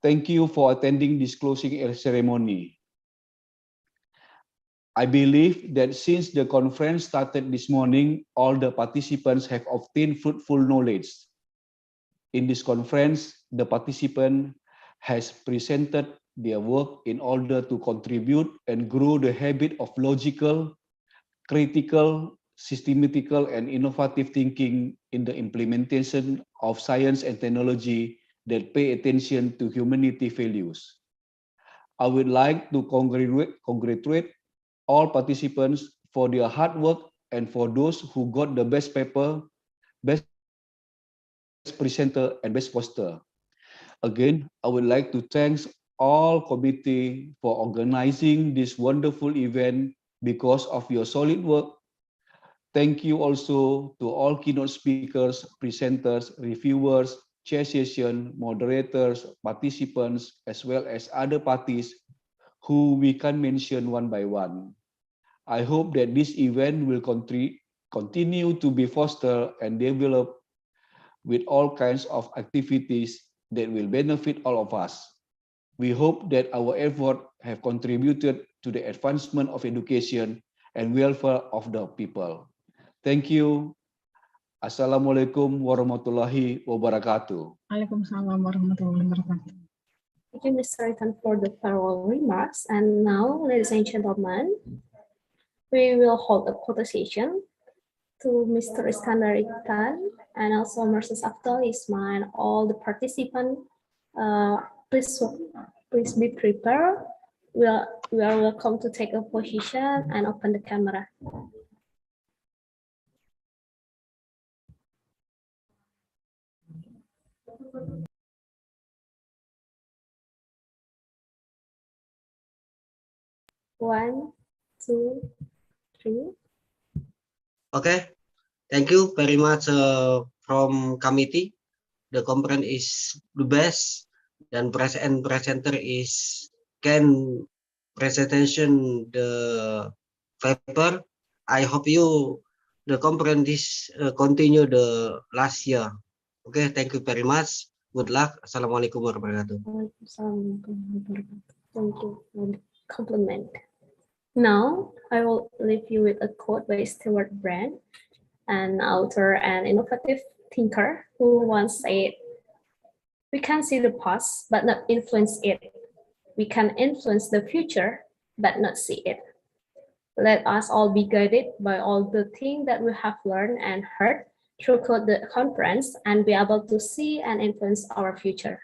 Thank you for attending this closing ceremony. I believe that since the conference started this morning, all the participants have obtained fruitful knowledge. In this conference, the participant has presented their work in order to contribute and grow the habit of logical, critical, systematical, and innovative thinking in the implementation of science and technology that pay attention to humanity values. I would like to congratulate all participants for their hard work and for those who got the best paper, best presenter, and best poster. Again, I would like to thank all committee for organizing this wonderful event because of your solid work. Thank you also to all keynote speakers, presenters, reviewers, chair session, moderators, participants, as well as other parties who we can mention one by one. I hope that this event will continue to be fostered and developed with all kinds of activities that will benefit all of us. We hope that our effort have contributed to the advancement of education and welfare of the people. Thank you. Assalamualaikum warahmatullahi wabarakatuh. Waalaikumsalam warahmatullahi wabarakatuh. Thank you, Mr. Ethan, for the farewell remarks. And now, ladies and gentlemen, we will hold a photo session to Mr. Iskandar Iqtan and also Mrs. Afdal Isma and all the participants. Please be prepared. We are welcome to take a position and open the camera. One, two, three. Okay, thank you very much from committee. The conference is the best, dan presenter is can presentation the paper. I hope you the conference is continue the last year. Okay, thank you very much. Good luck. Assalamualaikum warahmatullahi wabarakatuh. Thank you for the compliment. Now, I will leave you with a quote by Stewart Brand, an author and innovative thinker who once said, "We can see the past, but not influence it. We can influence the future, but not see it." Let us all be guided by all the things that we have learned and heard through the conference and be able to see and influence our future.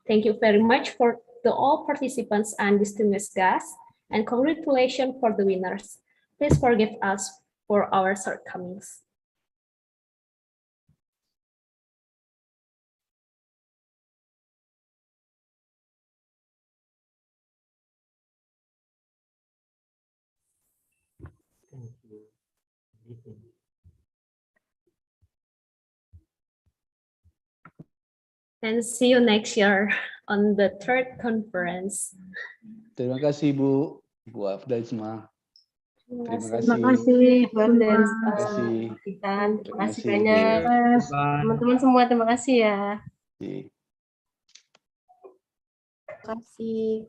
Thank you very much for all participants and distinguished guests, and congratulations for the winners. Please forgive us for our shortcomings. And see you next year on the third conference. Terima kasih Bu Afdalisma. Terima kasih. Terima kasih Bu Afdan. Terima kasih. Terima kasih banyak. Teman-teman semua terima kasih ya. Terima kasih.